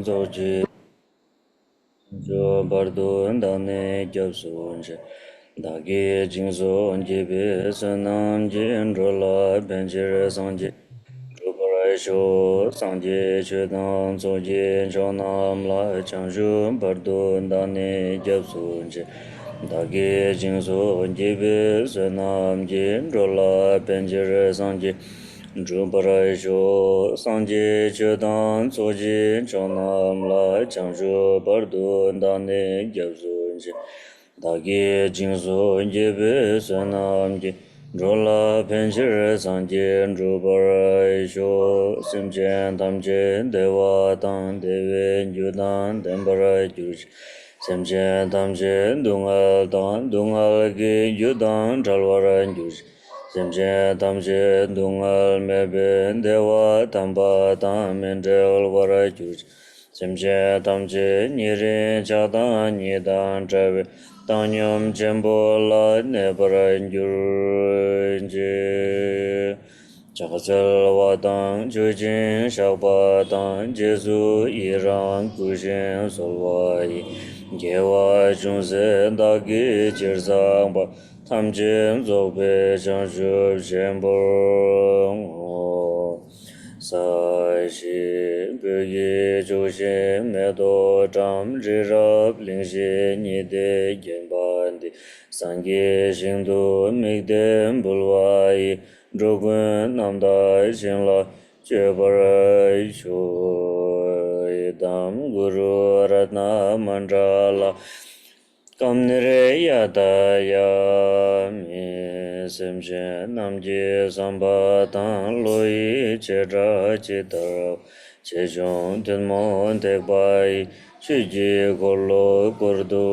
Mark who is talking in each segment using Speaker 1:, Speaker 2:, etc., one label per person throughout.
Speaker 1: zoji jo bardo ndane japsunje dagi jingso jibe sanam jindrola benjir sanje Sho sanje chedan zoji chonam la changshu bardo ndane japsunje dagi jingso jibe sanam jindrola benjir sanje Druparai sho sanje chedan zoji chonam la changshu bardo ndane japsunje dagi jingso jebe sanam ji drola penchir sanje druparai sho simchen tamche dewa tang dewe judan tembarai juj simchen tamche dungal tang dungal ki judan chalwarai juj simchen tamche dungal mebe dewa tamba tang mentrel warai juj simche tamche nirin chadang nidan chawe Tanyam Jembo La Nebaran Jurje Chakasel Wadang Jujin Shakpa Tang Jesu Iran Kushin Solwai Gewa Junse Dagi Jirzangpa Tamjin Zogbe Chanshub Jembo Sashi Bögi Joshi Medo Cham Rirab Lingshi Nide Genbandi Sangi Shingdu Migden Bulwai Drogun Namda Shinla Chebarai Shoy Dam Guru Ratna Mandrala Kamnire Yadaya Mi Simche Namji Samba Tan Loi Chedra Chitara Chechon Tenmon Tekbai Chiji Kolo Kurdu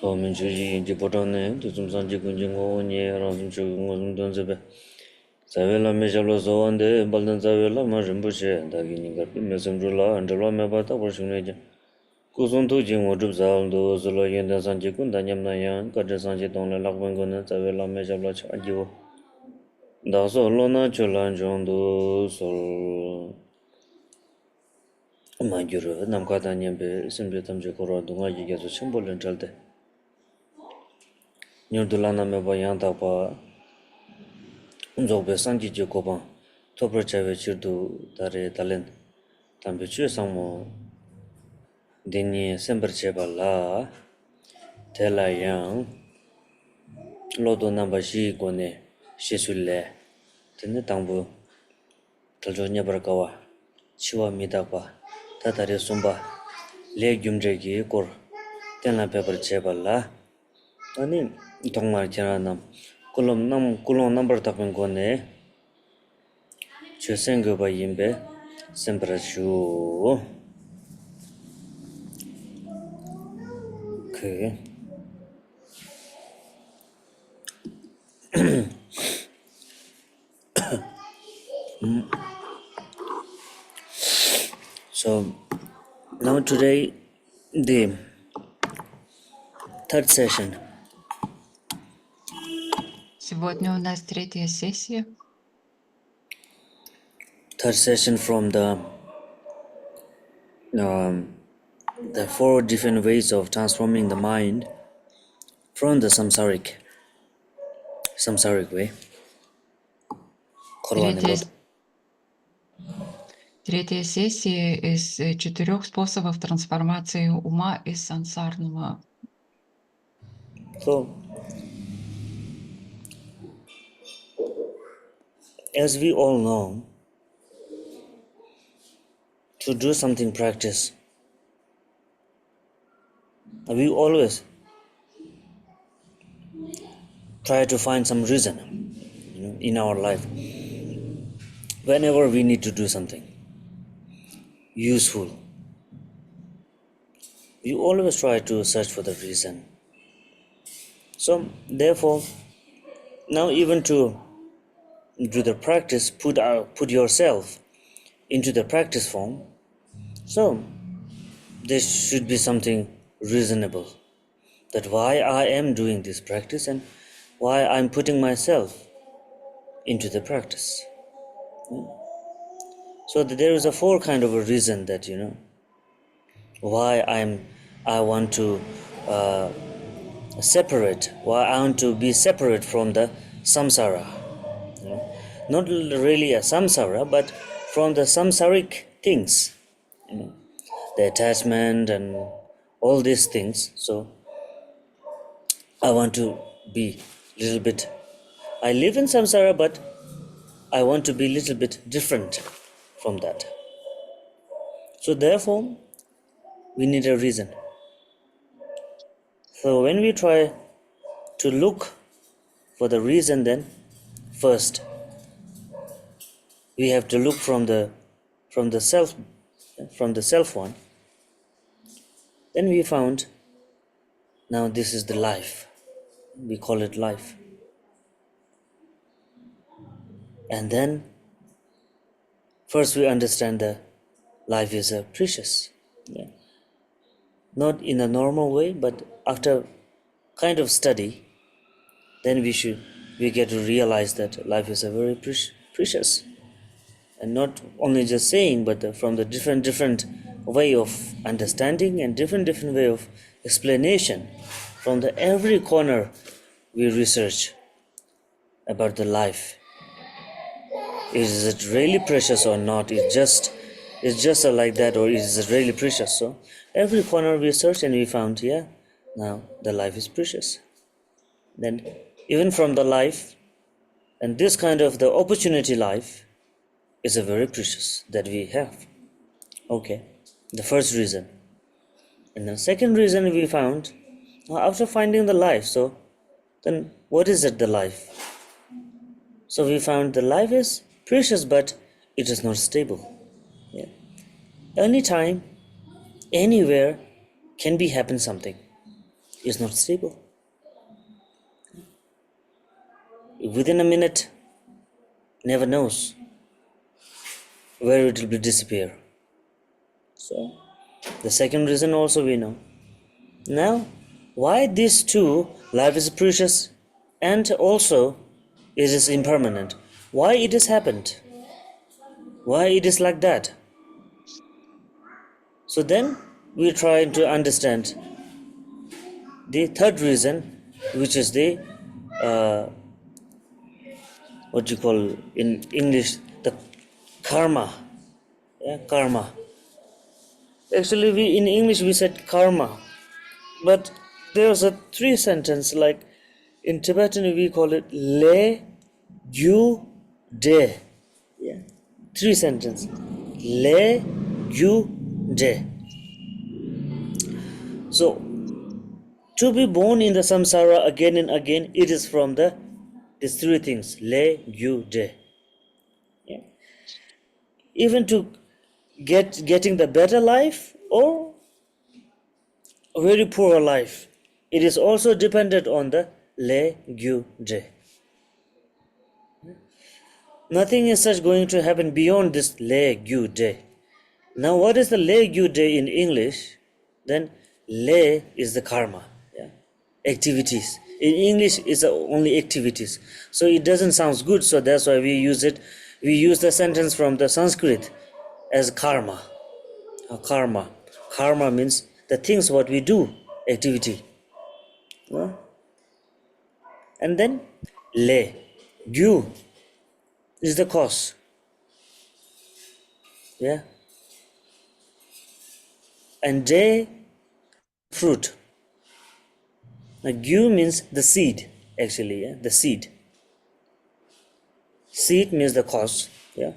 Speaker 1: Omin Chuji Inji Potane Tusum Sanji Kunji Ngo Nye Ransum Chugu Ngosum Tunzebe Savela Meshalo Soande Baldan Savela Marimbuche Dagi Ningapi Mesamjula and Jala Mabata Washington Kusun Tu Jing Wajub Zaldo Solo Yenda Sanji Kunda Nyamnayan Kaja Sanji Tonga Lakbangona Savela Meshabla Chajivo Daso Lona Chulan Jondo Sol Majuru Namkata Nyambe Simbi Tamje Kora Dunga Yigazu Chimbol and Chalte Nyurdulana Meba Yantapa Zobe Sanji Jokoban Topra Chave Chirdu Tare Talen Tambichu Samo Dini Semper Chebala Tela Yang Lodo Nambashi Gone Shesule Tene Tambu Taljo Nyabarakawa Chiwa Midakwa Tatare Sumba Le Gyumjegi Kor Tena Pepper Chebala Ani Tongmar Charanam Kulon number Tapen Gone Chusengo Bayimbe Semper Shu Okay. So now today the third session.
Speaker 2: Сегодня у нас третья сессия.
Speaker 1: Third session from the 4 different ways of transforming the mind from the samsaric way.
Speaker 2: Третья сессия из 4 способов трансформации ума из сансарного.
Speaker 1: So, as we all know, to do something practice, we always try to find some reason in our life. Whenever we need to do something useful, we always try to search for the reason. So, therefore, now even to do the practice, put yourself into the practice form. So, there should be something reasonable, that why I am doing this practice and why I'm putting myself into the practice. So there is a four kind of a reason that why I want to separate, why I want to be separate from the samsara. Not really a samsara, but from the samsaric things, the attachment and all these things. So I want to be little bit. I live in samsara, but I want to be little bit different from that. So therefore, we need a reason. So when we try to look for the reason, then first we have to look from the self one. Then we found, now this is the life. We call it life. And then first we understand that life is precious. Yeah. Not in a normal way, but after kind of study, then we get to realize that life is a very precious, and not only just saying, but from the different way of understanding and different way of explanation. From the every corner we research about the life. Is it really precious or not? It's just like that, or is it really precious? So every corner we searched and we found, yeah, now the life is precious. Then even from the life, and this kind of the opportunity life is a very precious that we have. Okay, the first reason. And the second reason we found, after finding the life, so then what is it, the life? So we found the life is precious, but it is not stable. Yeah. Anytime, anywhere can be happen something. It's not stable. Within a minute, never knows where it will be disappear. So the second reason also we know. Now, why these two, life is precious and also it is impermanent? Why it has happened? Why it is like that? So then we try to understand the third reason, which is the what you call in English the karma. Yeah, karma. Actually, we in English we said karma, but there's a three sentence, like in Tibetan we call it le yu de. Yeah, three sentence. Le yu de. So to be born in the samsara again and again, it is from these three things, le yu de. Yeah. Even to getting the better life or a very poor life, it is also dependent on the le yu de. Nothing is such going to happen beyond this le yu de. Now, what is the le yu de in English? Then le is the karma, yeah? Activities. In English, it's only activities. So it doesn't sound good. So that's why we use it. We use the sentence from the Sanskrit as karma. Karma. Karma means the things what we do, activity. Yeah? And then le, yu is the cause. Yeah. And de, fruit. Now, gu means the seed, actually, yeah, the seed. Seed means the cause, yeah.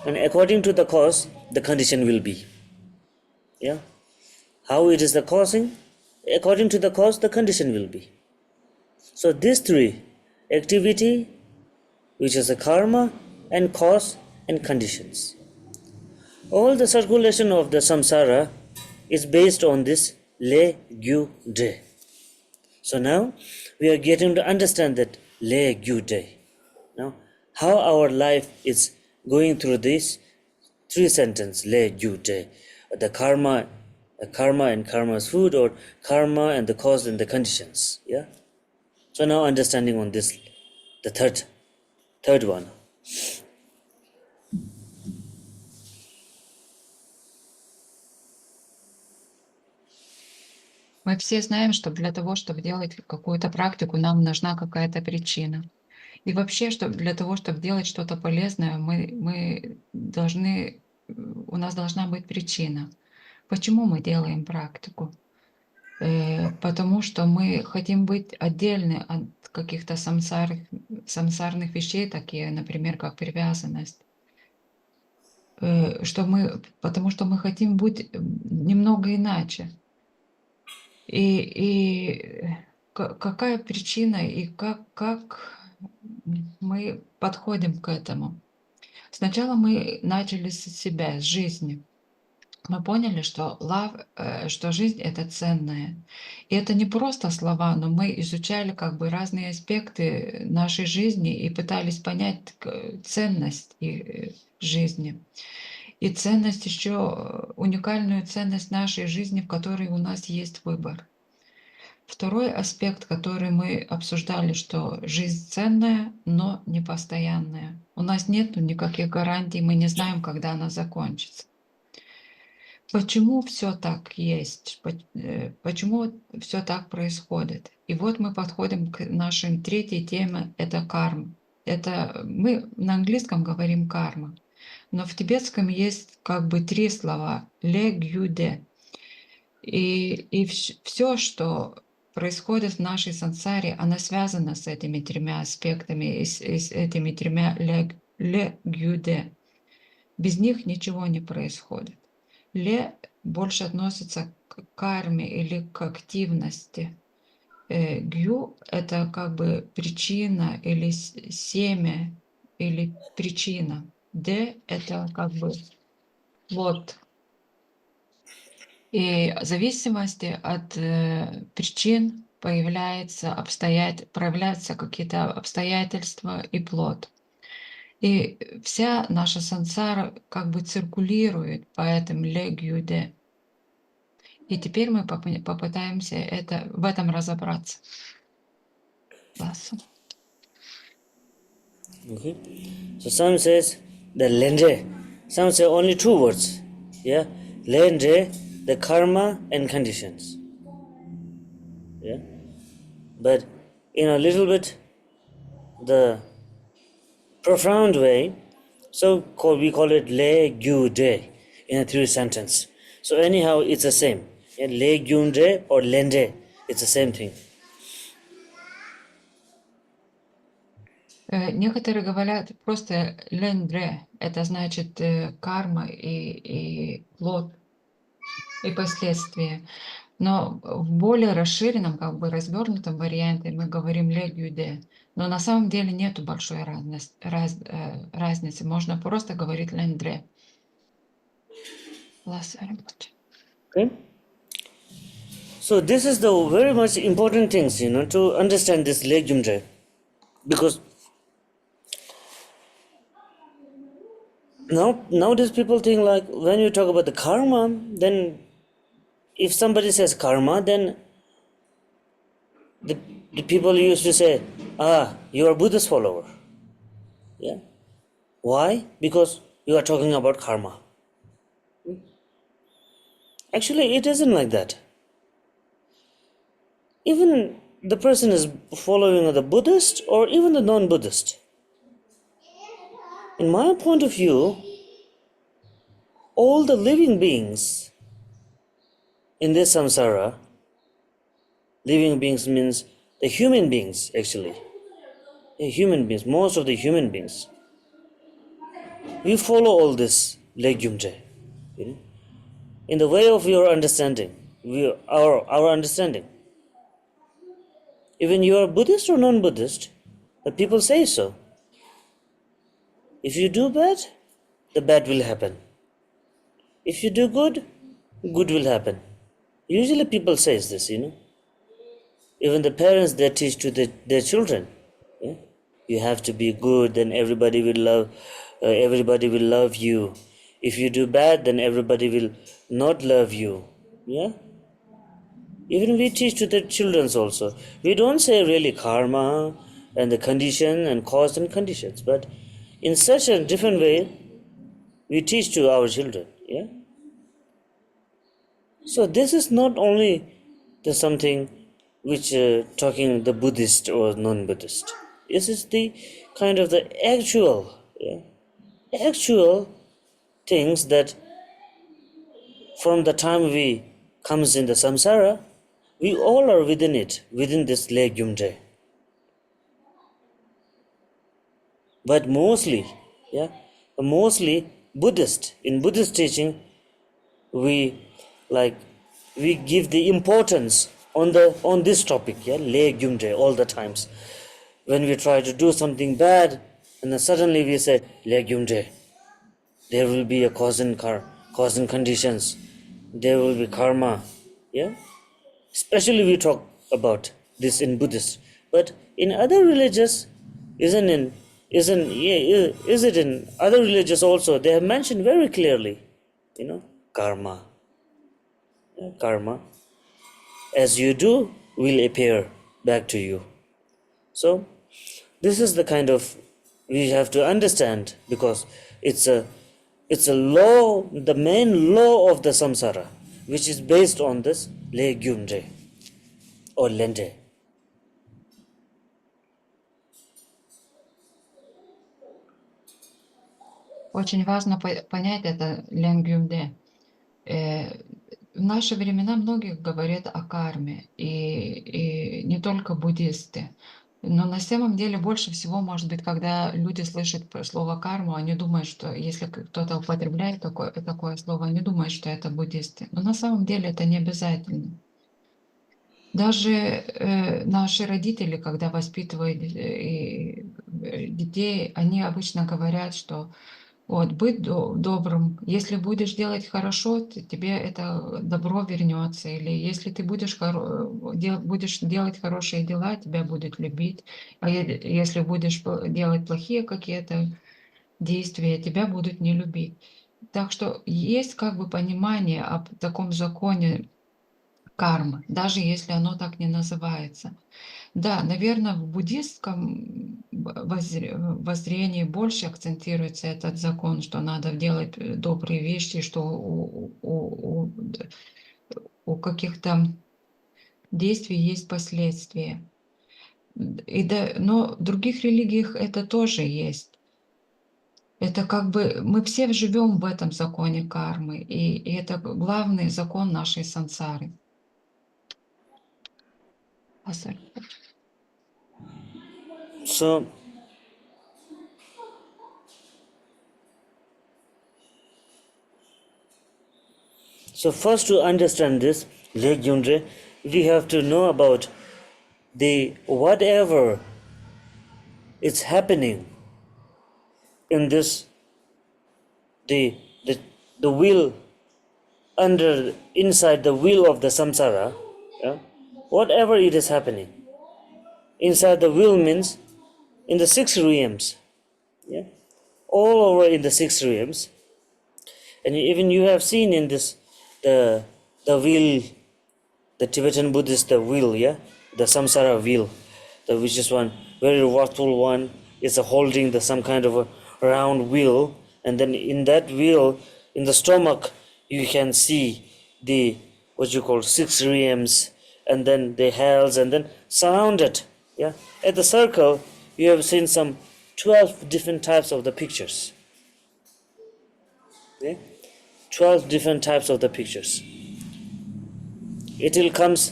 Speaker 1: And according to the cause, the condition will be, yeah. How it is the causing? According to the cause, the condition will be. So these three, activity, which is the karma, and cause and conditions. All the circulation of the samsara is based on this le gyu de. So now we are getting to understand that le gyu de. Now, how our life is going through this three sentence le gyu de, the karma and karma's food, or karma and the cause and the conditions. Yeah. So now understanding on this, the third Third one.
Speaker 2: Мы все знаем, что для того, чтобы делать какую-то практику, нам нужна какая-то причина. И вообще, для того, чтобы делать что-то полезное, мы должны, у нас должна быть причина. Почему мы делаем практику? Потому что мы хотим быть отдельны от каких-то самсарных вещей, такие, например, как привязанность. Потому что мы хотим быть немного иначе. Какая причина и как мы подходим к этому? Сначала мы начали с себя, с жизни. Мы поняли, что жизнь это ценная. И это не просто слова, но мы изучали как бы разные аспекты нашей жизни и пытались понять ценность жизни. И ценность еще, уникальную ценность нашей жизни, в которой у нас есть выбор. Второй аспект, который мы обсуждали, что жизнь ценная, но не постоянная. У нас нет никаких гарантий, мы не знаем, когда она закончится. Почему все так есть? Почему все так происходит? И вот мы подходим к нашей третьей теме, это карма. Мы на английском говорим карма, но в тибетском есть как бы три слова ле гюде. И все, что происходит в нашей сансаре, оно связано с этими тремя аспектами, с этими тремя ле-гюде. Без них ничего не происходит. Ле больше относится к карме или к активности. Гю– это как бы причина или семя, или причина. Де– это как бы плод. И в зависимости от причин проявляются какие-то обстоятельства и плод. И вся наша сансара как бы циркулирует по этим легюде. И теперь мы попытаемся в этом разобраться. Классно.
Speaker 1: Okay. So some says the lende. Some say only two words. Yeah. Lende, the karma and conditions. Yeah. But in a little bit the profound way, we call it le gyu de in a three sentence. So anyhow it's the same. Yeah, le gyun de or lende, it's the same thing.
Speaker 2: Некоторые говорят просто лендре, это значит карма и плод, и последствия. Но в более расширенном, как бы развернутом варианте мы говорим легюде. Но на самом деле нету большой разницы. Можно просто говорить лендре.
Speaker 1: Okay. So this is the very much important things, to understand this le gyun de, because nowadays people think like when you talk about the karma, then if somebody says karma, then the people used to say, you are Buddhist follower. Yeah. Why? Because you are talking about karma. Actually, it isn't like that. Even the person is following the Buddhist or even the non-Buddhist. In my point of view, all the living beings in this samsara, living beings means the human beings actually. The human beings, most of the human beings. We follow all this legume, in the way of your understanding, our understanding. Even you are Buddhist or non-Buddhist, the people say so. If you do bad, the bad will happen. If you do good, good will happen. Usually people says this, Even the parents, they teach to their children. Yeah? You have to be good, then everybody will love you. If you do bad, then everybody will not love you. Yeah? Even we teach to the children also. We don't say really karma, and the condition and cause and conditions. But in such a different way, we teach to our children. Yeah. So this is not only the something which talking the Buddhist or non-Buddhist. This is the kind of the actual, yeah, actual things that from the time we comes in the samsara, we all are within it, within this legume. But mostly, yeah, mostly Buddhist. In Buddhist teaching, we like we give the importance on this topic, yeah, legume all the times. When we try to do something bad, and then suddenly we say legume, there will be a cause and conditions. There will be karma, yeah. Especially we talk about this in Buddhist, but in other religions, isn't in isn't yeah, is it in other religions also? They have mentioned very clearly, karma. Karma, as you do, will appear back to you. So this is the kind of we have to understand because it's a it's a law, the main law of the samsara, which is based on this legume or lente.
Speaker 2: Очень важно понять это ленгюмде. В наши времена многих говорят о карме, и не только буддисты. Но на самом деле больше всего, может быть, когда люди слышат слово карму, они думают, что если кто-то употребляет такое слово, они думают, что это буддисты. Но на самом деле это не обязательно. Даже наши родители, когда воспитывают детей, они обычно говорят, что вот, быть добрым. Если будешь делать хорошо, тебе это добро вернется. Или если ты будешь делать хорошие дела, тебя будут любить. А если будешь делать плохие какие-то действия, тебя будут не любить. Так что есть как бы понимание об таком законе кармы, даже если оно так не называется. Да, наверное, в буддистском воззрении больше акцентируется этот закон, что надо делать добрые вещи, что у каких-то действий есть последствия. Но в других религиях это тоже есть. Это как бы мы все живем в этом законе кармы, и это главный закон нашей сансары.
Speaker 1: So first to understand this legume, we have to know about the whatever is happening in this the the wheel under inside the wheel of the samsara, yeah, whatever it is happening inside the wheel means in the six realms, yeah, all over in the six realms. And even you have seen in this the wheel, the Tibetan Buddhist, the wheel, yeah, the samsara wheel, which is one very wrathful one, is holding the some kind of a round wheel, and then in that wheel, in the stomach, you can see the what you call six realms, and then the hells, and then surrounded, yeah, at the circle, you have seen some 12 different types of the pictures. Yeah? 12 different types of the pictures. It will comes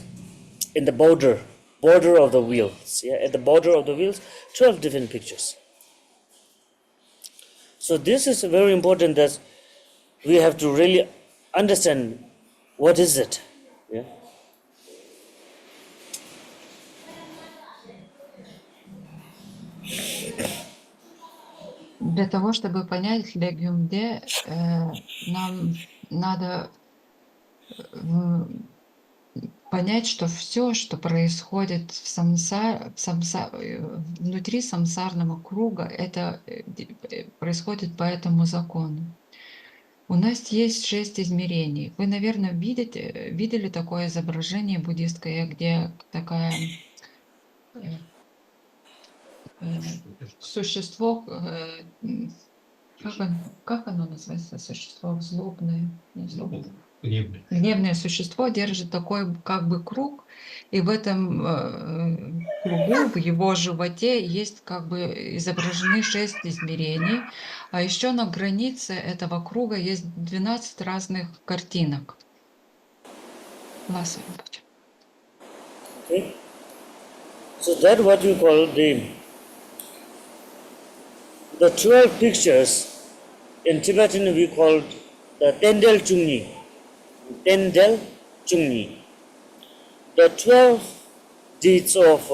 Speaker 1: in the border of the wheels. Yeah, at the border of the wheels, 12 different pictures. So this is very important that we have to really understand what is it. Yeah.
Speaker 2: Для того, чтобы понять легюмде, нам надо понять, что все, что происходит внутри самсарного круга, это происходит по этому закону. У нас есть 6 измерений. Вы, наверное, видели такое изображение буддистское, где такая существо, как оно называется, существо злобное, не злобное, гневное существо держит такой как бы круг, и в этом кругу, в его животе есть как бы изображены 6 измерений, а еще на границе этого круга есть 12 разных картинок.
Speaker 1: Okay? So that what we call the 12 pictures. In Tibetan we call the Tendel Chungni. Tendel Chungni. The 12 deeds of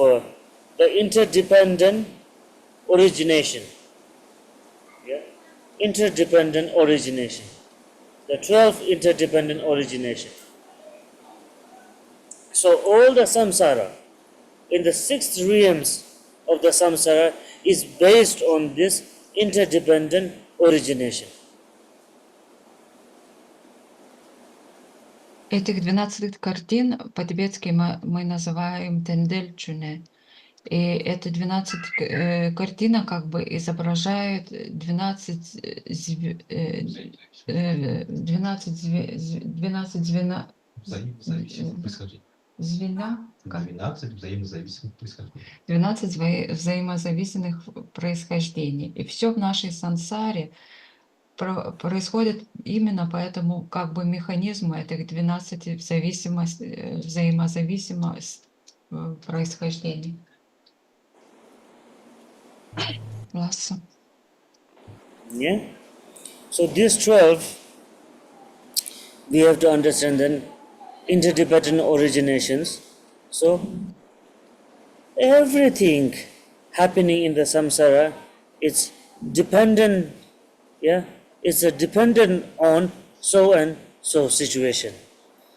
Speaker 1: the interdependent origination. Yeah? Interdependent origination. The 12 interdependent origination. So all the samsara in the 6 realms of the samsara is based on this interdependent origination.
Speaker 2: Этих 12 картин по-тибетски мы называем тендельчуне. И это 12 картина как бы изображает 12 звена. Звена?
Speaker 3: 12 взаимозависимых происхождений.
Speaker 2: 12 взаимозависимых происхождений. И все в нашей сансаре происходит именно по этому как бы механизму этих 12 взаимозависимых происхождений. Ласса.
Speaker 1: Yeah? So these 12, we have to understand then interdependent originations. So everything happening in the samsara, it's dependent, yeah? It's a dependent on so and so situation,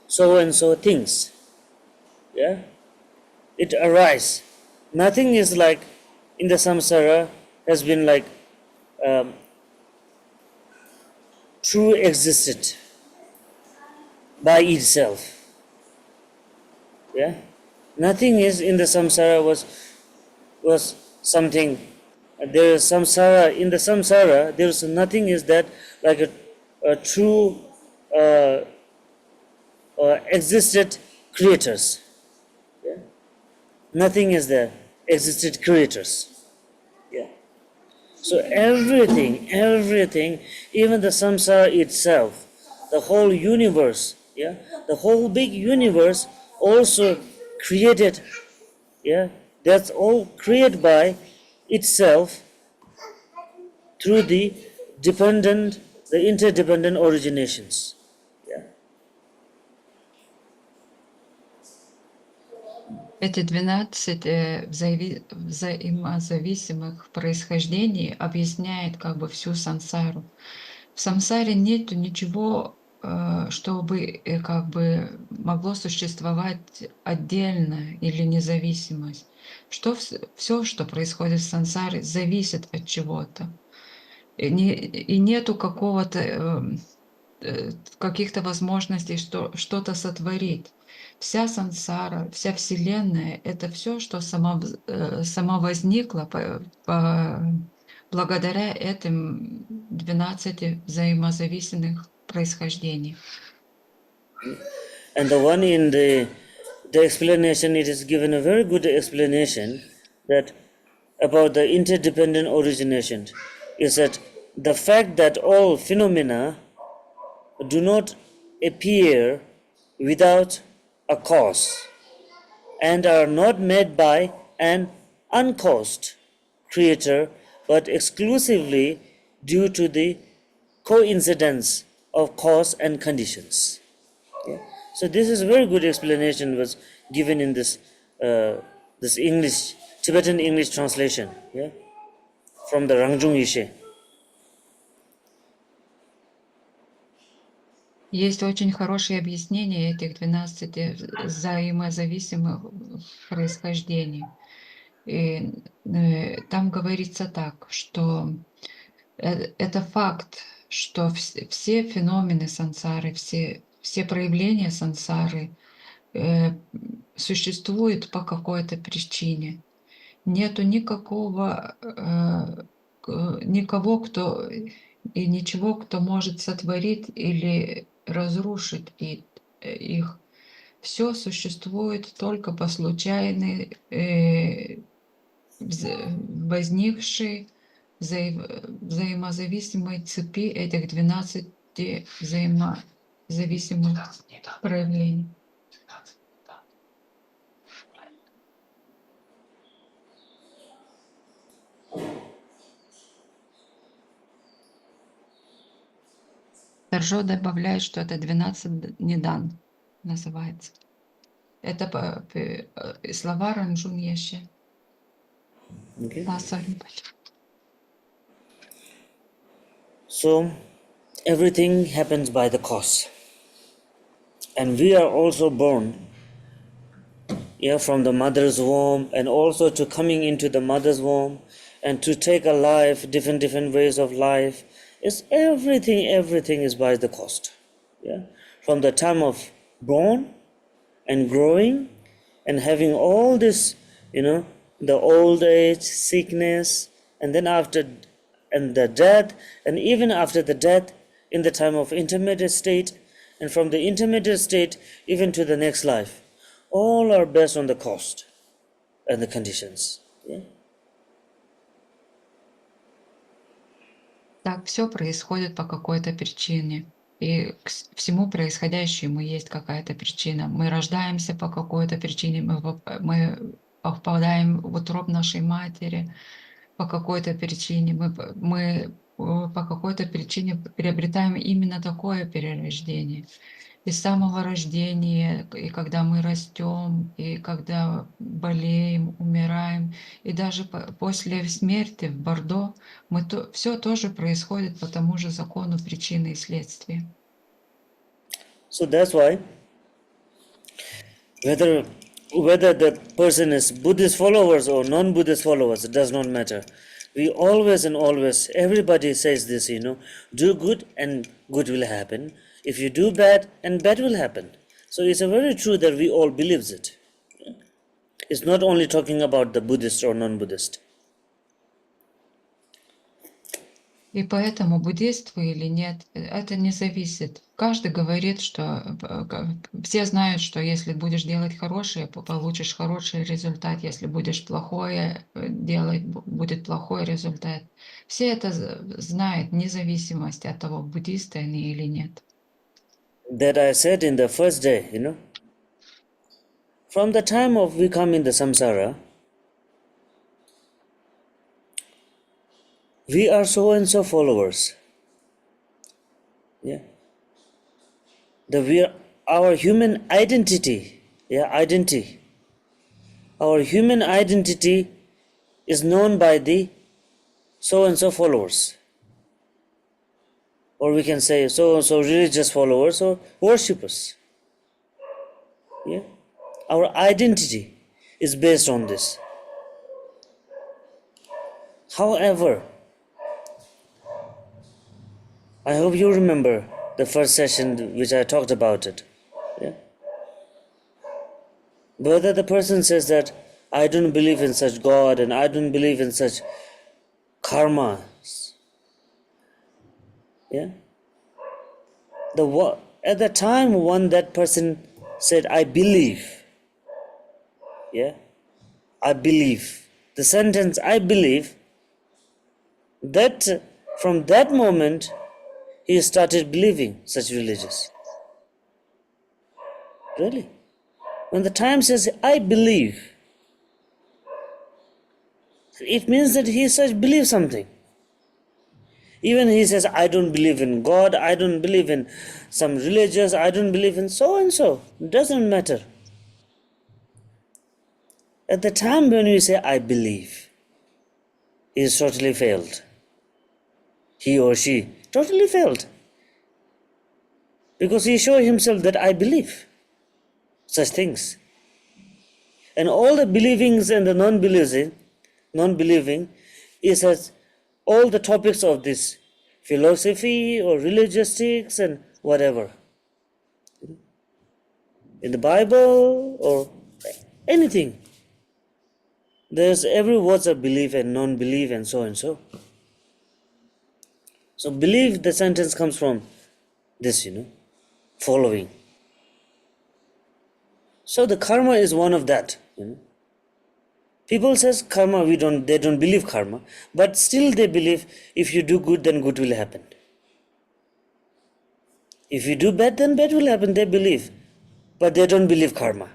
Speaker 1: so and so things. Yeah? It arises. Nothing is like in the samsara has been like true existed by itself. Yeah? Nothing is in the samsara was something. There is samsara in the samsara. There is nothing is that like a true existed creators. Yeah? Nothing is there existed creators. Yeah. So everything, even the samsara itself, the whole universe, yeah, the whole big universe also created, yeah, that's all created by itself through the interdependent originations. Yeah.
Speaker 2: Эти 12 взаимозависимых происхождений объясняет как бы всю сансару. В сансаре нету ничего, чтобы как бы могло существовать отдельно или независимость. Все, что происходит в сансаре, зависит от чего-то. И нету каких-то возможностей что-то сотворить. Вся сансара, вся Вселенная — это все, что само возникло благодаря этим 12 взаимозависимых происхождений.
Speaker 1: And the one in the explanation, it is given a very good explanation that about the interdependent origination is that the fact that all phenomena do not appear without a cause and are not made by an uncaused creator but exclusively due to the coincidence of cause and conditions. Yeah. So this is a very good explanation was given in this this English Tibetan English translation, yeah, from the Rangjung Yishe.
Speaker 2: Есть очень хорошее объяснение этих 12 взаимозависимых происхождений. И там говорится так, что это факт, что все феномены сансары, все проявления сансары существуют по какой-то причине. нету никого, кто и ничего, кто может сотворить или разрушить их. Все существует только по случайной, возникшей взаимозависимой цепи этих 12 взаимозависимых проявлений. Торжо добавляет, что это 12 недан называется. Это слова Ранжун Еше.
Speaker 1: Okay.
Speaker 2: Да, sorry.
Speaker 1: So, everything happens by the cause. And we are also born, from the mother's womb, and also to coming into the mother's womb, and to take a life, different ways of life. Is everything is by the cost. Yeah, from the time of born and growing, and having all this, the old age, sickness, and then and the death, and even after the death, in the time of intermediate state, and from the intermediate state even to the next life, all are based on the cost and the conditions. Yeah?
Speaker 2: Так, все происходит по какой-то причине. И всему происходящему есть какая-то причина. Мы рождаемся по какой-то причине, мы попадаем в утробу нашей матери по какой-то причине, мы по какой-то причине приобретаем именно такое перерождение. И с самого рождения, и когда мы растем, и когда болеем, умираем, и даже после смерти в Бордо, все тоже происходит по тому же закону причины и следствия.
Speaker 1: So that's why whether the person is Buddhist followers or non-Buddhist followers, it does not matter. We always and always, everybody says this, do good and good will happen. If you do bad, and bad will happen. So it's a very true that we all believes it. It's not only talking about the Buddhist or non-Buddhist.
Speaker 2: И поэтому буддист вы или нет, это не зависит. Каждый говорит, что все знают, что если будешь делать хорошее, получишь хороший результат. Если будешь плохое делать, будет плохой результат. Все это знают, вне зависимости от того, буддисты они или нет.
Speaker 1: That I said in the first day, from the time of we come in the samsara, we are so and so followers. Yeah. Our human identity, identity. Our human identity is known by the so and so followers. Or we can say so and so religious followers or worshippers. Yeah. Our identity is based on this. However, I hope you remember the first session which I talked about it. Yeah? Whether the person says that I don't believe in such God and I don't believe in such karma. Yeah? At the time when that person said, I believe, I believe, the sentence I believe, that from that moment he started believing such religious. Really? When the time says I believe, it means that he such believes something. Even he says, I don't believe in God, I don't believe in some religious, I don't believe in so and so. It doesn't matter. At the time when you say, I believe, he is totally failed. He or she totally failed. Because he shows himself that I believe such things. And all the believings and the non-believing is as all the topics of this philosophy or religionistics and whatever. In the Bible or anything. There's every words of belief and non-belief and so and so. So belief, the sentence comes from this, following. So the karma is one of that. People says karma, they don't believe karma, but still they believe if you do good, then good will happen. If you do bad, then bad will happen, they believe. But they don't believe karma.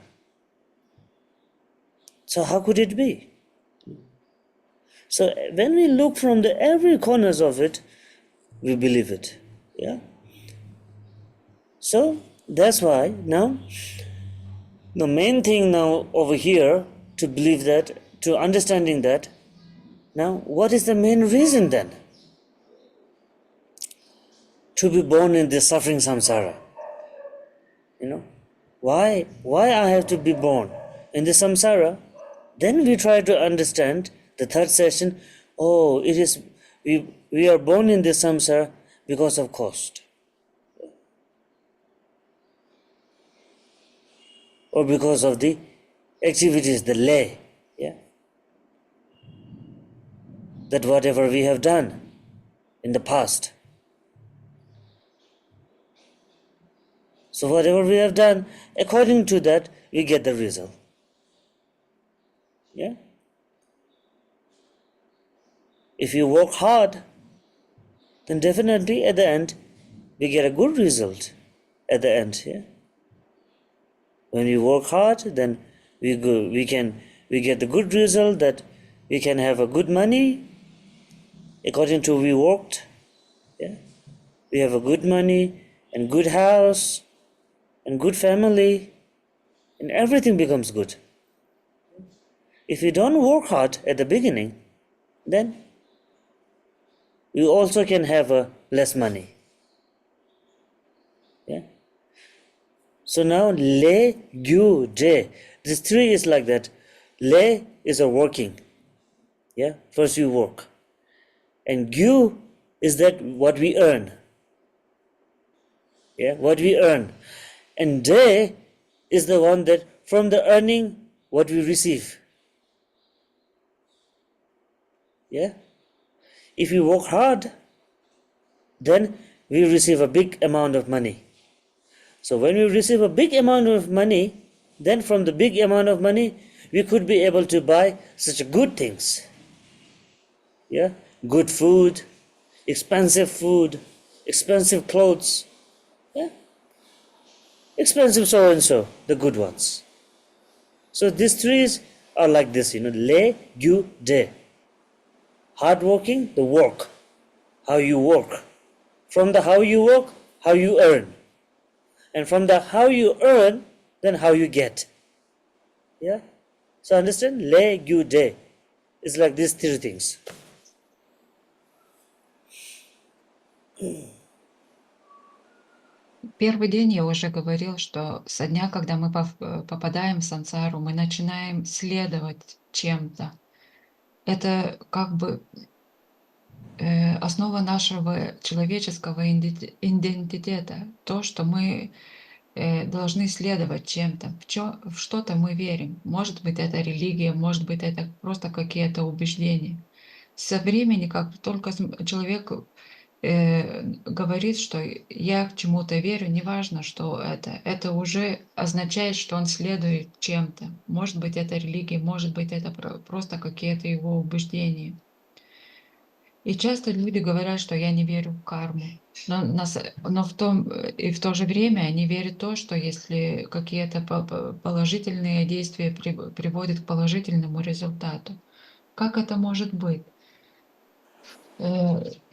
Speaker 1: So how could it be? So when we look from the every corners of it, we believe it. Yeah. So that's why now the main thing now over here to believe that, to understanding that, now what is the main reason then to be born in this suffering samsara? Why I have to be born in the samsara? Then we try to understand the third session. Oh, it is we are born in this samsara because of cost, or because of the activities, the lay, yeah, that whatever we have done in the past. So whatever we have done, according to that, we get the result. Yeah. If you work hard, then definitely at the end we get a good result. At the end, yeah. When we work hard, then we get the good result that we can have a good money according to we worked. Yeah. We have a good money and good house and good family, and everything becomes good. If we don't work hard at the beginning, then we also can have a less money. Yeah. So now le, gyu, de. This three is like that. Le is a working. Yeah. First you work. And gyu is that what we earn. Yeah. What we earn. And de is the one that from the earning what we receive. Yeah. If we work hard, then we receive a big amount of money. So when we receive a big amount of money, then from the big amount of money, we could be able to buy such good things. Yeah, good food, expensive clothes, yeah, expensive so and so, the good ones. So these trees are like this, le, gu, de. Hard working, the work, how you work. From the how you work, how you earn. And from the how you earn, then how you get. Yeah? So understand? Le, gu, de. It's like these three things.
Speaker 2: Первый день я уже говорил, что со дня, когда мы попадаем в сансару, мы начинаем следовать чем-то. Это как бы основа нашего человеческого идентитета. То, что мы должны следовать чем-то. В что-то мы верим. Может быть, это религия, может быть, это просто какие-то убеждения. Со времени, как только человек говорит, что я к чему-то верю, неважно, что это уже означает, что он следует чем-то. Может быть, это религия, может быть, это просто какие-то его убеждения. И часто люди говорят, что я не верю в карму. Но в то же время они верят в то, что если какие-то положительные действия приводят к положительному результату. Как это может быть?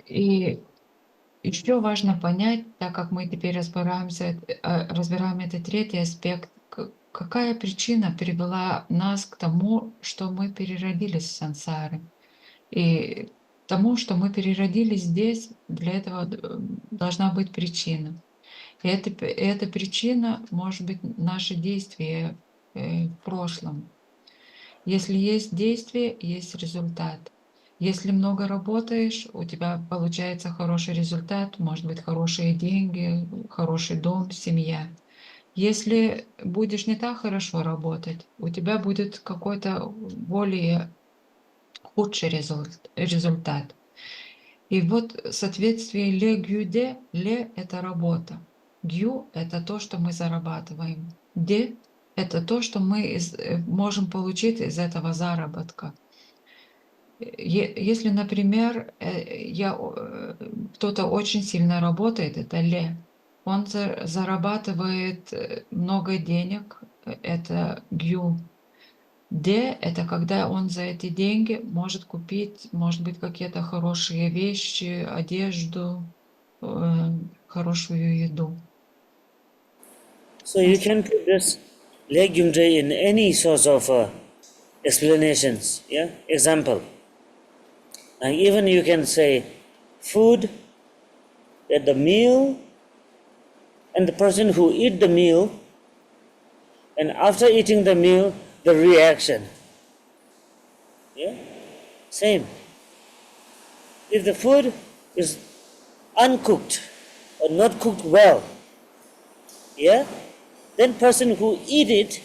Speaker 2: И еще важно понять, так как мы теперь разбираем этот третий аспект, какая причина привела нас к тому, что мы переродились в сансары. И тому, что мы переродились здесь, для этого должна быть причина. И эта причина может быть наши действия в прошлом. Если есть действие, есть результат. Если много работаешь, у тебя получается хороший результат, может быть, хорошие деньги, хороший дом, семья. Если будешь не так хорошо работать, у тебя будет какой-то более худший результат. И вот в соответствии ле гюде, ле — это работа, гю — это то, что мы зарабатываем, де — это то, что мы можем получить из этого заработка. Если, например, кто-то очень сильно работает, это ле, он зарабатывает много денег, это гю. Д — это когда он за эти деньги может купить, может быть, какие-то хорошие вещи, одежду, хорошую еду.
Speaker 1: So you can put this legume tray in any sorts of explanations. Yeah, example. And even you can say food, that the meal, and the person who eat the meal, and after eating the meal, the reaction. Yeah, same. If the food is uncooked or not cooked well, yeah, then person who eat it,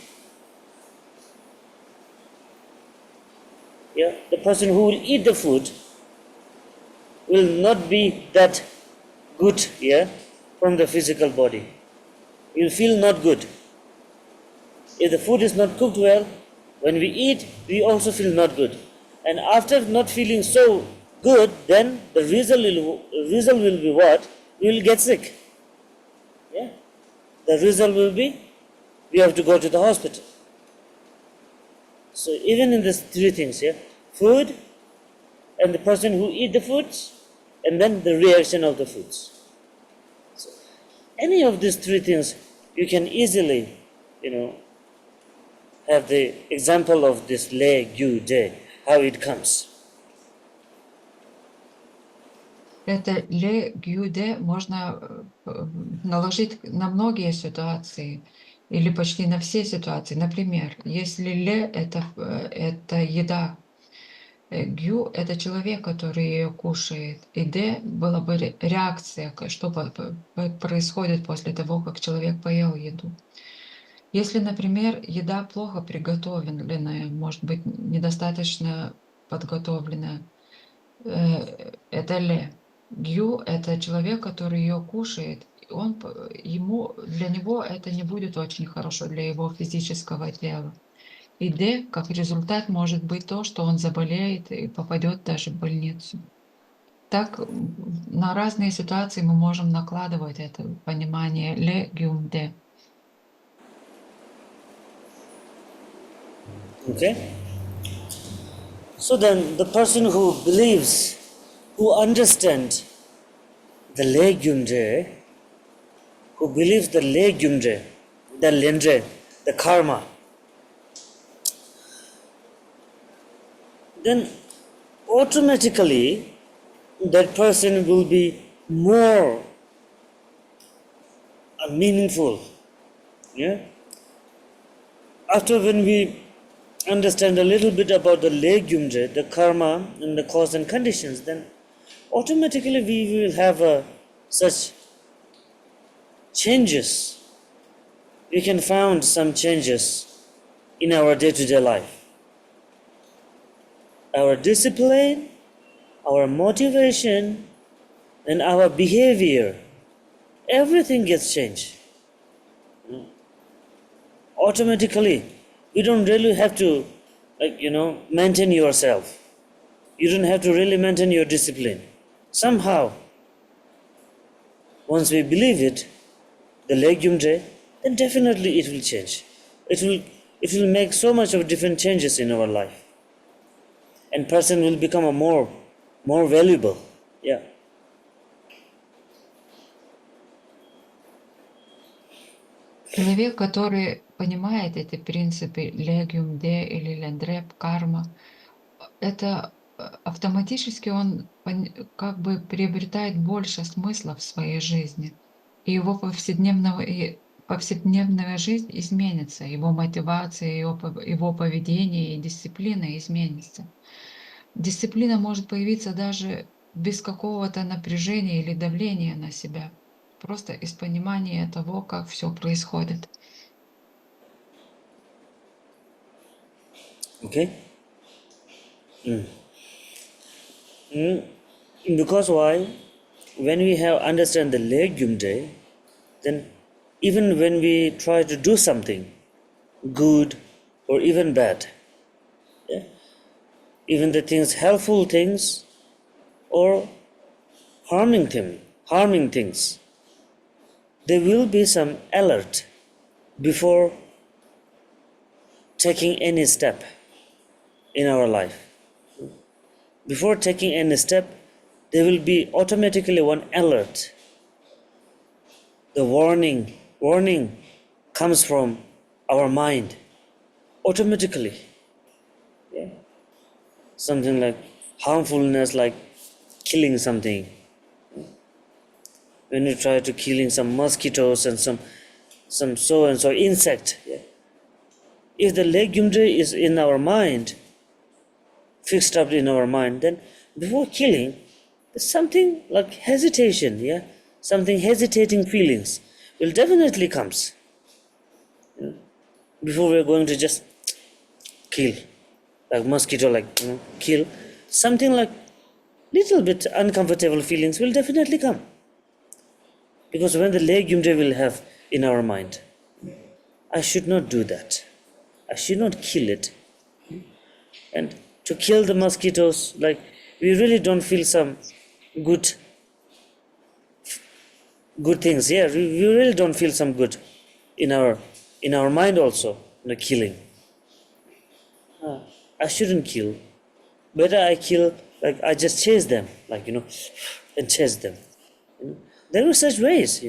Speaker 1: yeah, the person who will eat the food will not be that good, yeah, from the physical body. You'll feel not good. If the food is not cooked well, when we eat, we also feel not good. And after not feeling so good, then the result will be what? We will get sick. Yeah. The result will be we have to go to the hospital. So even in these three things, yeah, food and the person who eat the foods, and then the reaction of the foods. So any of these three things, you can easily, have the example of this le, gu, de, how it comes.
Speaker 2: Это ле гюде можно наложить на многие ситуации или почти на все ситуации. Например, если ле — это еда, гю — это человек, который ее кушает, и де была бы реакция, что происходит после того, как человек поел еду. Если, например, еда плохо приготовленная, может быть, недостаточно подготовленная, это ле. Гю — это человек, который ее кушает, и для него это не будет очень хорошо, для его физического тела. И Д, как результат, может быть то, что он заболеет и попадет даже в больницу. Так на разные ситуации мы можем накладывать это понимание ле, гюм, Д.
Speaker 1: Okay? So then the person who believes, who understands the legumde, who believes the legumde, the lendre, the karma, then automatically that person will be more meaningful. Yeah? After when we understand a little bit about the legumde, the karma and the cause and conditions, then automatically we will have such changes. We can find some changes in our day-to-day life. Our discipline, our motivation, and our behavior, everything gets changed. Automatically, you don't really have to, maintain yourself. You don't have to really maintain your discipline. Somehow, once we believe it, the legume day, then definitely it will change. It will make so much of different changes in our life. And person will become a more valuable. Yeah.
Speaker 2: Человек, который понимает эти принципы легиум, де или лендреп, карма, это автоматически он как бы приобретает больше смысла в своей жизни. И его повседневная жизнь изменится, его мотивация, его поведение и дисциплина изменится. Дисциплина может появиться даже без какого-то напряжения или давления на себя, просто из понимания того, как все происходит.
Speaker 1: Okay? Because why? When we have understand the legume day, then even when we try to do something good or even bad, yeah, even the things helpful things or harming things, there will be some alert before taking any step in our life. Before taking any step, there will be automatically one alert. The warning comes from our mind automatically. Yeah? Something like harmfulness, like killing something. When you try to killing some mosquitoes and some so and so insect, yeah? If the legume tree is in our mind, fixed up in our mind, then before killing, there's something like hesitation, yeah, something hesitating feelings will definitely comes before we're going to just kill, like mosquito, like kill. Something like little bit uncomfortable feelings will definitely come because when the legume tree will have in our mind, I should not do that. I should not kill it. And to kill the mosquitoes, like we really don't feel some good things. Yeah, we really don't feel some good in our mind also. Killing. I shouldn't kill. Better I kill. Like I just chase them, like and chase them. There are such ways.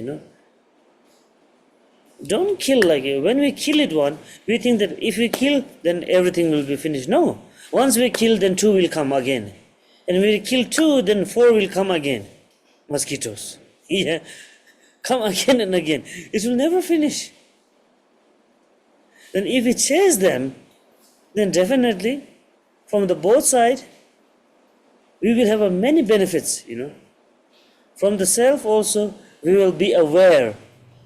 Speaker 1: Don't kill like when we kill it one, we think that if we kill, then everything will be finished. No. Once we kill, then two will come again. And when we kill two, then four will come again. Mosquitoes. Yeah. Come again and again. It will never finish. Then if we chase them, then definitely from the both side, we will have many benefits. From the self also, we will be aware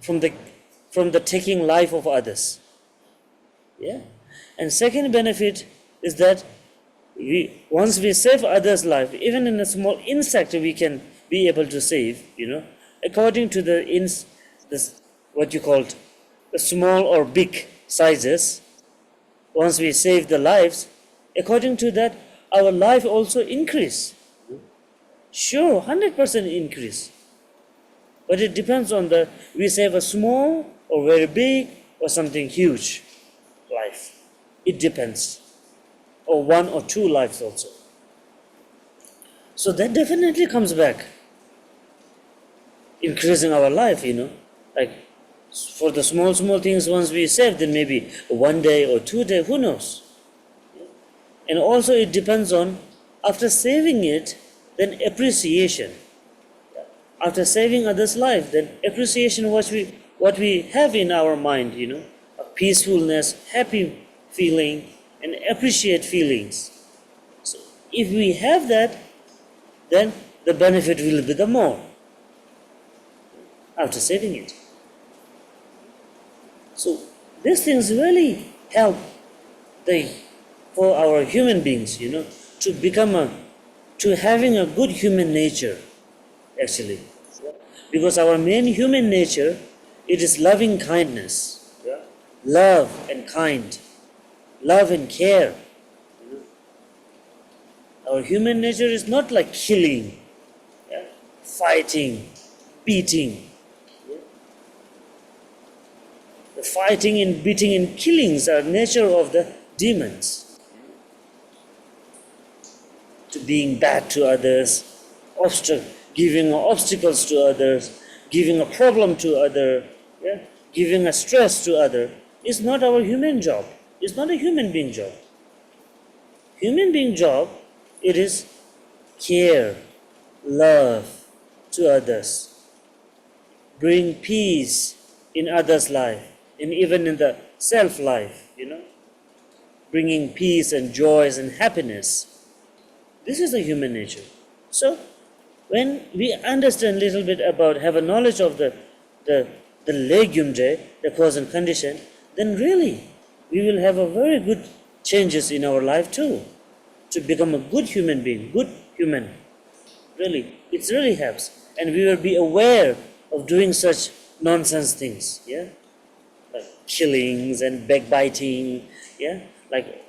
Speaker 1: from the taking life of others. Yeah. And second benefit is that once we save others' life, even in a small insect we can be able to save, according to this what you called the small or big sizes. Once we save the lives, according to that, our life also increase. Sure, 100% increase. But it depends on we save a small or very big or something huge life. It depends. Or one or two lives also. So that definitely comes back. Increasing our life, Like for the small things once we save, then maybe one day or 2 days, who knows? And also it depends on, after saving it, then appreciation. After saving others' life, then appreciation what we have in our mind, a peacefulness, happy feeling, and appreciate feelings. So if we have that, then the benefit will be the more after saving it. So these things really help for our human beings, to become to having a good human nature, actually. Because our main human nature, it is loving kindness, love and kind, love and care. Our human nature is not like killing, fighting, beating. The fighting and beating and killings are nature of the demons. To being bad to others, giving obstacles to others, giving a problem to other, giving a stress to other, is not our human job. It's not a human being job. Human being job, it is care, love to others, bring peace in others' life, and even in the self-life, bringing peace and joys and happiness. This is the human nature. So, when we understand a little bit about, have a knowledge of the legume day, the cause and condition, then really we will have a very good changes in our life too, to become a good human being, good human. Really, it really helps. And we will be aware of doing such nonsense things, yeah? Like killings and backbiting, yeah? Like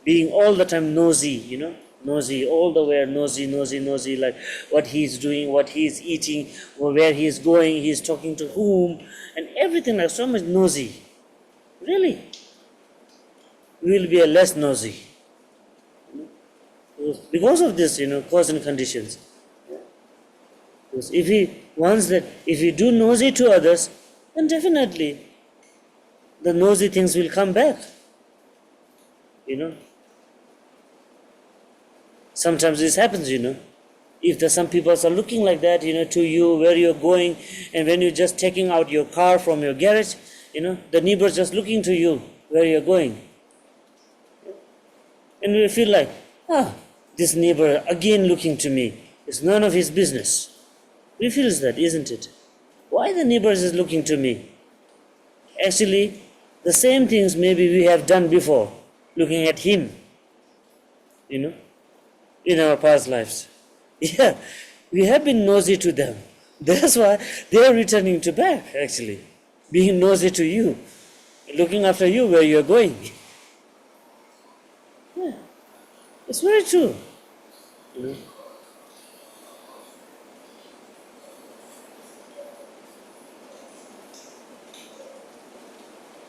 Speaker 1: being all the time nosy, nosy, all the way nosy, nosy, nosy, like what he's doing, what he's eating, or where he's going, he's talking to whom, and everything, like so much nosy. Really, we will be a less nosy because of this, cause and conditions. Because if we do nosy to others, then definitely the nosy things will come back. Sometimes this happens, If some people are looking like that, to you, where you're going, and when you're just taking out your car from your garage, the neighbor's just looking to you, where you're going. And we feel like, this neighbor again looking to me. It's none of his business. We feel that, isn't it? Why the neighbor is looking to me? Actually, the same things maybe we have done before, looking at him, in our past lives. Yeah, we have been nosy to them. That's why they are returning to back, actually. Being nosy to you, looking after you where you're going. Yeah, it's very true.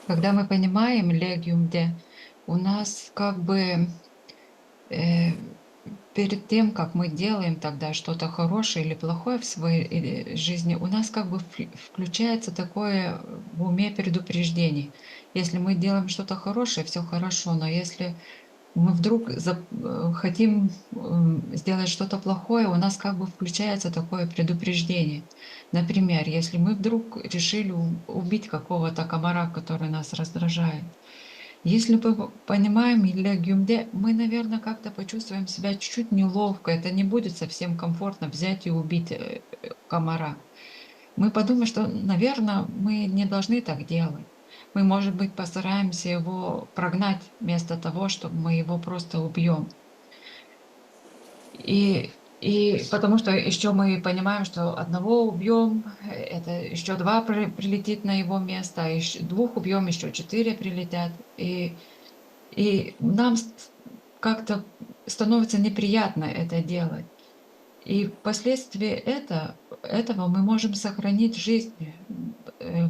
Speaker 2: Когда мы понимаем легиум де, у нас как бы перед тем, как мы делаем тогда что-то хорошее или плохое в своей жизни, у нас как бы включается такое в уме предупреждение. Если мы делаем что-то хорошее, все хорошо, но если мы вдруг хотим сделать что-то плохое, у нас как бы включается такое предупреждение. Например, если мы вдруг решили убить какого-то комара, который нас раздражает, если мы понимаем легюмде, мы, наверное, как-то почувствуем себя чуть-чуть неловко. Это не будет совсем комфортно взять и убить комара. Мы подумаем, что, наверное, мы не должны так делать. Мы, может быть, постараемся его прогнать вместо того, чтобы мы его просто убьем. И потому что еще мы понимаем, что одного убьем, это еще два прилетит на его место, а еще двух убьем, еще 4 прилетят. И нам как-то становится неприятно это делать. И впоследствии этого мы можем сохранить жизнь.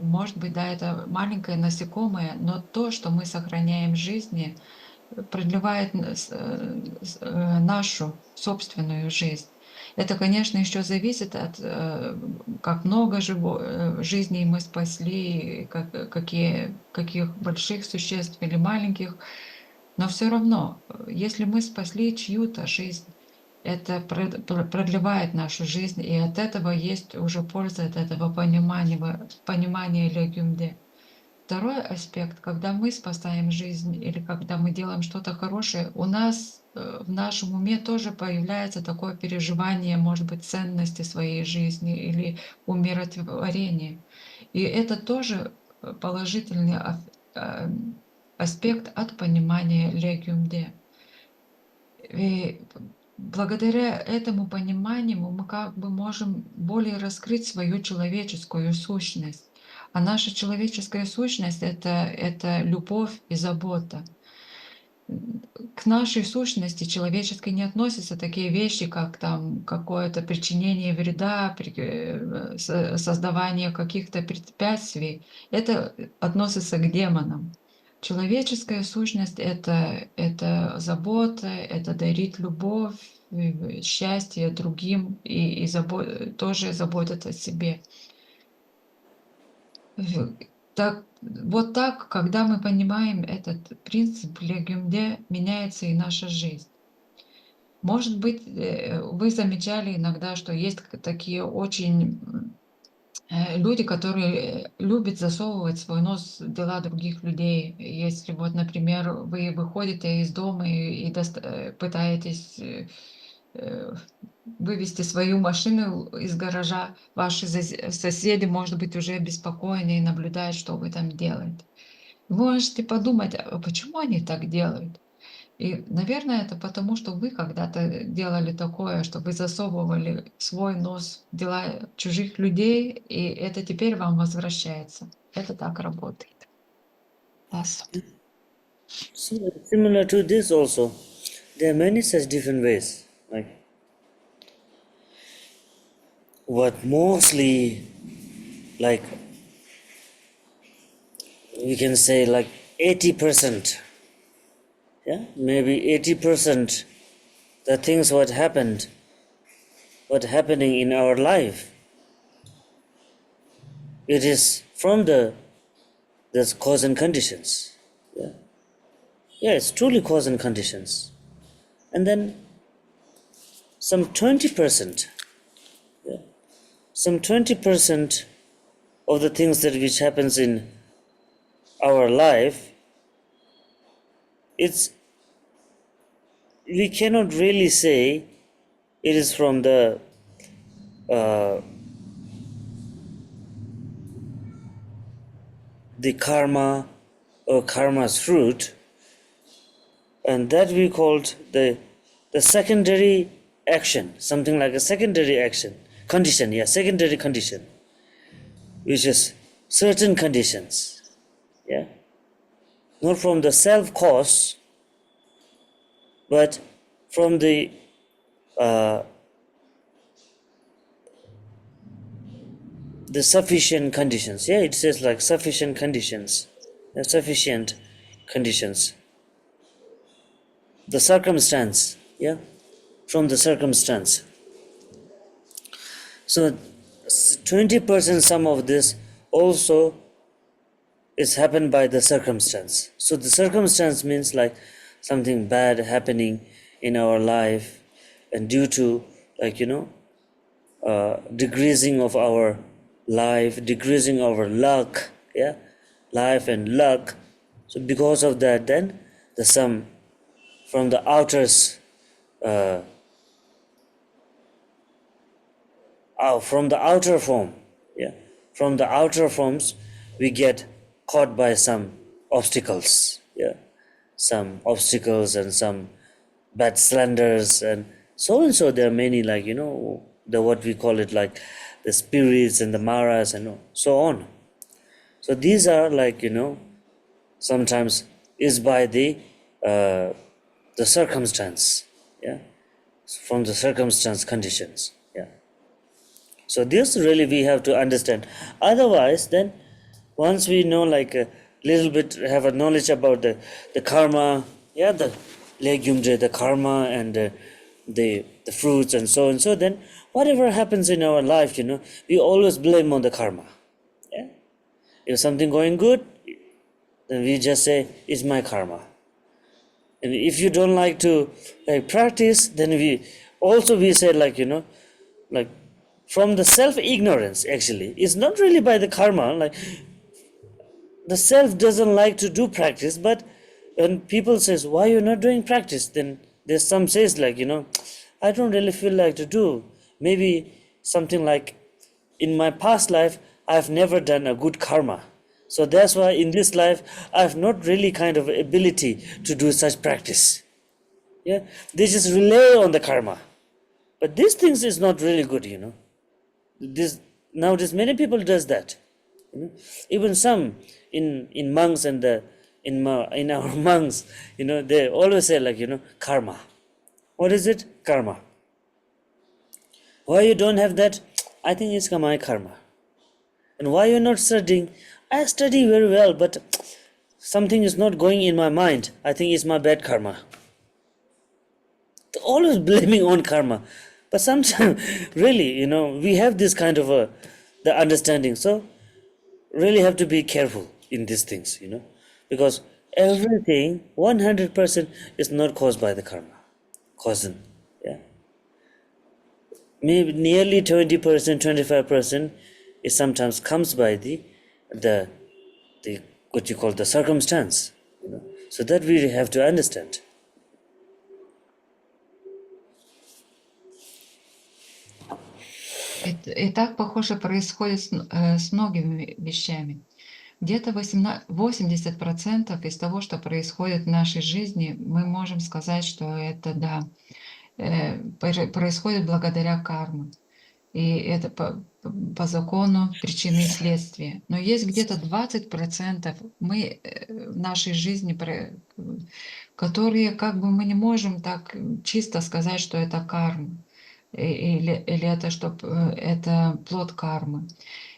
Speaker 2: Может быть, да, это маленькое насекомое, но то, что мы сохраняем жизни, продлевает нашу собственную жизнь. Это, конечно, еще зависит от как много жизней мы спасли, каких больших существ или маленьких. Но все равно, если мы спасли чью-то жизнь, это продлевает нашу жизнь, и от этого есть уже польза, от этого понимания легюмде. Второй аспект, когда мы спасаем жизнь или когда мы делаем что-то хорошее, у нас в нашем уме тоже появляется такое переживание, может быть, ценности своей жизни или умиротворения. И это тоже положительный аспект от понимания легиум де. И благодаря этому пониманию мы как бы можем более раскрыть свою человеческую сущность. А наша человеческая сущность это любовь и забота. К нашей сущности человеческой не относятся такие вещи, как там какое-то причинение вреда, создавание каких-то препятствий. Это относится к демонам. Человеческая сущность это забота, это дарить любовь, счастье другим и тоже заботиться о себе. Вот так, когда мы понимаем этот принцип легюмде, меняется и наша жизнь. Может быть, вы замечали иногда, что есть такие очень люди, которые любят засовывать свой нос в дела других людей. Если вот, например, вы выходите из дома и пытаетесь вывести свою машину из гаража, ваши соседи, может быть, уже обеспокоены и наблюдают, что вы там делаете. Вы можете подумать, а почему они так делают? И, наверное, это потому, что вы когда-то делали такое, что вы засовывали свой нос в дела чужих людей, и это теперь вам возвращается. Это так работает. Класс.
Speaker 1: Similar to this also, there are many such different ways. Like what mostly, like we can say, like 80%, yeah, maybe 80%, the things what happening in our life, it is from this cause and conditions. Yeah, yeah, it's truly cause and conditions, and then some 20%, yeah, some 20% of the things that which happens in our life, it's we cannot really say it is from the karma or karma's fruit, and that we called the secondary action, something like a secondary action condition, yeah, secondary condition, which is certain conditions, yeah, not from the self cause, but from the sufficient conditions. Yeah, it says like sufficient conditions, sufficient conditions, the circumstance, yeah, from the circumstance. So 20% some of this also is happened by the circumstance. So the circumstance means like something bad happening in our life, and due to, like, decreasing of our life, decreasing our luck, yeah, life and luck. So because of that, then the some from the from the outer form, yeah, from the outer forms, we get caught by some obstacles, yeah, some obstacles and some bad slanders and so and so. There are many, like, the what we call it, like the spirits and the maras and so on. So these are, like, sometimes is by the circumstance, yeah, from the circumstance conditions, yeah. So this really we have to understand. Otherwise, then once we know, like, a little bit, have a knowledge about the karma, yeah, the legume, the karma, and the fruits and so and so, then whatever happens in our life, we always blame on the karma. Yeah, if something going good, then we just say it's my karma. And if you don't like to, like, practice, then we say, like, like, from the self ignorance, actually it's not really by the karma, like the self doesn't like to do practice. But when people says, why you're not doing practice, then there's some says, like, I don't really feel like to do, maybe something like, in my past life I've never done a good karma, so that's why in this life I've not really kind of ability to do such practice. Yeah, they just rely on the karma, but these things is not really good. This nowadays many people does that. Even some in monks and in our monks, they always say, like, karma. What is it? Karma. Why you don't have that? I think it's my karma. And why you're not studying? I study very well, but something is not going in my mind. I think it's my bad karma. They're always blaming on karma. But sometimes, really, we have this kind of the understanding. So really have to be careful in these things, because everything 100% is not caused by the karma. Causing, yeah. Maybe nearly 20%, 25% it sometimes comes by the what you call the circumstance. So that we have to understand.
Speaker 2: И так, похоже, происходит с многими вещами. Где-то 80% из того, что происходит в нашей жизни, мы можем сказать, что это, да, происходит благодаря карме. И это по закону причины и следствия. Но есть где-то 20% в нашей жизни, которые как бы мы не можем так чисто сказать, что это карма. Или это, это плод кармы.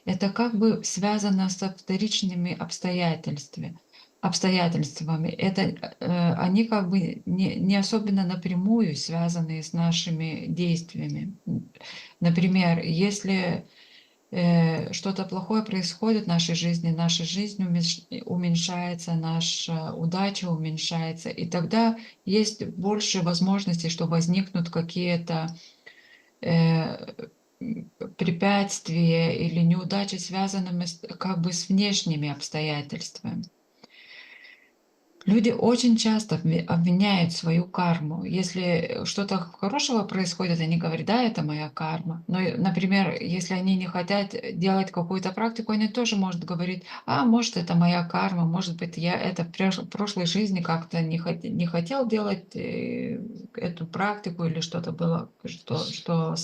Speaker 2: Это как бы связано со вторичными обстоятельствами. Они как бы не особенно напрямую связаны с нашими действиями. Например, если что-то плохое происходит в нашей жизни, наша жизнь уменьшается, наша удача уменьшается, и тогда есть больше возможностей, что возникнут какие-то препятствия или неудачи, связанными как бы с внешними обстоятельствами. Люди очень часто обвиняют свою карму. Если что-то хорошего происходит, они говорят, да, это моя карма. Но, например, если они не хотят делать какую-то практику, они тоже могут говорить, может, это моя карма, может быть, я это в прошлой жизни как-то не хотел делать эту практику или что-то было, что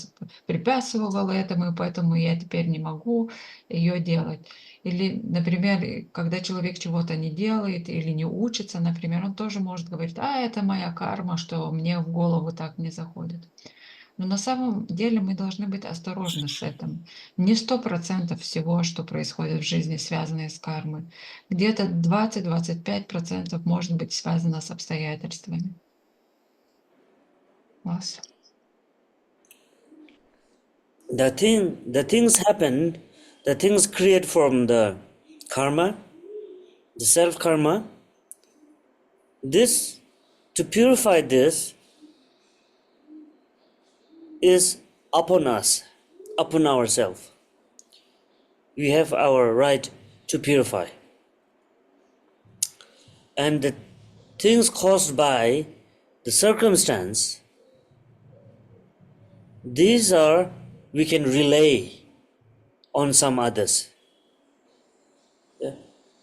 Speaker 2: препятствовало этому, и поэтому я теперь не могу ее делать. Или, например, когда человек чего-то не делает или не учится, например, он тоже может говорить, это моя карма, что мне в голову так не заходит. Но на самом деле мы должны быть осторожны с этим. Не 100% всего, что происходит в жизни, связано с кармой. Где-то 20-25% может быть связано с обстоятельствами. Класс.
Speaker 1: The things happen, the things create from the karma, the self karma. This, to purify this, is upon us, upon ourselves. We have our right to purify. And the things caused by the circumstance, these are, we can relay on some others, yeah,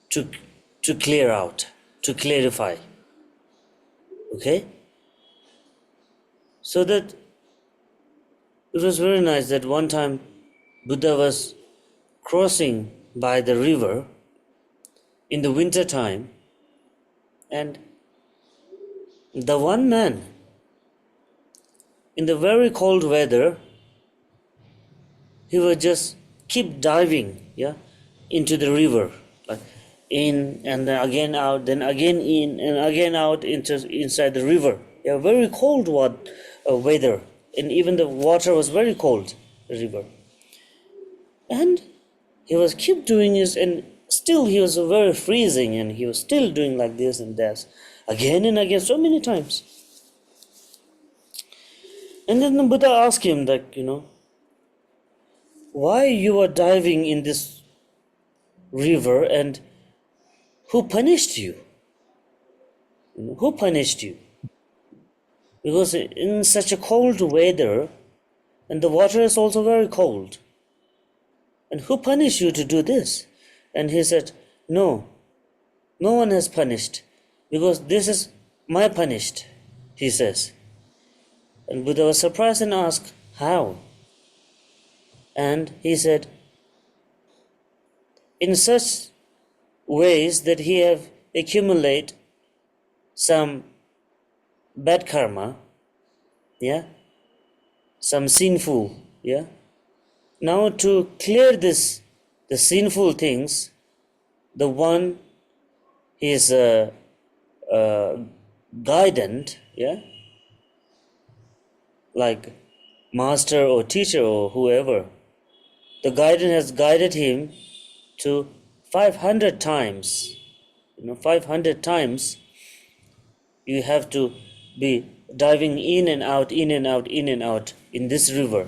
Speaker 1: to clear out, to clarify. Okay? So that it was very nice that one time Buddha was crossing by the river in the winter time, and the one man in the very cold weather, he would just keep diving, yeah, into the river, like in and then again out, then again in and again out inside the river. Yeah, very cold weather, and even the water was very cold, the river. And he was keep doing this, and still he was very freezing, and he was still doing like this and that, again and again, so many times. And then the Buddha asked him that, why you are diving in this river, and who punished you? Who punished you? Because in such a cold weather, and the water is also very cold, and who punished you to do this? And he said, no one has punished, because this is my punished, he says. And Buddha was surprised and asked, how? And he said, in such ways that he have accumulate some bad karma, yeah, some sinful, yeah. Now to clear the sinful things, the one is guidant, yeah, like master or teacher or whoever, the guidance has guided him to 500 times. 500 times you have to be diving in and out, in and out, in and out in this river.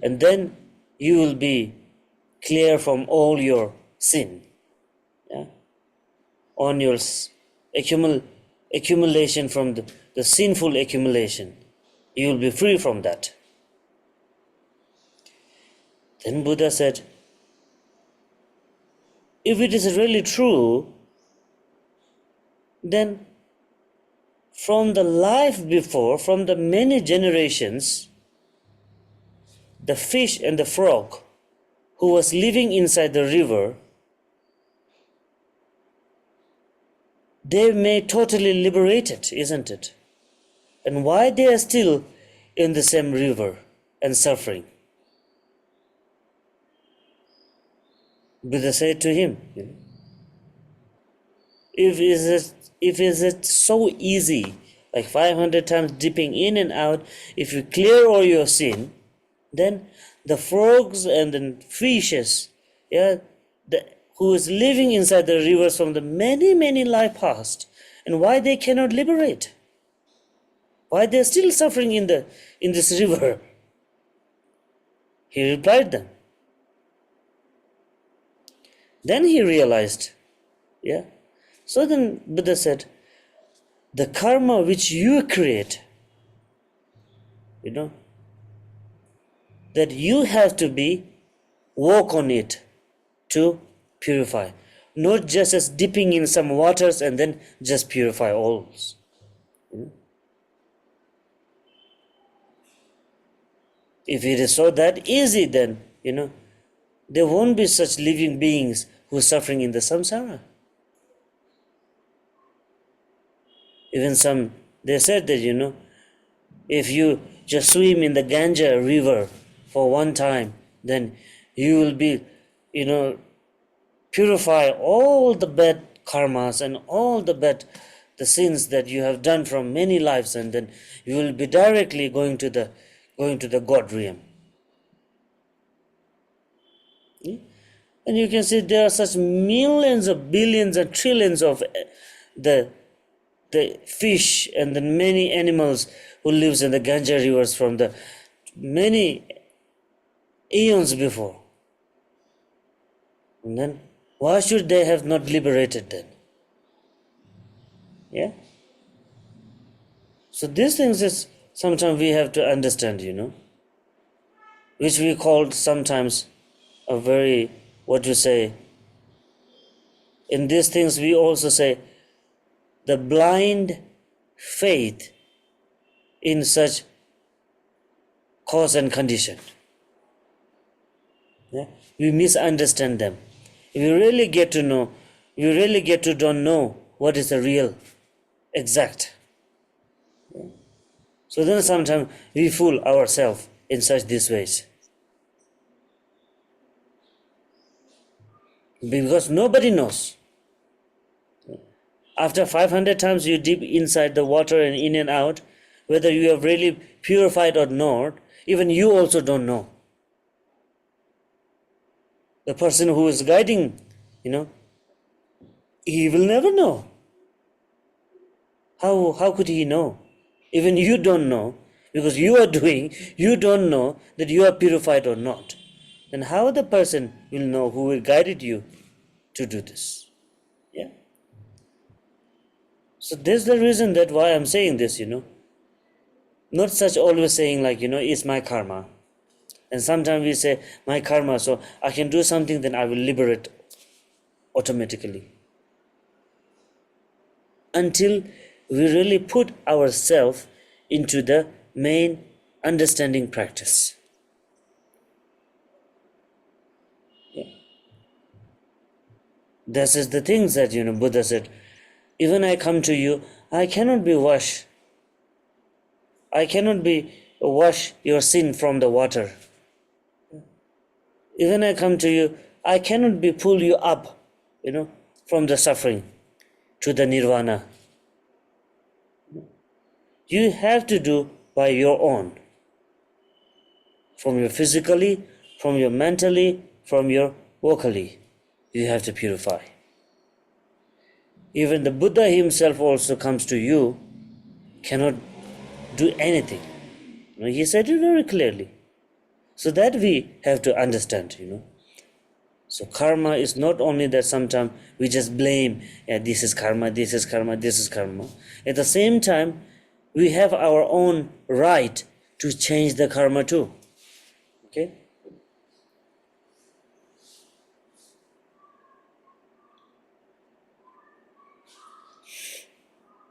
Speaker 1: And then you will be clear from all your sin. Yeah? On your accumulation from the sinful accumulation. You will be free from that. Then Buddha said, if it is really true, then from the life before, from the many generations, the fish and the frog who was living inside the river, they may totally liberated, isn't it? And why they are still in the same river and suffering? Buddha said to him, if is it so easy, like 500 times dipping in and out, if you clear all your sin, then the frogs and the fishes, who is living inside the rivers from the many life past, and why they cannot liberate? Why they are still suffering in this river? He replied them. Then he realized, So then Buddha said, the karma which you create, that you have to walk on it to purify. Not just as dipping in some waters and then just purify all. If it is so that easy, then, there won't be such living beings who are suffering in the samsara. Even they said that, if you just swim in the Ganga river for one time, then you will be, purify all the bad karmas and all the sins that you have done from many lives, and then you will be directly going to the God realm. And you can see there are such millions of billions and trillions of the fish and the many animals who lives in the Ganga rivers from the many eons before. And then why should they have not liberated then? So these things is sometimes we have to understand, which we call sometimes a very, in these things we also say the blind faith in such cause and condition. We misunderstand them. If you really get to know, you really get to don't know what is the real, exact. So then sometimes we fool ourselves in such these ways. Because nobody knows. After 500 times you dip inside the water and in and out, whether you have really purified or not, even you also don't know. The person who is guiding, he will never know. How could he know? Even you don't know, because you don't know that you are purified or not. Then how the person will know who will guide you to do this? So that's the reason that why I'm saying this, Not such always saying like, it's my karma. And sometimes we say, my karma, so I can do something, then I will liberate automatically. Until we really put ourselves into the main understanding practice. This is the things that, Buddha said, even I come to you, I cannot be wash your sin from the water. Even I come to you, I cannot pull you up, from the suffering to the nirvana. You have to do by your own. From your physically, from your mentally, from your vocally, you have to purify. Even the Buddha himself also comes to you, cannot do anything. He said it very clearly. So that we have to understand, So karma is not only that sometimes we just blame, this is karma, this is karma, this is karma. At the same time, we have our own right to change the karma too. Okay?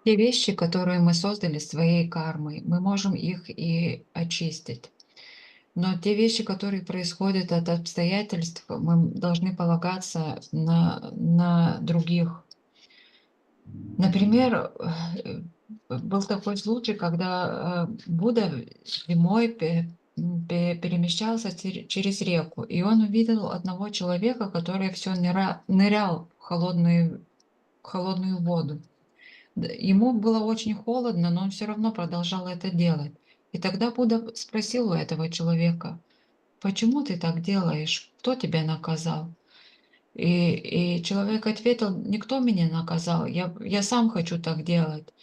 Speaker 2: Те вещи, которые мы создали своей кармой, мы можем их и очистить. Но те вещи, которые происходят от обстоятельств, мы должны полагаться на других. Например, был такой случай, когда Будда зимой перемещался через реку, и он увидел одного человека, который все нырял в холодную воду. Ему было очень холодно, но он все равно продолжал это делать. И тогда Будда спросил у этого человека: «Почему ты так делаешь? Кто тебя наказал?» И человек ответил: «Никто меня наказал, я сам хочу так делать».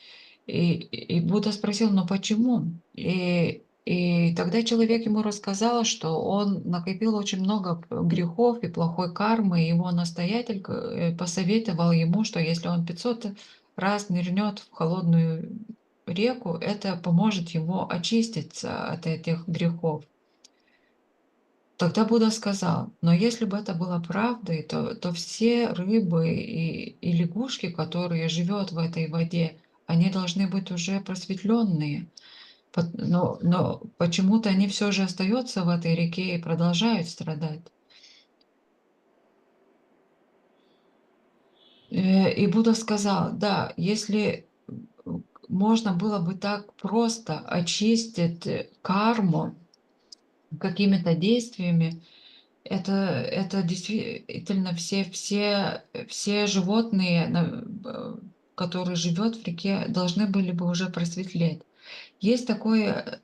Speaker 2: И Будда спросил: «Но почему?» И тогда человек ему рассказал, что он накопил очень много грехов и плохой кармы, и его настоятель посоветовал ему, что если он 500 раз нырнет в холодную реку, это поможет ему очиститься от этих грехов. Тогда Будда сказал: «Но если бы это было правдой, то все рыбы и лягушки, которые живут в этой воде, они должны быть уже просветленные. Но почему-то они все же остаются в этой реке и продолжают страдать». И Будда сказал: «Да, если можно было бы так просто очистить карму какими-то действиями, это действительно все животные, которые живут в реке, должны были бы уже просветлеть». Есть такое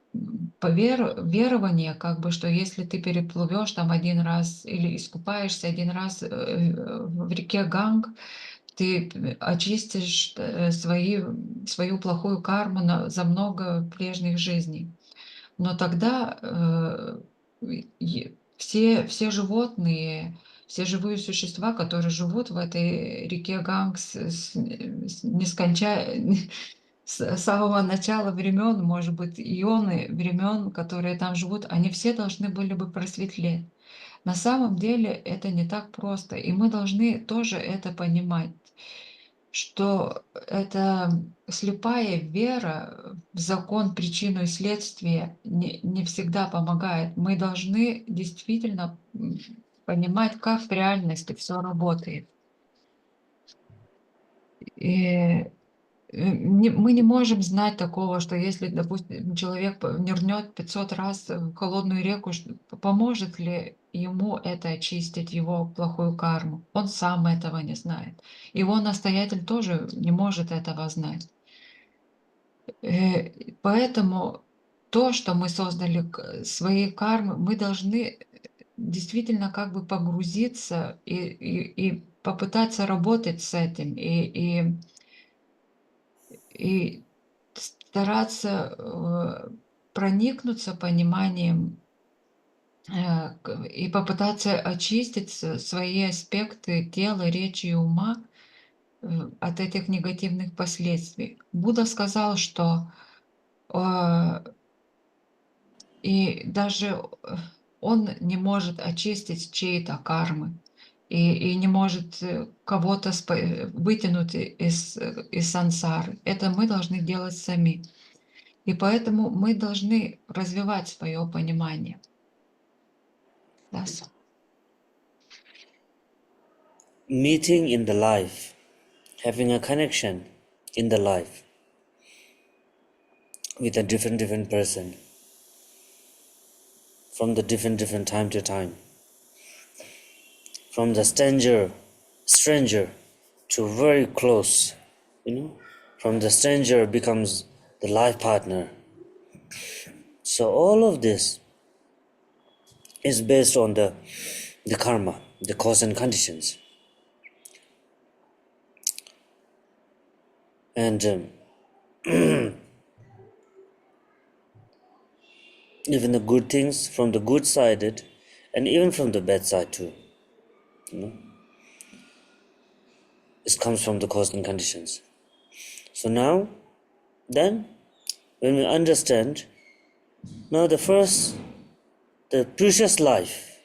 Speaker 2: верование, как бы, что если ты переплывешь там один раз или искупаешься один раз в реке Ганг, ты очистишь свою плохую карму за много прежних жизней. Но тогда все животные, все живые существа, которые живут в этой реке Ганг с самого начала времен, может быть, ионы времен, которые там живут, они все должны были бы просветлеть. На самом деле это не так просто, и мы должны тоже это понимать, что это слепая вера в закон причину и следствия не всегда помогает. Мы должны действительно понимать, как в реальности все работает. И мы не можем знать такого, что если, допустим, человек нырнет 500 раз в холодную реку, поможет ли ему это очистить его плохую карму. Он сам этого не знает. Его настоятель тоже не может этого знать. Поэтому то, что мы создали своей кармы, мы должны действительно как бы погрузиться и попытаться работать с этим, и стараться проникнуться пониманием и попытаться очистить свои аспекты тела, речи и ума от этих негативных последствий. Будда сказал, что и даже он не может очистить чьей-то кармы и не может кого-то вытянуть из сансары. Это мы должны делать сами. И поэтому мы должны развивать свое понимание. Да,
Speaker 1: Meeting in the life, having a connection in the life with a different person from the different time to time, from the stranger to very close, from the stranger becomes the life partner. So all of this is based on the karma, the cause and conditions. And even the good things from the good side, and even from the bad side too. It comes from the cause and conditions. So now, then, when we understand, now the precious life,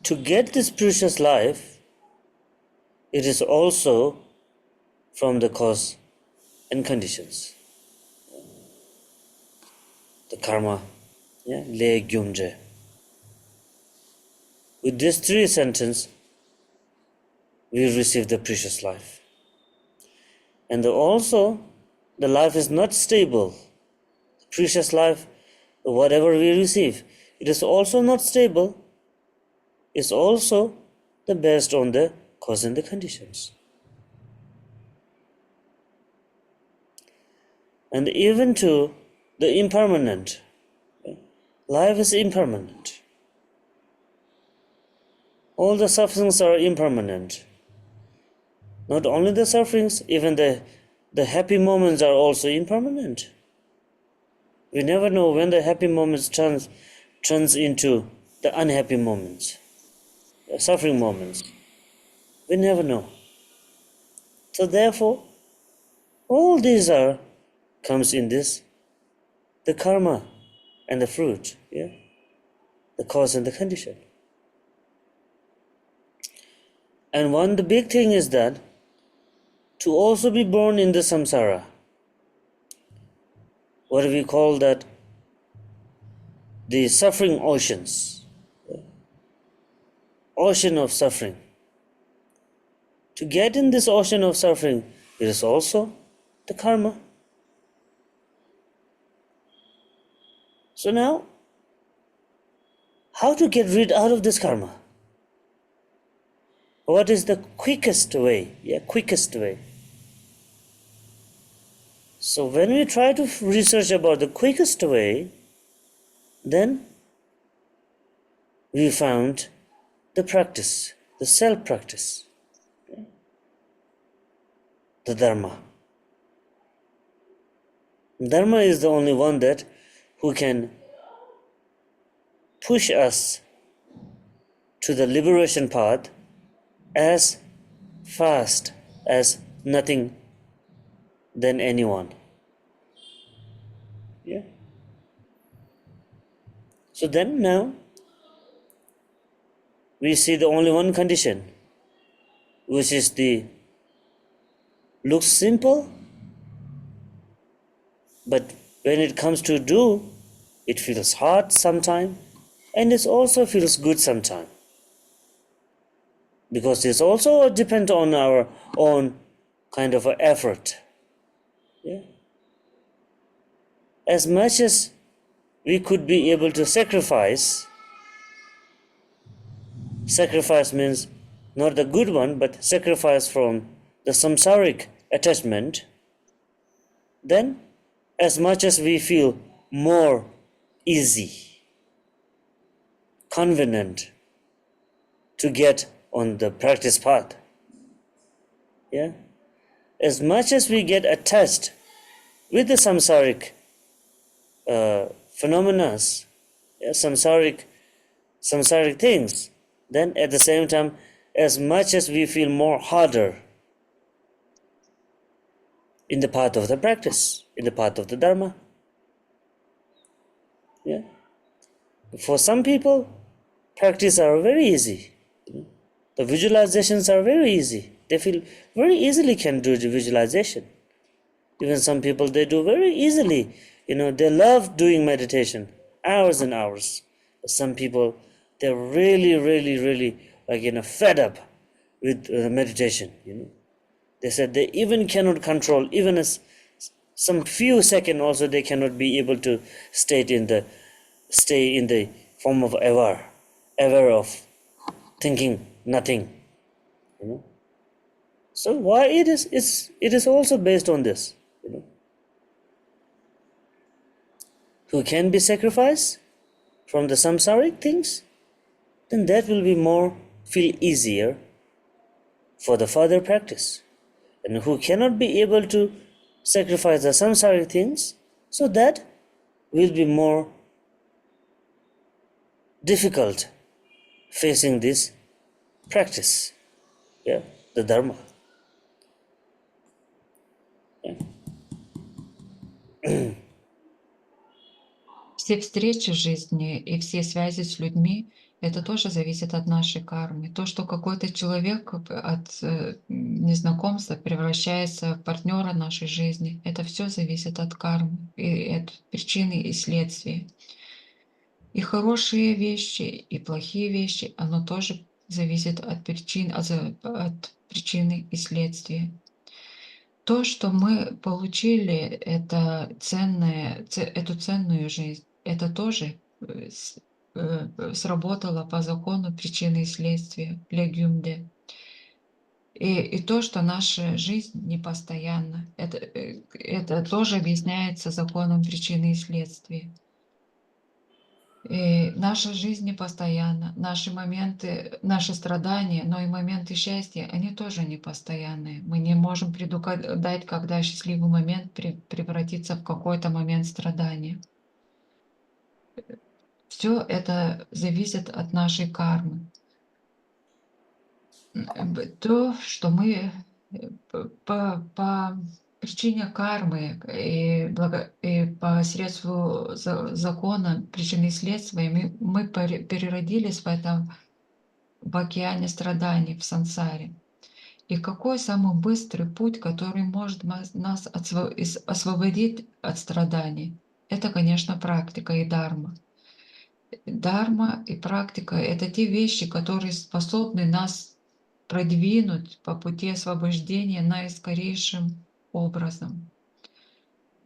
Speaker 1: to get this precious life, it is also from the cause and conditions. The karma, yeah, le gyumje. With these three sentences, we receive the precious life. And also, the life is not stable. The precious life, whatever we receive, it is also not stable. It's also based on the cause and the conditions. And even to the impermanent. Life is impermanent. All the sufferings are impermanent. Not only the sufferings, even the happy moments are also impermanent. We never know when the happy moments turns into the unhappy moments, the suffering moments. We never know. So therefore, all these comes in this, the karma and the fruit, yeah, the cause and the condition. And the big thing is that to also be born in the samsara, what we call that, the suffering oceans, ocean of suffering. To get in this ocean of suffering, it is also the karma. So now, how to get rid out of this karma? What is the quickest way? Yeah, quickest way. So when we try to research about the quickest way, then we found the practice, the self-practice, the Dharma. Dharma is the only one that who can push us to the liberation path as fast as nothing than anyone. Yeah. So then now we see the only one condition, which is looks simple, but when it comes to do, it feels hard sometimes, and it also feels good sometimes. Because it's also depends on our own kind of effort. Yeah. As much as we could be able to sacrifice means not the good one, but sacrifice from the samsaric attachment, then as much as we feel more easy, convenient to get on the practice path. Yeah? As much as we get attached with the samsaric phenomena, yeah, samsaric things, then at the same time, as much as we feel more harder in the path of the practice, in the path of the Dharma. Yeah. For some people, practice are very easy. The visualizations are very easy. They feel very easily can do the visualization. Even some people, they do very easily. They love doing meditation, hours and hours. But some people, they're really, really, really fed up with meditation. They said they even cannot control, even as some few seconds also they cannot be able to stay in the form of aware of thinking nothing. So why it is also based on this. Who can be sacrificed from the samsaric things, then that will be feel easier for the further practice. And who cannot be able to sacrifice the samsaric things, so that will be more difficult facing this practice, yeah, the Dharma. Yeah.
Speaker 2: Все встречи жизни и все связи с людьми это тоже зависит от нашей кармы. То, что какой-то человек от незнакомства превращается в партнера нашей жизни, это все зависит от кармы, и от причины и следствия. И хорошие вещи, и плохие вещи, оно тоже зависит от причин, от причины и следствия. То, что мы получили, это эту ценную жизнь, это тоже сработало по закону причины и следствия, легюмде. И то, что наша жизнь непостоянна, это тоже объясняется законом причины и следствия. И наша жизнь непостоянна, наши моменты, наши страдания, но и моменты счастья, они тоже непостоянные. Мы не можем предугадать, когда счастливый момент превратится в какой-то момент страдания. Все это зависит от нашей кармы. То, что мы по причине кармы и по средству закона причины и следствия мы переродились в океане страданий, в сансаре. И какой самый быстрый путь, который может нас освободить от страданий? Это, конечно, практика и дарма. Дарма и практика — это те вещи, которые способны нас продвинуть по пути освобождения наискорейшим образом.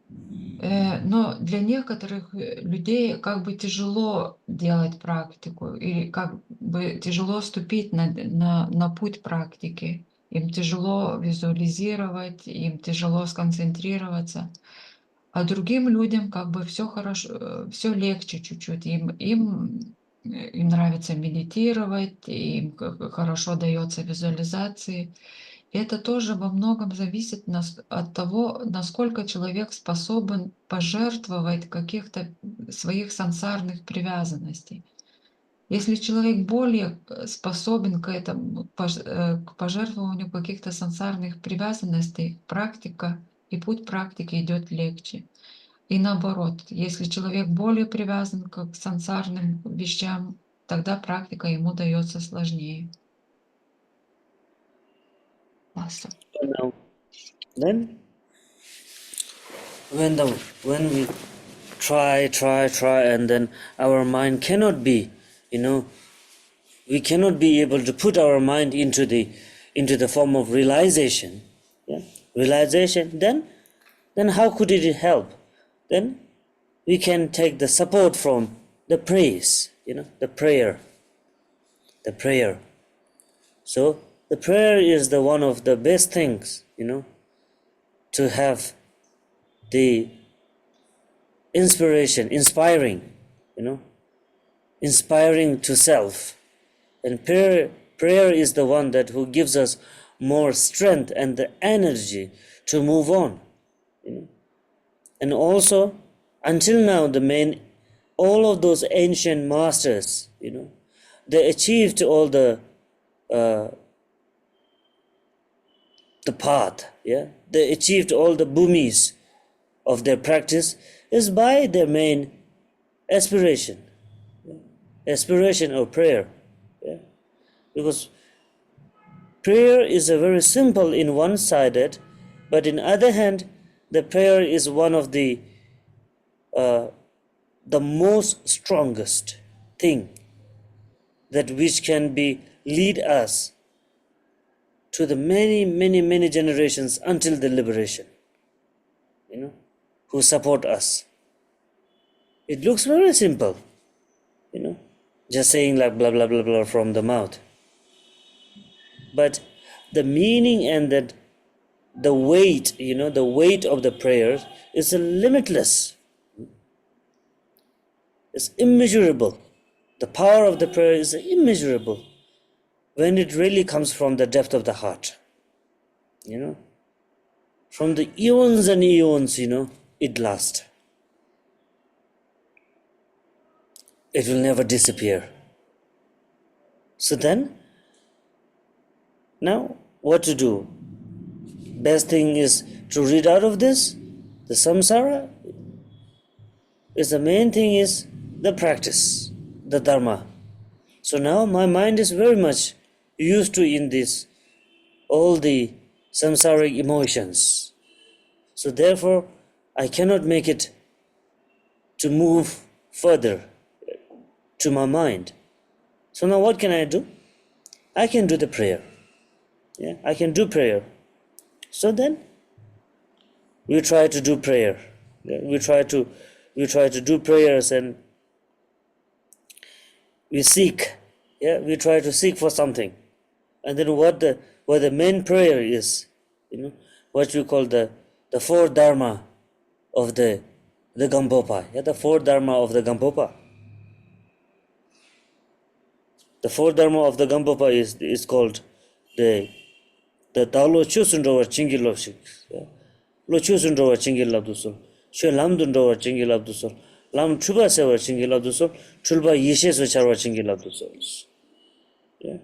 Speaker 2: Но для некоторых людей как бы тяжело делать практику, или как бы тяжело ступить на путь практики. Им тяжело визуализировать, им тяжело сконцентрироваться. А другим людям как бы все хорошо, все легче чуть-чуть. Им нравится медитировать, им хорошо дается визуализации. И это тоже во многом зависит от того, насколько человек способен пожертвовать каких-то своих сансарных привязанностей. Если человек более способен к этому, к пожертвованию каких-то сансарных привязанностей, практика и путь практики идет легче. И наоборот, если человек более привязан к сансарным вещам, тогда практика ему дается сложнее. Ласса.
Speaker 1: Now, then, when we try, and then our mind cannot be, we cannot be able to put our mind into the form of realization. Yeah? Realization. Then how could it help? Then we can take the support from the praise. The prayer. The prayer. So the prayer is the one of the best things. To have the inspiring, inspiring to self. And prayer is the one that who gives us more strength and the energy to move on. And also, until now, all of those ancient masters, they achieved all the path, yeah. They achieved all the bhumis of their practice is by their main aspiration of prayer. Yeah? Because prayer is a very simple in one-sided, but in other hand, the prayer is one of the most strongest thing that which can be lead us to the many generations until the liberation, who support us. It looks very simple, just saying like blah blah blah blah from the mouth. But the meaning and the weight, the weight of the prayer is limitless. It's immeasurable. The power of the prayer is immeasurable when it really comes from the depth of the heart. From the eons and eons, it lasts. It will never disappear. So then, now what to do? Best thing is to read out of this. The samsara is the main thing is the practice, the dharma. So now my mind is very much used to in this, all the samsaric emotions. So therefore, I cannot make it to move further to my mind. So now what can I do? I can do the prayer. Yeah, I can do prayer. So then we try to do prayer. Yeah, we try to do prayers, and we seek. Yeah, we try to seek for something. And then what the main prayer is, what we call the four dharma of the Gampopa. Yeah, the four dharma of the Gampopa. The four dharma of the Gampopa is called the Dalo Chusundova Chingilopshik. Lo Chusundova Chingilabdusol. She Lamdundova Chingilabdusol. Lam Chuba Seva Chingilabdusol. Chulba Yeshes Vicharva Chingilabdusol. Yeah.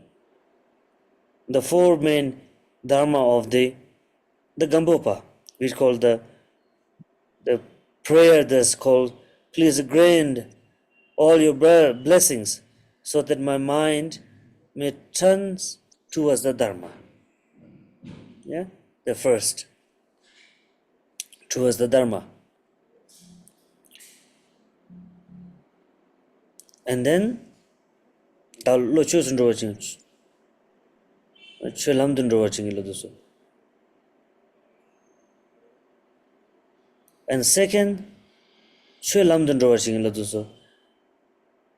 Speaker 1: The four main dharma of the Gampopa, which called the prayer that's called, please grant all your blessings so that my mind may turn towards the Dharma. Yeah, the first, towards the Dharma. And then, and second,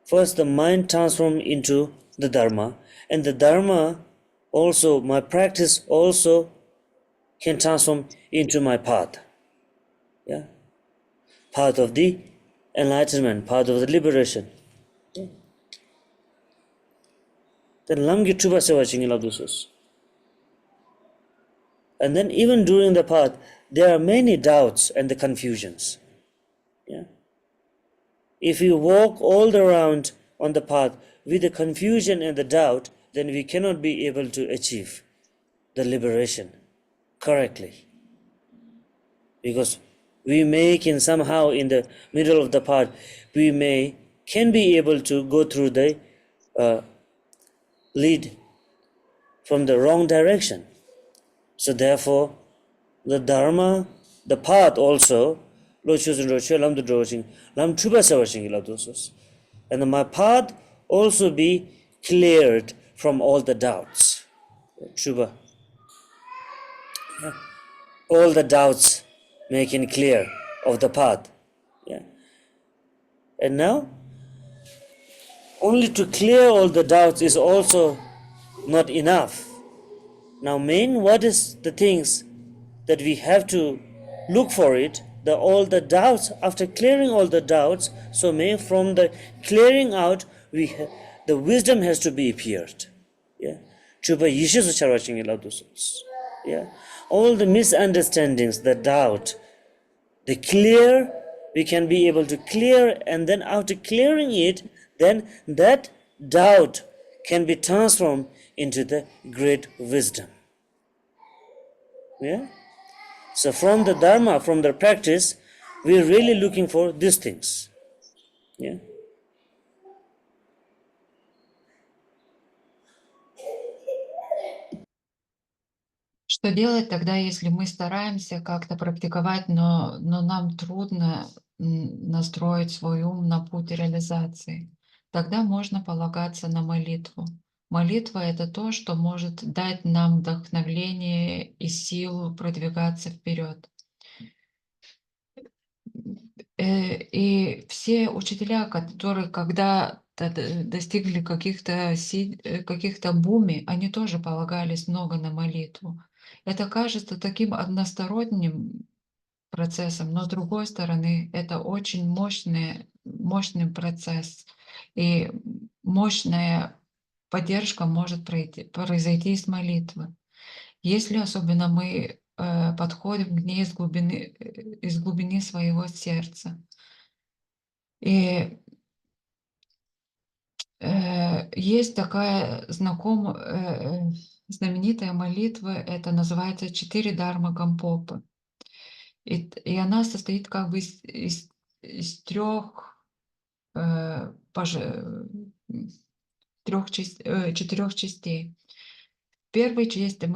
Speaker 1: first the mind transform into the Dharma, and the Dharma also, my practice also can transform into my path. Yeah, path of the enlightenment, path of the liberation. Then lamgi tuba sewa chingila. And then even during the path, there are many doubts and the confusions. Yeah. If we walk all around on the path with the confusion and the doubt, then we cannot be able to achieve the liberation correctly. Because we can somehow in the middle of the path, can be able to go through the lead from the wrong direction. So therefore, the Dharma, the path also, and my path also be cleared from all the doubts. Chuba, all the doubts making clear of the path. Yeah. And now, only to clear all the doubts is also not enough. Now, what is the things that we have to look for it? All the doubts. After clearing all the doubts, so from the clearing out, the wisdom has to be appeared. Yeah, yeah, all the misunderstandings, the doubt, the clear, we can be able to clear, and then after clearing it, then that doubt can be transformed into the great wisdom. Yeah. So from the Dharma, from the practice, we are really looking for these things. Yeah.
Speaker 2: Что делать тогда, если мы стараемся как-то практиковать, но нам трудно настроить свой ум на путь реализации? Тогда можно полагаться на молитву. Молитва — это то, что может дать нам вдохновение и силу продвигаться вперед. И все учителя, которые когда-то достигли каких-то буми, они тоже полагались много на молитву. Это кажется таким односторонним процессом, но с другой стороны, это очень мощный процесс, и мощная поддержка может произойти из молитвы. Если особенно мы подходим к ней из глубины своего сердца. И есть такая знаменитая молитва, это называется «Четыре Дharma Gampopa». И она состоит как бы из трех четырех частей. В первой части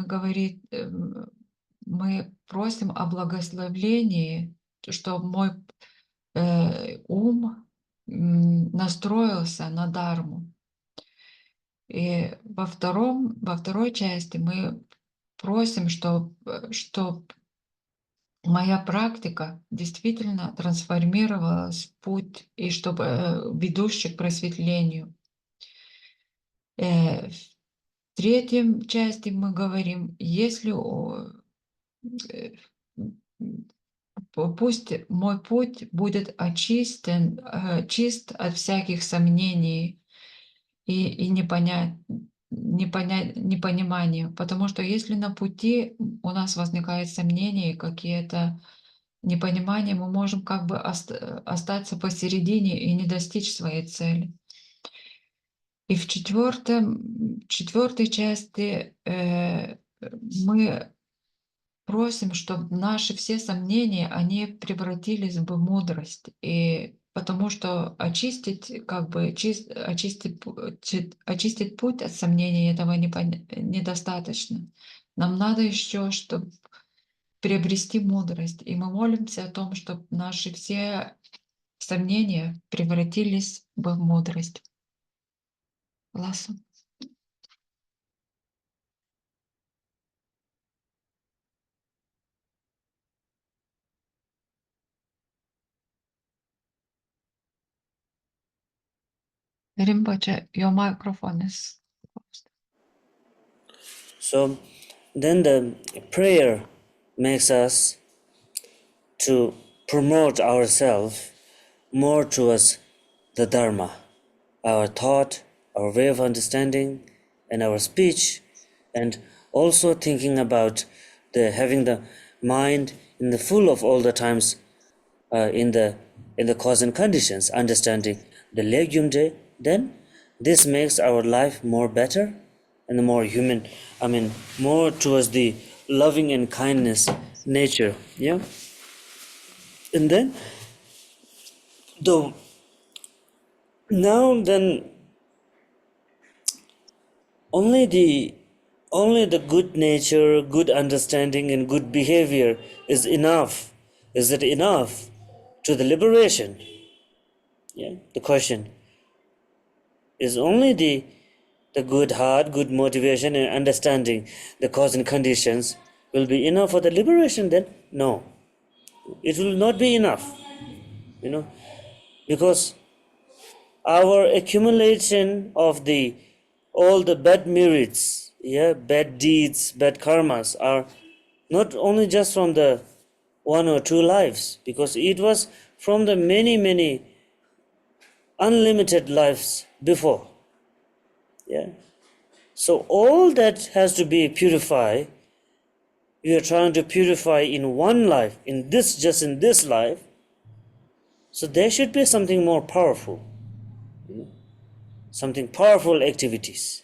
Speaker 2: мы просим о чтобы мой ум настроился на Дharму. И во второй части мы просим, чтобы моя практика действительно трансформировалась в путь, и чтобы ведущий к просветлению. В третьей части мы говорим, если пусть мой путь будет очистен, чист от всяких сомнений и непонимания. Потому что если на пути у нас возникают сомнения, какие-то непонимания, мы можем как бы остаться посередине и не достичь своей цели. И в четвертой части мы просим, чтобы наши все сомнения, они превратились бы в мудрость. И потому что очистить путь от сомнений этого недостаточно. Нам надо еще, чтобы приобрести мудрость. И мы молимся о том, чтобы наши все сомнения превратились бы в мудрость. Ласу. Rinpoche, your microphone is closed.
Speaker 1: So then the prayer makes us to promote ourselves more towards the Dharma, our thought, our way of understanding, and our speech, and also thinking about having the mind in the full of all the times in the cause and conditions, understanding the legume day. Then this makes our life more better and more human. I mean, more towards the loving and kindness nature. Yeah. And then only the good nature, good understanding, and good behavior is enough. Is it enough to the liberation? Yeah. The question is only the good heart, good motivation, and understanding the cause and conditions will be enough for the liberation. Then no, it will not be enough. Because our accumulation of all the bad merits, bad deeds, bad karmas are not only just from the 1 or 2 lives, because it was from the many unlimited lives before. So all that has to be purified. We are trying to purify in one life, just in this life. So there should be something more powerful, something powerful activities.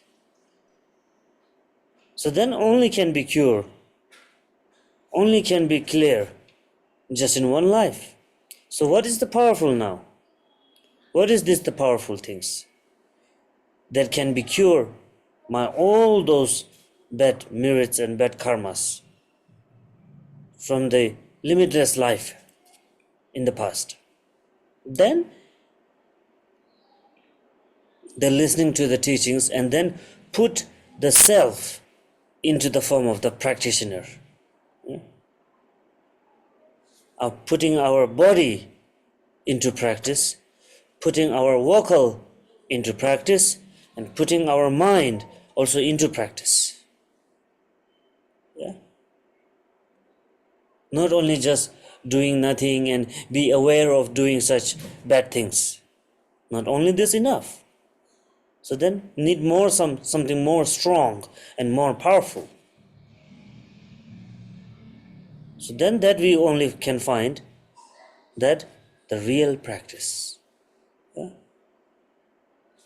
Speaker 1: So then only can be cure, only can be clear, just in one life. So what is the powerful now? What is the powerful things that can be cured by all those bad merits and bad karmas from the limitless life in the past? Then they're listening to the teachings and then put the self into the form of the practitioner. Putting our body into practice, putting our vocal into practice, and putting our mind also into practice. Not only just doing nothing and be aware of doing such bad things. Not only this enough. So then need more something more strong and more powerful. So then that we only can find that the real practice.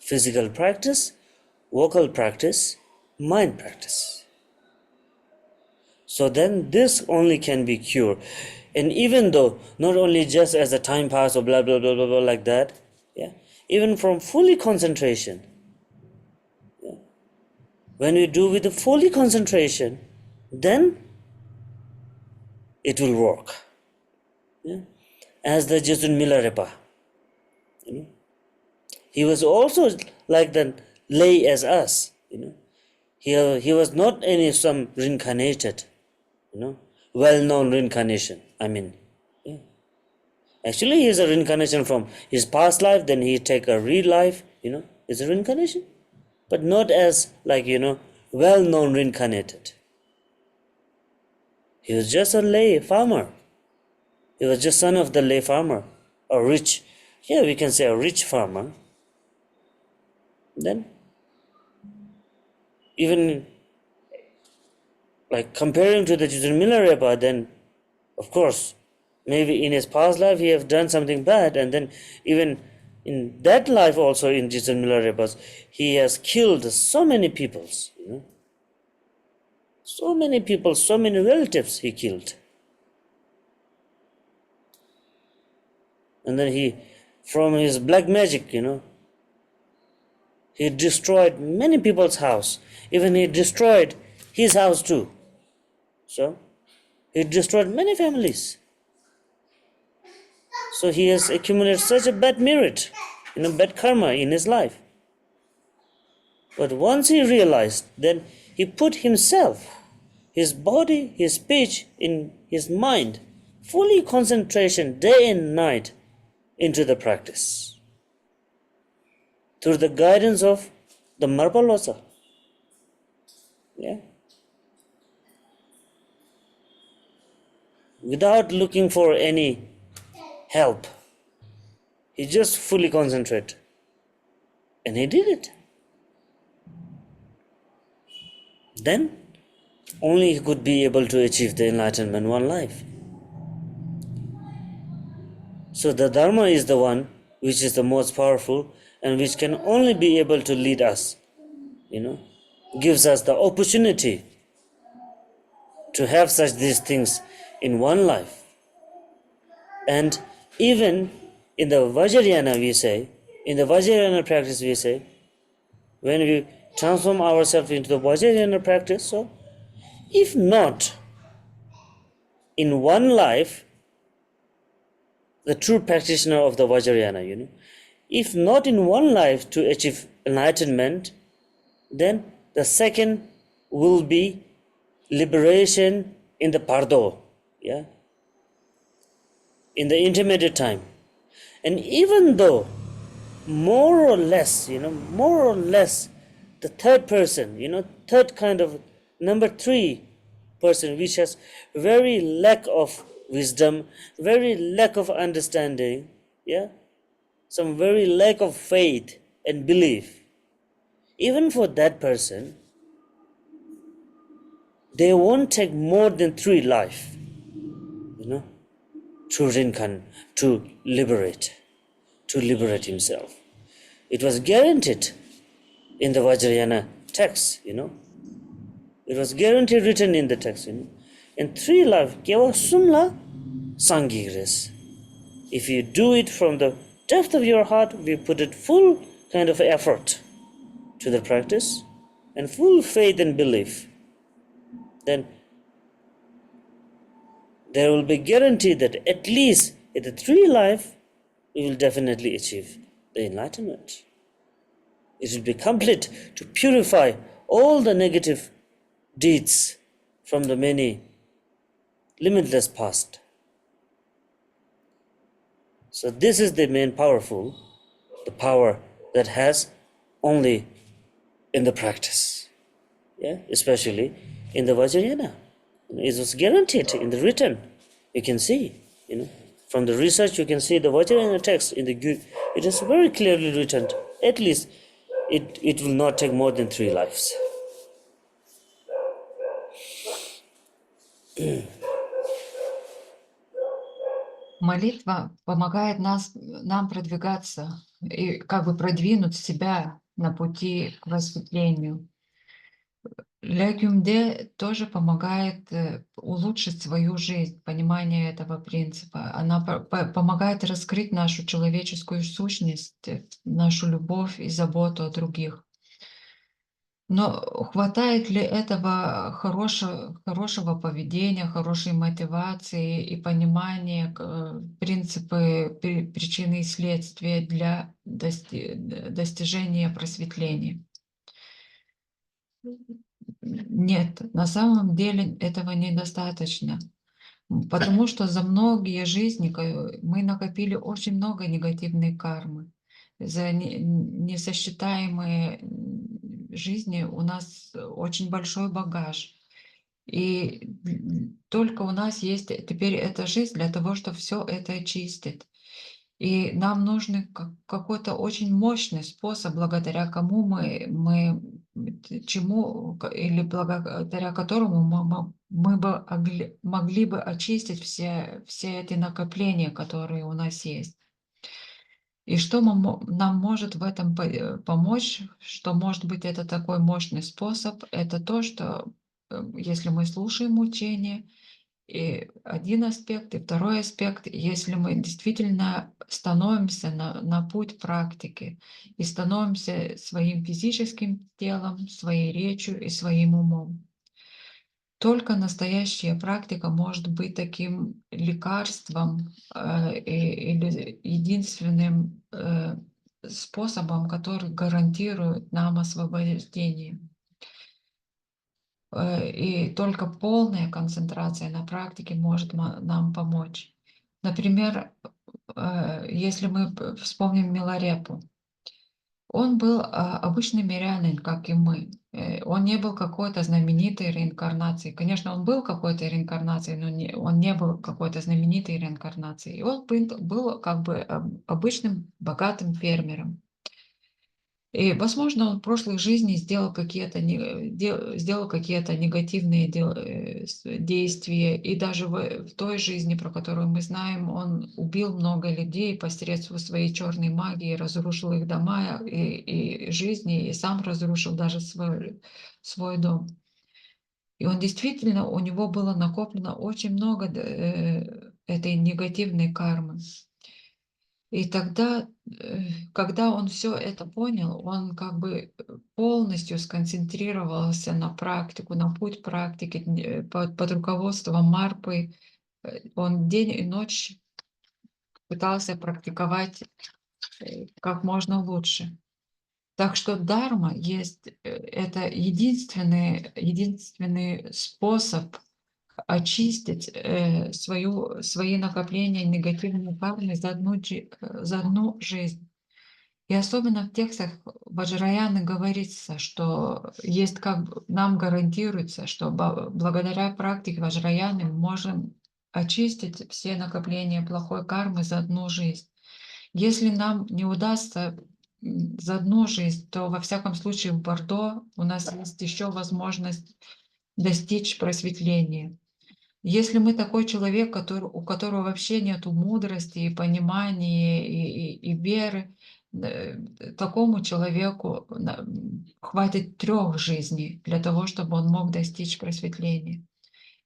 Speaker 1: Physical practice, vocal practice, mind practice. So then this only can be cured. And even though not only just as a time pass or blah blah blah blah, blah like that, even from fully concentration, When we do with the fully concentration, then it will work. Yeah? As the Jason Milarepa, he was also like the lay as us. He was not any some reincarnated, well-known reincarnation. I mean, yeah. Actually, he is a reincarnation from his past life. Then he take a real life. Is a reincarnation, but not as like well-known reincarnated. He was just a lay farmer. He was just son of the lay farmer, a rich, yeah, we can say a rich farmer. Then, even like comparing to the Jitun Milarepa, then of course, maybe in his past life he have done something bad, and then even in that life also in Jitun Milarepa's, he has killed so many peoples, so many people, so many relatives he killed. And then he, from his black magic, he destroyed many people's house. Even he destroyed his house too. So, he destroyed many families. So he has accumulated such a bad merit, bad karma in his life. But once he realized, then he put himself, his body, his speech, in his mind, fully concentration day and night into the practice. Through the guidance of the Marpalosa. Yeah. Without looking for any help. He just fully concentrated. And he did it. Then only he could be able to achieve the enlightenment one life. So the Dharma is the one which is the most powerful and which can only be able to lead us, gives us the opportunity to have such these things in one life. And even in the Vajrayana we say, in the Vajrayana practice we say, when we transform ourselves into the Vajrayana practice, so if not in one life, the true practitioner of the Vajrayana, if not in one life to achieve enlightenment, then the second will be liberation in the Pardo, yeah, in the intermediate time. And even though more or less, the third person, third kind of number 3 person, which has very lack of wisdom, very lack of understanding, yeah, some very lack of faith and belief. Even for that person, they won't take more than 3 life, to reincarnate, to liberate himself. It was guaranteed in the Vajrayana text, It was guaranteed written in the text, And 3 life, keva sumla sangigres. If you do it from the depth of your heart, we put it full kind of effort to the practice and full faith and belief, then there will be guaranteed that at least in the 3 life, we will definitely achieve the enlightenment. It will be complete to purify all the negative deeds from the many limitless past. So this is the main powerful, the power that has only in the practice, yeah, especially in the Vajrayana. It was guaranteed in the written. You can see, from the research you can see the Vajrayana text in the Greek. It is very clearly written. At least it will not take more than 3 lives.
Speaker 2: Молитва помогает нам продвигаться и как бы продвинуть себя на пути к просветлению. Лягюмде тоже помогает улучшить свою жизнь, понимание этого принципа. Она помогает раскрыть нашу человеческую сущность, нашу любовь и заботу о других. Но хватает ли этого хорошего поведения, хорошей мотивации и понимания принципы причины и следствия для достижения просветления? Нет, на самом деле этого недостаточно. Потому что за многие жизни мы накопили очень много негативной кармы. За несосчитаемые жизни у нас очень большой багаж. И только у нас есть теперь эта жизнь для того, чтобы все это очистить. И нам нужен какой-то очень мощный способ, благодаря кому или благодаря которому мы бы могли бы очистить все эти накопления, которые у нас есть. И что нам может в этом помочь, что может быть это такой мощный способ, это то, что если мы слушаем учение, и один аспект, и второй аспект, если мы действительно становимся на путь практики и становимся своим физическим телом, своей речью и своим умом. Только настоящая практика может быть таким лекарством или единственным способом, который гарантирует нам освобождение. И только полная концентрация на практике может нам помочь. Например, если мы вспомним Миларепу, он был обычный мирянин, как и мы. Он не был какой-то знаменитой реинкарнацией. Конечно, он был какой-то реинкарнацией, но он не был какой-то знаменитой реинкарнацией. И он был как бы обычным богатым фермером. И, возможно, он в прошлых жизнях сделал какие-то негативные действия, и даже в той жизни, про которую мы знаем, он убил много людей посредством своей черной магии, разрушил их дома и жизни, и сам разрушил даже свой дом. И он действительно, у него было накоплено очень много этой негативной кармы. И тогда, когда он все это понял, он как бы полностью сконцентрировался на практику, на путь практики под руководством Марпы. Он день и ночь пытался практиковать как можно лучше. Так что дарма есть это единственный способ очистить свои накопления негативной кармы за одну жизнь. И особенно в текстах Ваджраяны говорится, что есть нам гарантируется, что благодаря практике Ваджраяны мы можем очистить все накопления плохой кармы за одну жизнь. Если нам не удастся за одну жизнь, то во всяком случае в Бордо у нас есть еще возможность достичь просветления. Если мы такой человек, у которого вообще нет мудрости и понимания и веры, такому человеку хватит 3 жизней для того, чтобы он мог достичь просветления.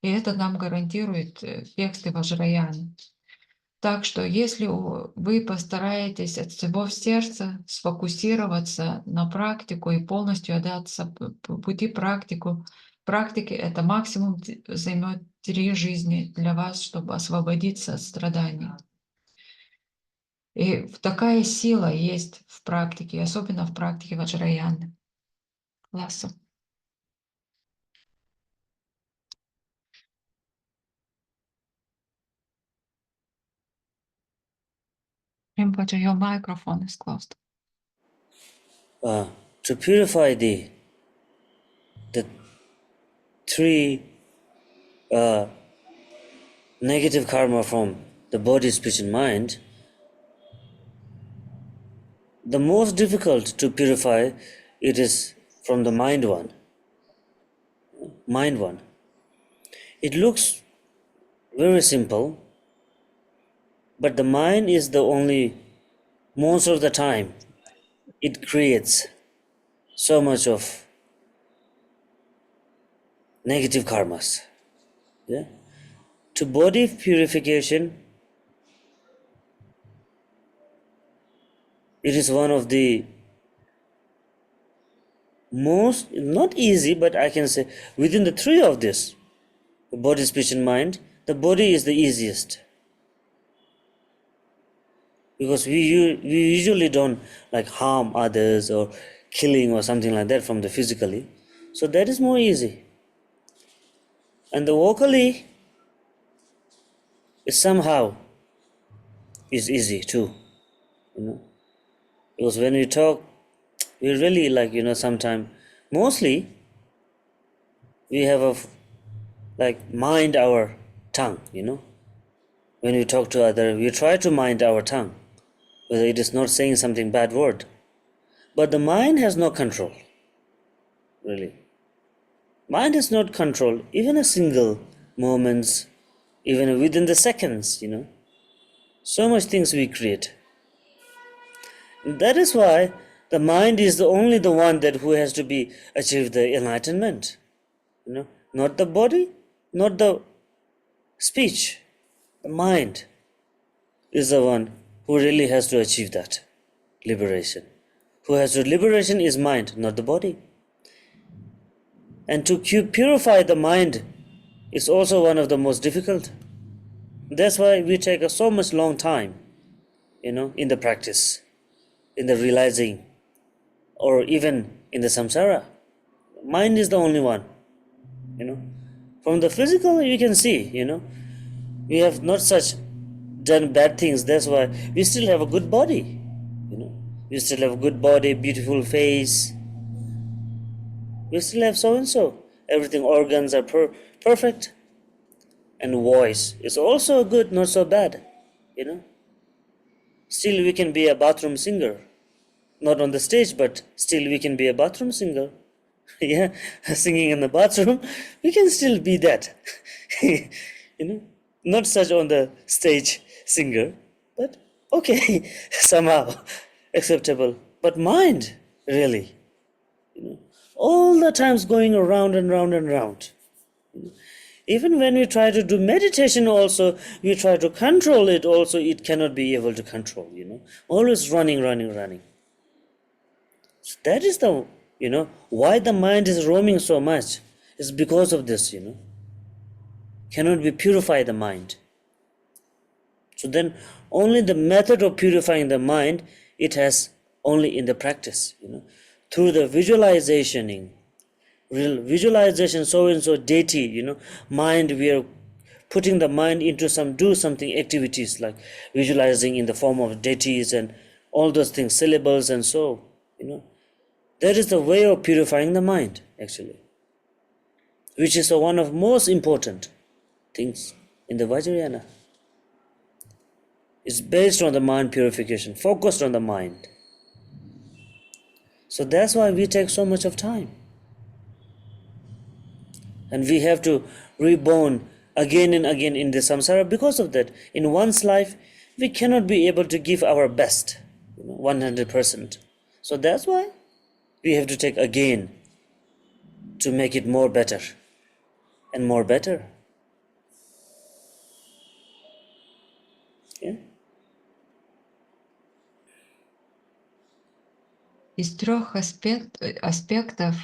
Speaker 2: И это нам гарантирует тексты Ваджраяны. Так что если вы постараетесь от всего сердца сфокусироваться на практику и полностью отдаться пути практики, это максимум займет 3 жизни для вас, чтобы освободиться от страданий. И такая сила есть в практике, особенно в практике Ваджраяны. Ласса. Rinpoche, your microphone is closed.
Speaker 1: To purify the 3 negative karma from the body, speech, and mind, the most difficult to purify it is from the mind one. Mind one. It looks very simple, but the mind is the only, most of the time, it creates so much of negative karmas. Yeah? To body purification, it is one of the most, not easy, but I can say within the three of this, body, speech, and mind, the body is the easiest. Because we usually don't like harm others or killing or something like that from the physically. So that is more easy. And the vocally is somehow is easy too. Because when we talk, we really like, sometimes, mostly we have a like mind our tongue. When we talk to other, we try to mind our tongue, whether it is not saying something bad word. But the mind has no control, really. Mind has not control, even a single moments, even within the seconds. So much things we create. And that is why the mind is the only the one that who has to be achieve the enlightenment. Not the body, not the speech. The mind is the one who really has to achieve that liberation. Who has to liberation is mind, not the body. And to purify the mind is also one of the most difficult. That's why we take so much long time, in the practice, in the realizing, or even in the samsara. Mind is the only one. From the physical, you can see, we have not such done bad things. That's why we still have a good body. We still have a good body, beautiful face. We still have so and so. Everything organs are perfect. And voice is also good, not so bad. Still we can be a bathroom singer. Not on the stage, but still we can be a bathroom singer. Yeah, singing in the bathroom, we can still be that. Not such on the stage singer, but okay, somehow acceptable. But mind, really, all the times going around and round and round. Even when we try to do meditation also, we try to control it also, it cannot be able to control. Always running, running, running. So that is why the mind is roaming so much. It's because of this. Cannot be purify the mind. So then only the method of purifying the mind, it has only in the practice. Through the visualization, real visualization, so and so deity, mind, we are putting the mind into do something activities like visualizing in the form of deities and all those things, syllables and so. That is the way of purifying the mind, actually, which is one of most important things in the Vajrayana. It's based on the mind purification, focused on the mind. So that's why we take so much of time. And we have to reborn again and again in the samsara because of that. In one's life, we cannot be able to give our best, 100%. So that's why we have to take again to make it more better and more better. Yeah?
Speaker 2: Из трех аспектов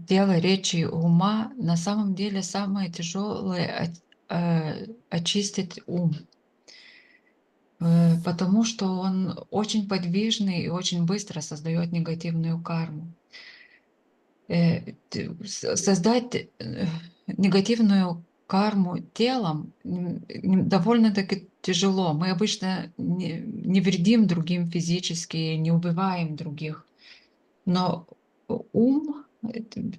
Speaker 2: тела, речи и ума на самом деле самое тяжелое очистить ум, потому что он очень подвижный и очень быстро создает негативную карму. Создать негативную карму телом довольно-таки тяжело. Мы обычно не вредим другим физически, не убиваем других. Но ум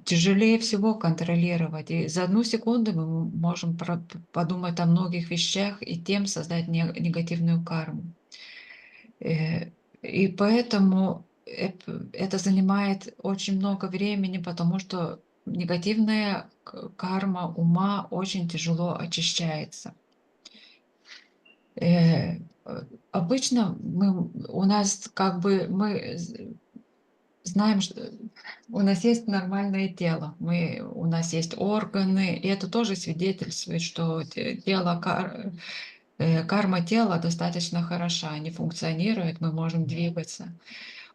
Speaker 2: тяжелее всего контролировать. И за одну секунду мы можем подумать о многих вещах и тем создать негативную карму. И поэтому это занимает очень много времени, потому что негативная карма ума очень тяжело очищается. Обычно у нас мы знаем, что у нас есть нормальное тело, у нас есть органы, и это тоже свидетельствует, что карма тела достаточно хороша, не функционирует, мы можем двигаться.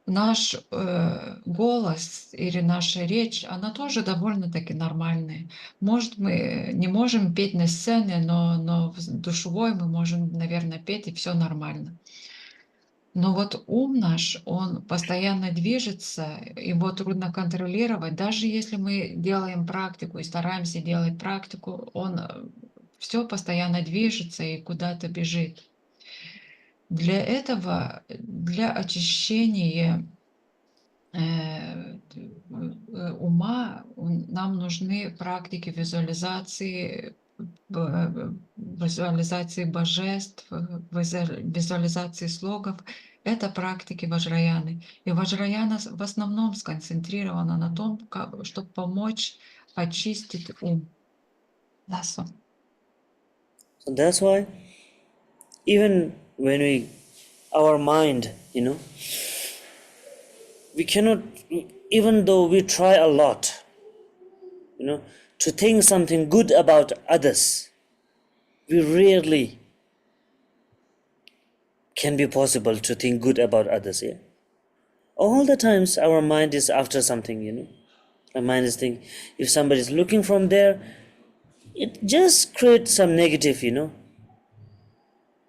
Speaker 2: наш голос или наша речь, она тоже довольно-таки нормальная. Может, мы не можем петь на сцене, но в душевой мы можем, наверное, петь, и все нормально. Но вот ум наш, он постоянно движется, его трудно контролировать. Даже если мы делаем практику и стараемся делать практику, он все постоянно движется и куда-то бежит. Для этого, для очищения ума нам нужны практики визуализации, визуализации божеств, визуализации слогов. Это практики ваджраяны. И ваджраяна в основном сконцентрирована на том, чтобы помочь очистить ум. That's all.
Speaker 1: So that's why even when our mind, we cannot, even though we try a lot, to think something good about others, we rarely can be possible to think good about others. Yeah, all the times our mind is after something. Our mind is thinking, if somebody is looking from there, it just creates some negative.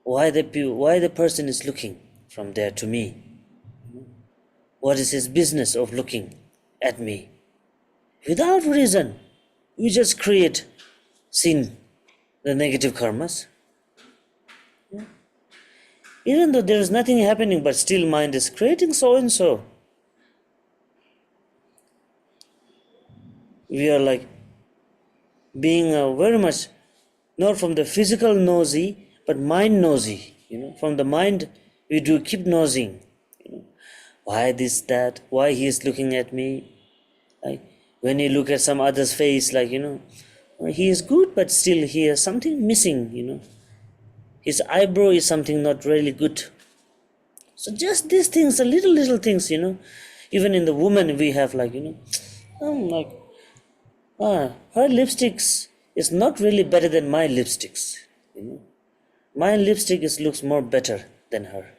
Speaker 1: Why the person is looking from there to me? What is his business of looking at me? Without reason, we just create sin, the negative karmas. Even though there is nothing happening, but still mind is creating so and so. We are like being very much not from the physical nosy, but mind nosy. From the mind we do keep nosing. Why this, that? Why he is looking at me? Like when you look at some other's face, he is good, but still he has something missing. His eyebrow is something not really good. So just these things, the little things, even in the woman we have her lipsticks is not really better than my lipsticks. My lipstick looks more better than her.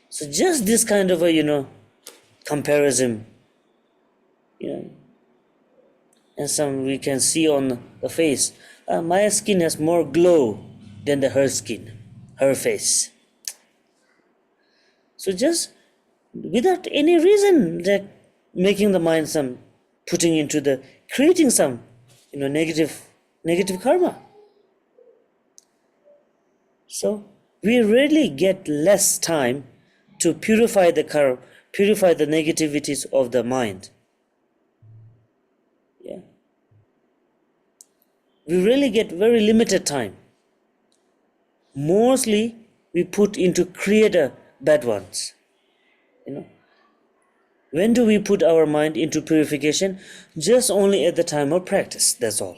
Speaker 1: So just this kind of a, comparison, and some we can see on the face. My skin has more glow than her skin, her face. So just without any reason, that making the mind some, putting into the, creating some, negative karma. So we really get less time to purify the karma, purify the negativities of the mind. Yeah. We really get very limited time. Mostly we put into create bad ones. When do we put our mind into purification? Just only at the time of practice, that's all.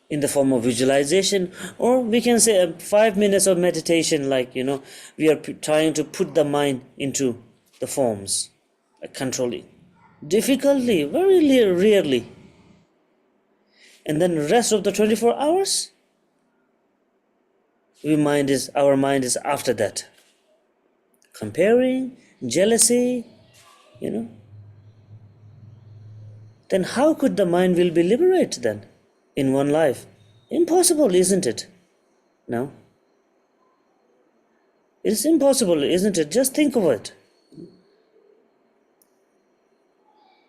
Speaker 1: In the form of visualization, or we can say 5 minutes of meditation, we are trying to put the mind into the forms, control it. Difficultly, very rarely. And then the rest of the 24 hours, our mind is after that. Comparing, jealousy, then how could the mind will be liberated then in one life? Impossible, isn't it? No? It's impossible, isn't it? Just think of it.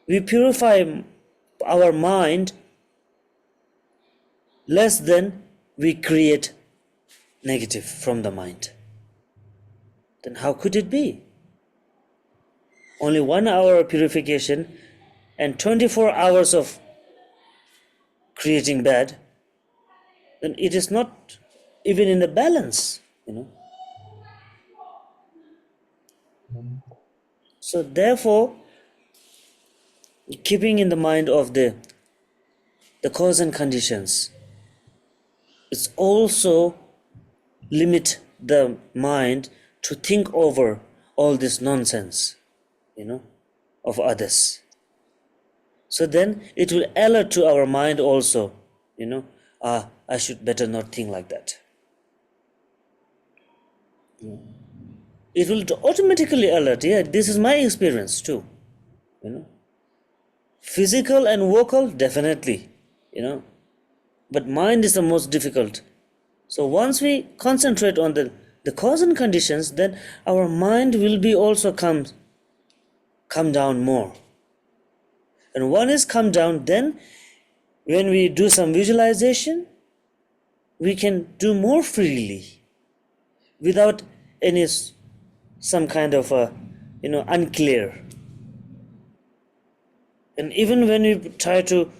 Speaker 1: We purify our mind less than we create negative from the mind. Then how could it be? Only 1 hour of purification and 24 hours of creating bad, then it is not even in the balance, So therefore, keeping in the mind of the cause and conditions, it's also limit the mind to think over all this nonsense, of others. So then it will alert to our mind also, I should better not think like that. it will automatically alert. Yeah, this is my experience too. You know, physical and vocal, definitely. You know, but mind is the most difficult. So once we concentrate on the cause and conditions, then our mind will be also come down more. And one is come down, then when we do some visualization, we can do more freely without any some kind of a unclear. And even when we try to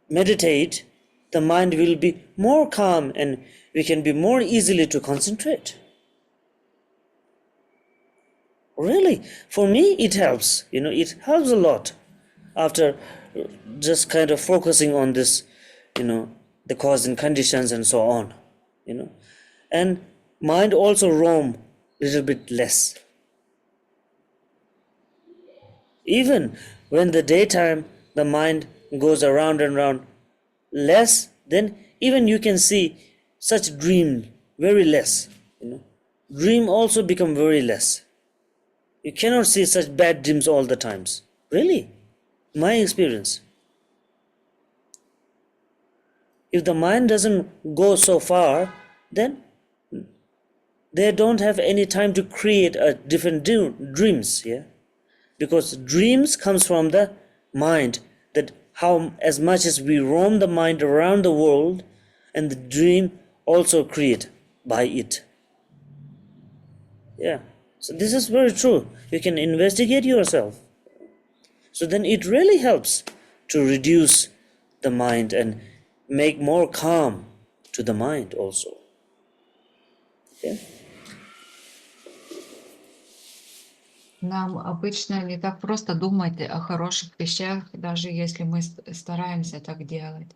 Speaker 1: meditate, the mind will be more calm and we can be more easily to concentrate. Really, for me it helps. It helps a lot after just kind of focusing on this, the cause and conditions and so on. And mind also roam a little bit less. Even when the daytime the mind goes around and around less, then even you can see such dream very less. Dream also become very less. You cannot see such bad dreams all the times. Really, my experience. If the mind doesn't go so far, then they don't have any time to create a different dreams. Yeah, because dreams comes from the mind. That how as much as we roam the mind around the world, and the dream also create by it. Yeah, so this is very true. You can investigate yourself. So then it really helps to reduce the mind and make more calm to the mind also. Okay?
Speaker 2: Нам обычно не так просто думать о хороших вещах, даже если мы стараемся так делать.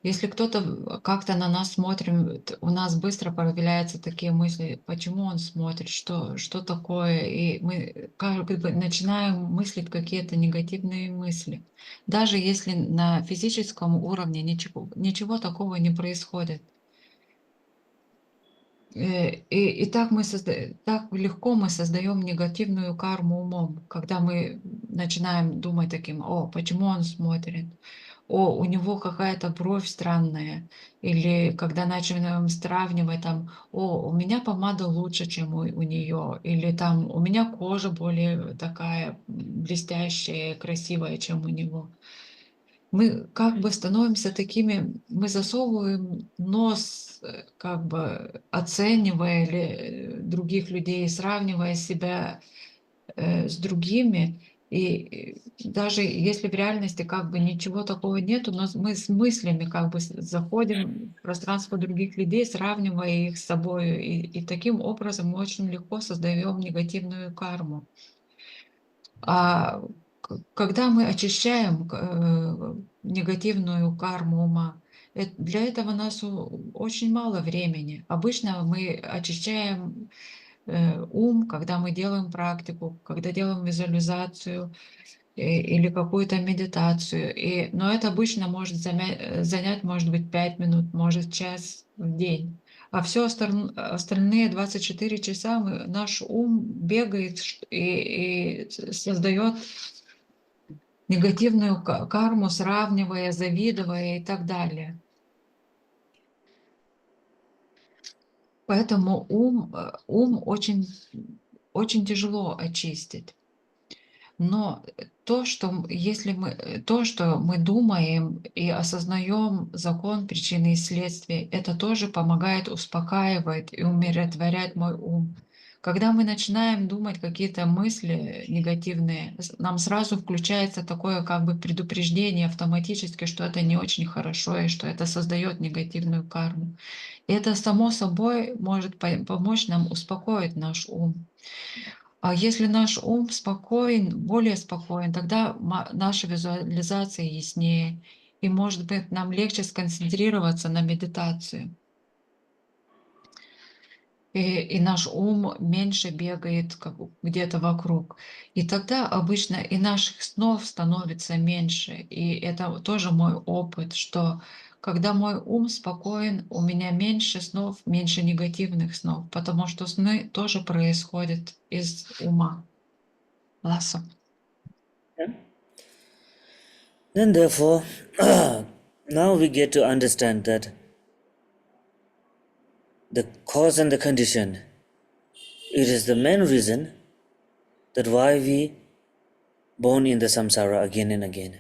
Speaker 2: Если кто-то как-то на нас смотрит, у нас быстро появляются такие мысли, почему он смотрит, что такое, и мы как бы начинаем мыслить какие-то негативные мысли. Даже если на физическом уровне ничего такого не происходит. И так так легко мы создаем негативную карму умом, когда мы начинаем думать таким: о, почему он смотрит? О, у него какая-то бровь странная. Или когда начинаем сравнивать, там: о, у меня помада лучше, чем у нее. Или там: у меня кожа более такая блестящая, красивая, чем у него. Мы как бы становимся такими, мы засовываем нос, как бы оценивая других людей, сравнивая себя с другими. И даже если в реальности как бы ничего такого нету, но мы с мыслями как бы заходим в пространство других людей, сравнивая их с собой. И таким образом мы очень легко создаем негативную карму. А когда мы очищаем негативную карму ума, для этого у нас очень мало времени. Обычно мы очищаем ум, когда мы делаем практику, когда делаем визуализацию или какую-то медитацию. Но это обычно может занять, может быть, 5 минут, может, час в день. А все остальные 24 часа наш ум бегает и создает негативную карму, сравнивая, завидуя и так далее. Поэтому ум очень, очень тяжело очистить. Но то, что мы думаем и осознаем закон причины и следствия, это тоже помогает, успокаивает и умиротворять мой ум. Когда мы начинаем думать какие-то мысли негативные, нам сразу включается такое как бы предупреждение автоматически, что это не очень хорошо и что это создает негативную карму. И это само собой может помочь нам успокоить наш ум. А если наш ум спокоен, более спокоен, тогда наша визуализация яснее, и, может быть, нам легче сконцентрироваться на медитации. и наш ум меньше бегает где-то вокруг. И тогда обычно и наших снов становится меньше. И это тоже мой опыт, что когда мой ум спокоен, у меня меньше снов, меньше негативных снов, потому что сны тоже происходят из ума. Ласо.
Speaker 1: Yeah. Then therefore, now we get to understand that the cause and the condition, it is the main reason that why we born in the samsara again and again.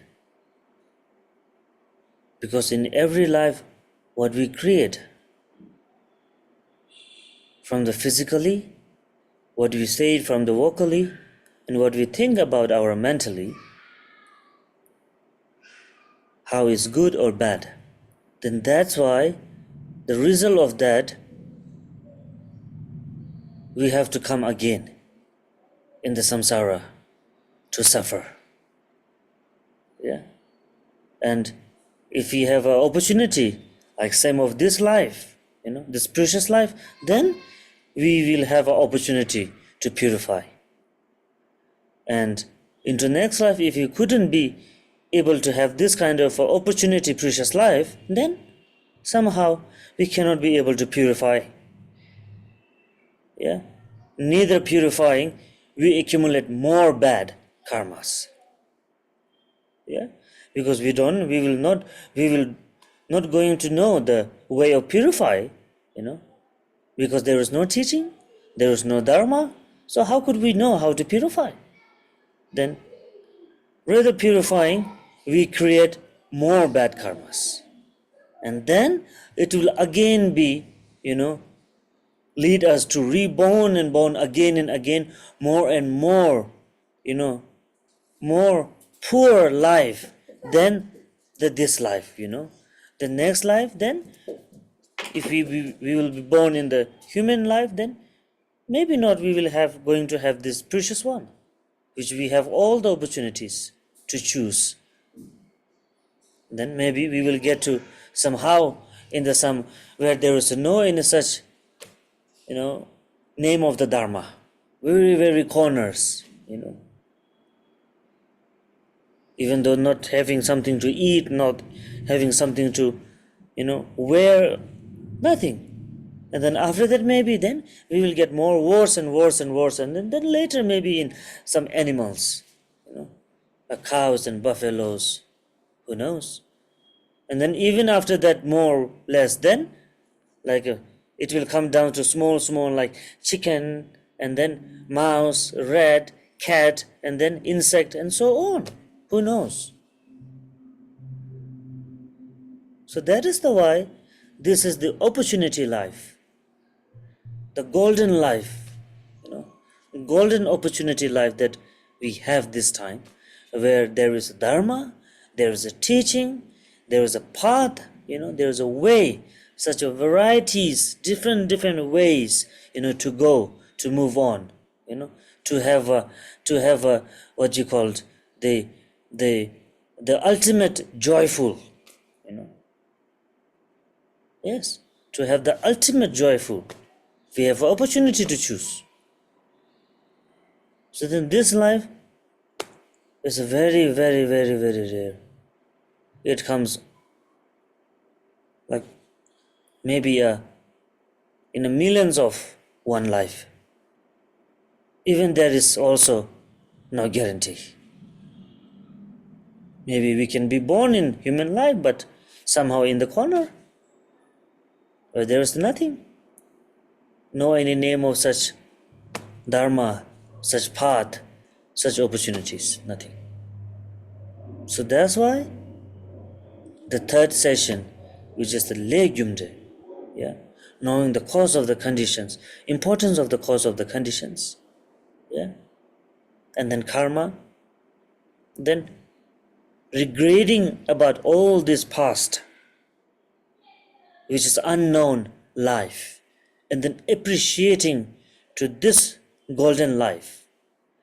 Speaker 1: Because in every life, what we create, from the physically, what we say from the vocally, and what we think about our mentally, how is good or bad, then that's why the result of that, we have to come again in the samsara to suffer. Yeah. And if we have an opportunity, like same of this life, this precious life, then we will have an opportunity to purify. And into next life, if you couldn't be able to have this kind of opportunity, precious life, then somehow we cannot be able to purify. Yeah. Neither purifying, we accumulate more bad karmas. Yeah. Because we will not going to know the way of purify, because there is no teaching, there is no dharma. So how could we know how to purify? Then rather purifying, we create more bad karmas. And then it will again be, lead us to reborn and born again and again, more and more, more poor life than this life, The next life, then, if we will be born in the human life, then maybe not we will going to have this precious one, which we have all the opportunities to choose. Then maybe we will get to somehow in the some where there is no in such name of the Dharma, very very corners, even though not having something to eat, not having something to wear, nothing. And then after that, maybe then we will get more worse and worse and worse, and then later maybe in some animals, cows and buffaloes, who knows. And then even after that, more less, then like it will come down to small like chicken, and then mouse, rat, cat, and then insect, and so on. Who knows? So that is the why this is the opportunity life, the golden life, golden opportunity life that we have this time, where there is a dharma, there is a teaching, there is a path, there is a way, such a varieties, different ways, to go, to move on, to have a what you called the ultimate joyful, yes, to have the ultimate joyful. We have an opportunity to choose. So then this life is very, very, very, very rare. It comes like maybe in a millions of one life. Even there is also no guarantee. Maybe we can be born in human life, but somehow in the corner, where there is nothing. No any name of such dharma, such path, such opportunities, nothing. So that's why the third session, which is the legumde, knowing the cause of the conditions, importance of the cause of the conditions, and then karma, then regretting about all this past, which is unknown life, and then appreciating to this golden life,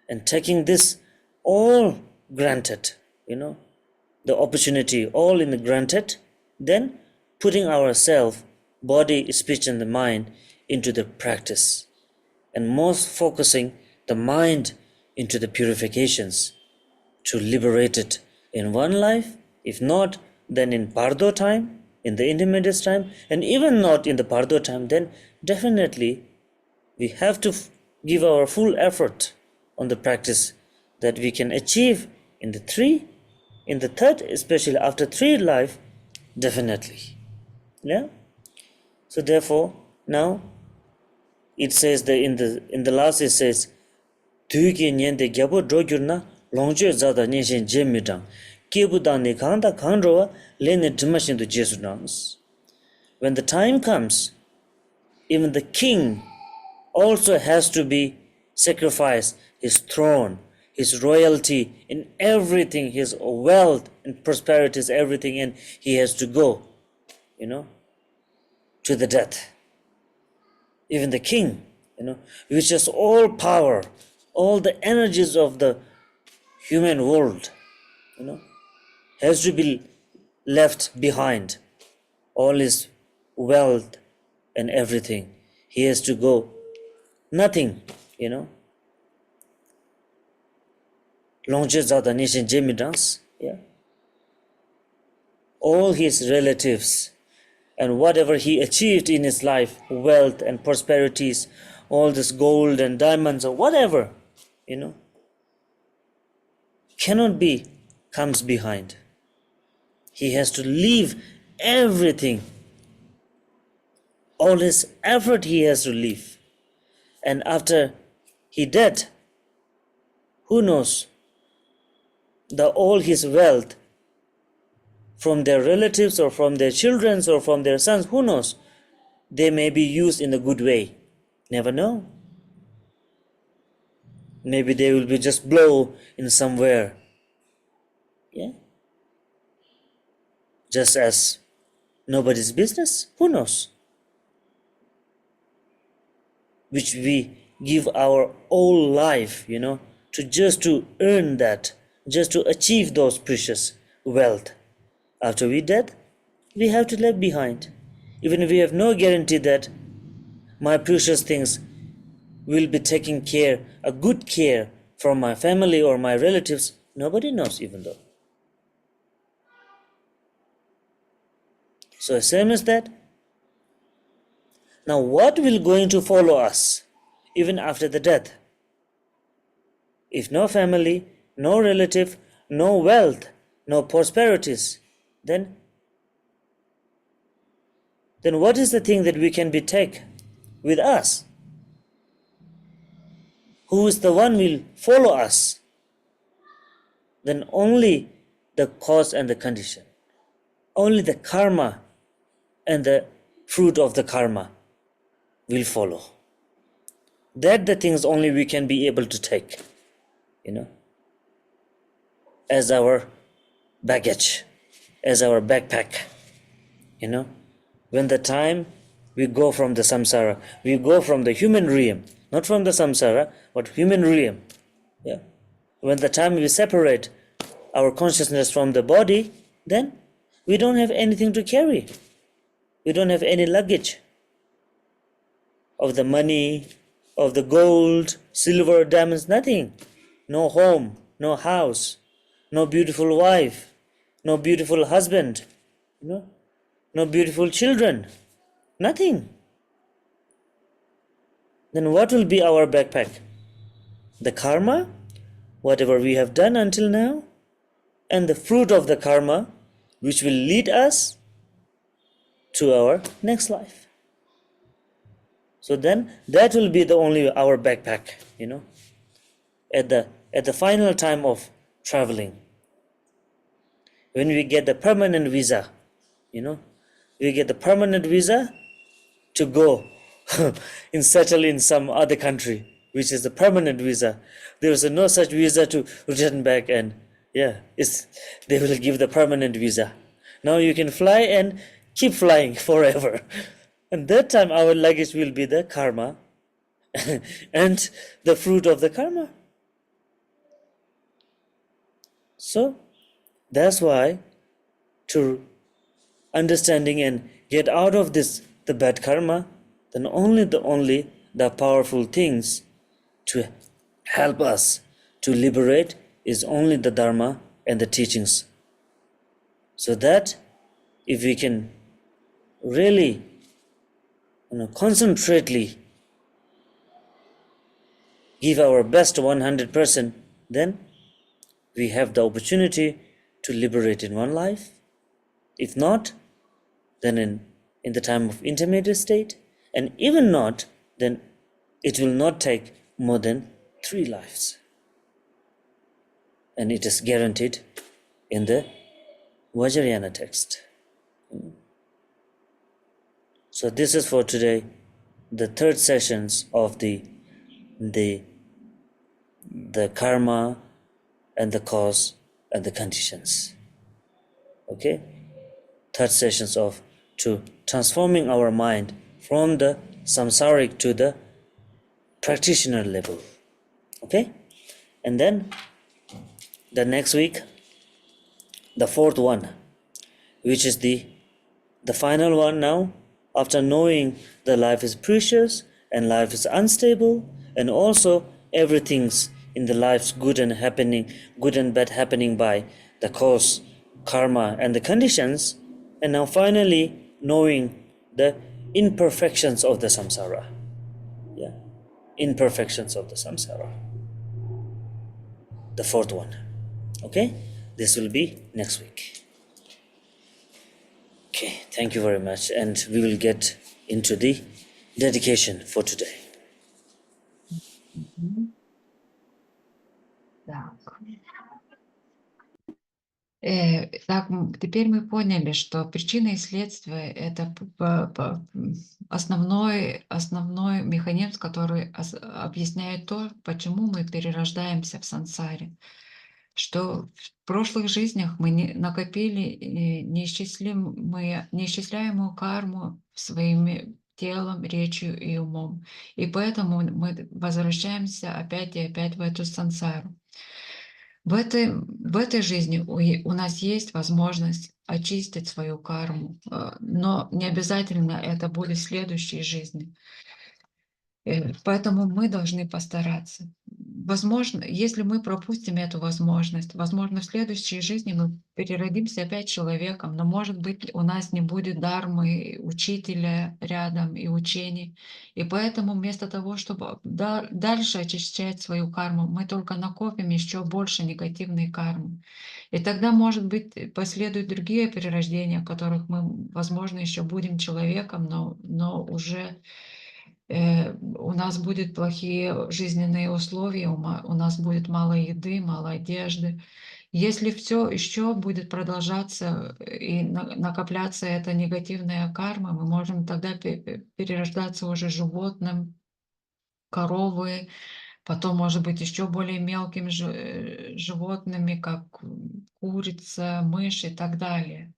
Speaker 1: and taking this all granted, the opportunity all in the granted, then putting ourselves, body, speech, and the mind into the practice, and most focusing the mind into the purifications to liberate it in one life, if not, then in Pardo time, in the intermediate time, and even not in the Pardo time, then definitely we have to give our full effort on the practice that we can achieve in the third, especially after three life, definitely. Yeah. So therefore, now it says that in the last it says, "Tuki nyen de gyabo drogyurna longje zada nyeshen jemidang kebu dane kanda kandrowa lene dimashin to Jesu dance." When the time comes, even the king also has to be sacrificed, his throne, his royalty, in everything, his wealth and prosperities, everything, and he has to go, to the death. Even the king, which has all power, all the energies of the human world, has to be left behind, all his wealth and everything. He has to go, nothing, Longje zada nishin jemidans, yeah. All his relatives and whatever he achieved in his life, wealth and prosperities, all this gold and diamonds or whatever, cannot be, comes behind. He has to leave everything. All his effort he has to leave. And after he dead, who knows? All his wealth from their relatives or from their children or from their sons, who knows? They may be used in a good way. Never know. Maybe they will be just blow in somewhere. Yeah. Just as nobody's business. Who knows? Which we give our whole life, to earn that, just to achieve those precious wealth. After we dead, we have to leave behind. Even if we have no guarantee that my precious things will be taking care, a good care from my family or my relatives, nobody knows even though. So same as that. Now what will going to follow us even after the death? If no family, no relative, no wealth, no prosperities, then what is the thing that we can be take with us? Who is the one will follow us? Then only the cause and the condition. Only the karma and the fruit of the karma will follow. That the things only we can be able to take, as our baggage, as our backpack, When the time we go from the samsara, we go from the human realm, not from the samsara, but human realm. Yeah. When the time we separate our consciousness from the body, then we don't have anything to carry. We don't have any luggage of the money, of the gold, silver, diamonds, nothing. No home, no house, no beautiful wife, no beautiful husband, no beautiful children, nothing. Then what will be our backpack? The karma, whatever we have done until now, and the fruit of the karma, which will lead us to our next life. So then that will be the only our backpack, at the final time of traveling. When we get the permanent visa, we get the permanent visa to go and settle in some other country, which is the permanent visa. There is no such visa to return back, and they will give the permanent visa. Now you can fly and keep flying forever. And that time our luggage will be the karma and the fruit of the karma. So that's why, to understanding and get out of this, the bad karma, then only the powerful things to help us to liberate is only the Dharma and the teachings. So that if we can really concentrately give our best 100%, then we have the opportunity to liberate in one life. If not, then in the time of intermediate state, and even not, then it will not take more than 3 lives. And it is guaranteed in the Vajrayana text. So this is for today, the third sessions of the karma and the cause and the conditions. Okay? Third sessions of to transforming our mind from the samsaric to the practitioner level. Okay? And then the next week, the fourth one, which is the final one now, after knowing that life is precious and life is unstable, and also everything's in the life's good and bad happening by the cause, karma, and the conditions, and now finally knowing the imperfections of the samsara. Yeah, imperfections of the samsara. The fourth one. Okay, this will be next week. Okay, thank you very much, and we will get into the dedication for today.
Speaker 2: Так. Так, теперь мы поняли, что причина и следствие — это основной механизм, который объясняет то, почему мы перерождаемся в сансаре. Что в прошлых жизнях мы накопили неисчисляемую карму своим телом, речью и умом. И поэтому мы возвращаемся опять и опять в эту сансару. В этой жизни у нас есть возможность очистить свою карму, но не обязательно это будет в следующей жизни. Поэтому мы должны постараться. Возможно, если мы пропустим эту возможность, возможно, в следующей жизни мы переродимся опять человеком, но, может быть, у нас не будет дharмы, учителя рядом и учений. И поэтому вместо того, чтобы дальше очищать свою карму, мы только накопим еще больше негативной кармы. И тогда, может быть, последуют другие перерождения, в которых мы, возможно, еще будем человеком, но уже у нас будут плохие жизненные условия, у нас будет мало еды, мало одежды. Если все еще будет продолжаться и накопляться эта негативная карма, мы можем тогда перерождаться уже животным, коровы, потом, может быть, еще более мелкими животными, как курица, мышь и так далее.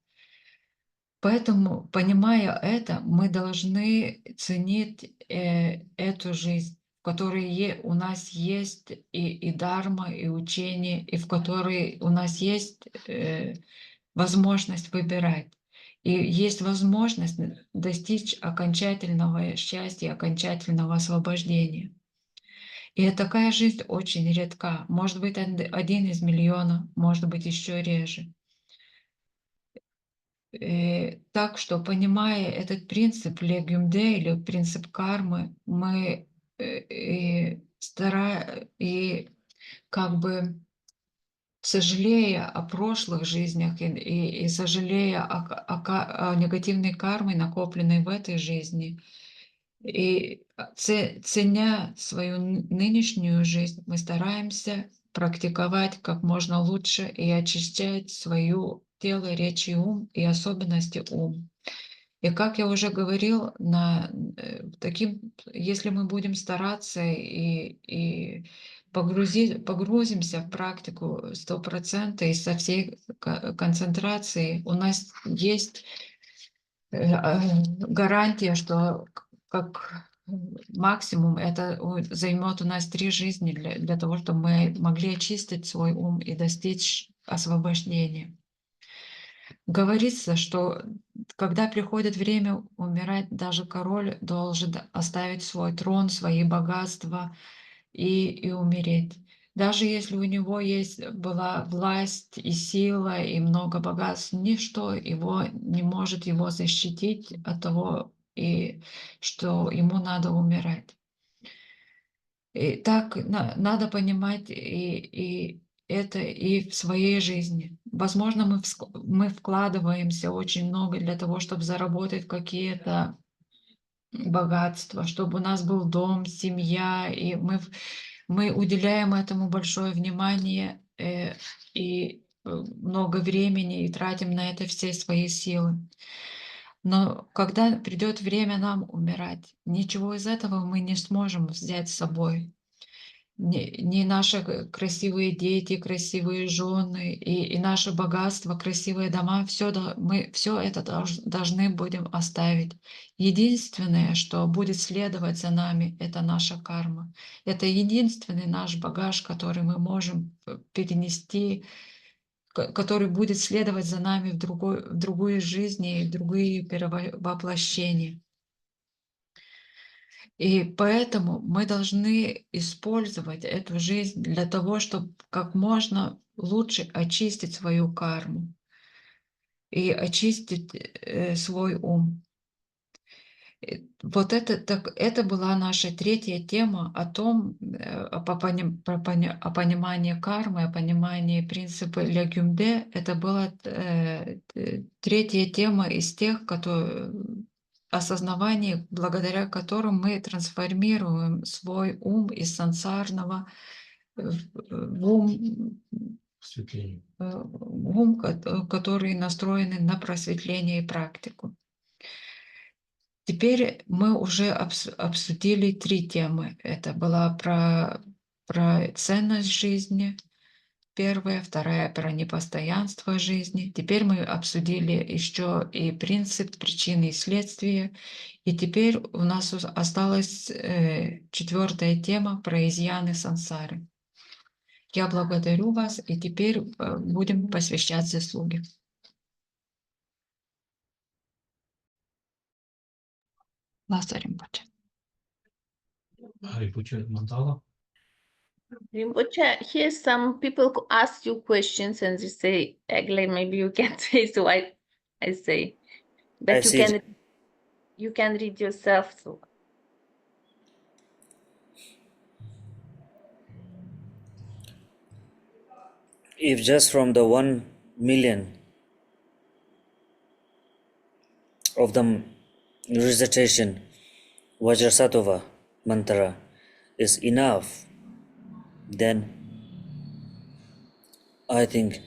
Speaker 2: Поэтому, понимая это, мы должны ценить эту жизнь, в которой у нас есть и дharma, и учение, и в которой у нас есть возможность выбирать. И есть возможность достичь окончательного счастья, окончательного освобождения. И такая жизнь очень редка. Может быть, 1 из миллиона, может быть, еще реже. Так что, понимая этот принцип легюмде или принцип кармы, мы как бы сожалея о прошлых жизнях и сожалея о негативной карме, накопленной в этой жизни, и ценя свою нынешнюю жизнь, мы стараемся практиковать как можно лучше и очищать свое тело, речь и ум, и особенности ум. И как я уже говорил, если мы будем стараться и погрузимся в практику 100% и со всей концентрацией, у нас есть гарантия, что как максимум это займет у нас 3 жизни для того, чтобы мы могли очистить свой ум и достичь освобождения. Говорится, что когда приходит время умирать, даже король должен оставить свой трон, свои богатства и умереть. Даже если у него была власть и сила, и много богатств, ничто не может его защитить от того, что ему надо умирать. И так надо понимать и это и в своей жизни. Возможно, мы вкладываемся очень много для того, чтобы заработать какие-то богатства, чтобы у нас был дом, семья, и мы уделяем этому большое внимание и много времени и тратим на это все свои силы. Но когда придет время нам умирать, ничего из этого мы не сможем взять с собой. Не наши красивые дети, красивые жены и наше богатство, красивые дома, мы все это должны будем оставить. Единственное, что будет следовать за нами, это наша карма. Это единственный наш багаж, который мы можем перенести, который будет следовать за нами в другую жизнь и в другие перевоплощения. И поэтому мы должны использовать эту жизнь для того, чтобы как можно лучше очистить свою карму и очистить свой ум. Вот это была наша третья тема о том, о понимании кармы, о понимании принципа лягюмде. Это была третья тема из тех, осознавание, благодаря которым мы трансформируем свой ум из сансарного в ум, который настроен на просветление и практику. Теперь мы уже обсудили 3 темы. Это была про ценность жизни, первая, вторая про непостоянство жизни. Теперь мы обсудили еще и принцип причины и следствия. И теперь у нас осталась 4-я тема про изъяны сансары. Я благодарю вас, и теперь будем посвящать заслуги. Ласа Римпоче.
Speaker 3: Рипуче Мандала.
Speaker 4: Rinpoche, here some people ask you questions and they say, Egle, maybe you can say, so I say, but you can read yourself. So
Speaker 1: If just from the 1 million of the recitation Vajrasattva mantra is enough, then I think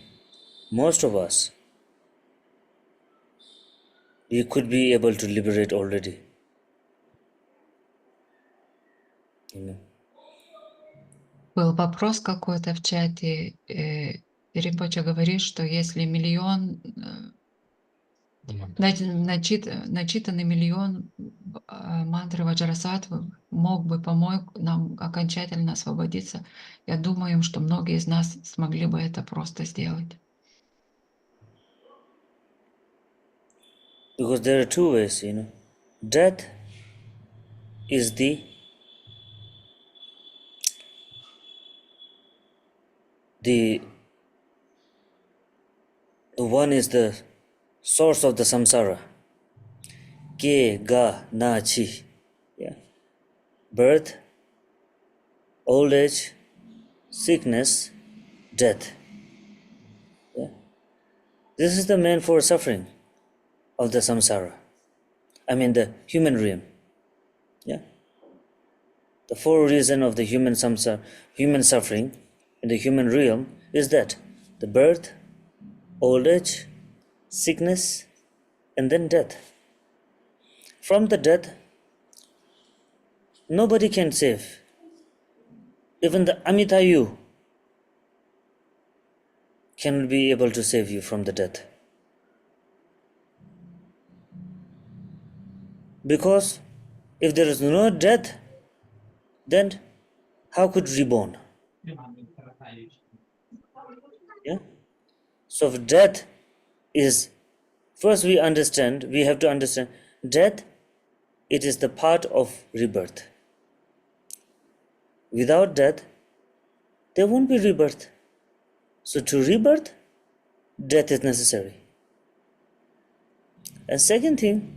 Speaker 1: most of us, we could be able to liberate already. You know.
Speaker 2: Был вопрос какой-то в чате. Римпоче говорит, что если начитанный миллион мантры Ваджрасаттвы мог бы помочь нам окончательно освободиться, я думаю, что многие из нас смогли бы это просто сделать.
Speaker 1: Because there are 2 ways, you know. Death is the one is the source of the samsara. Ke, ga, na, chi. Yeah. Birth, old age, sickness, death. Yeah. This is the main 4 suffering of the samsara. I mean the human realm. Yeah. The 4 reason of the human suffering in the human realm is that the birth, old age, sickness, and then death. From the death, nobody can save. Even the Amitayu cannot be able to save you from the death. Because if there is no death, then how could reborn? Yeah? So if death is, first we have to understand death, it is the part of rebirth. Without death, there won't be rebirth. So to rebirth, death is necessary. And second thing,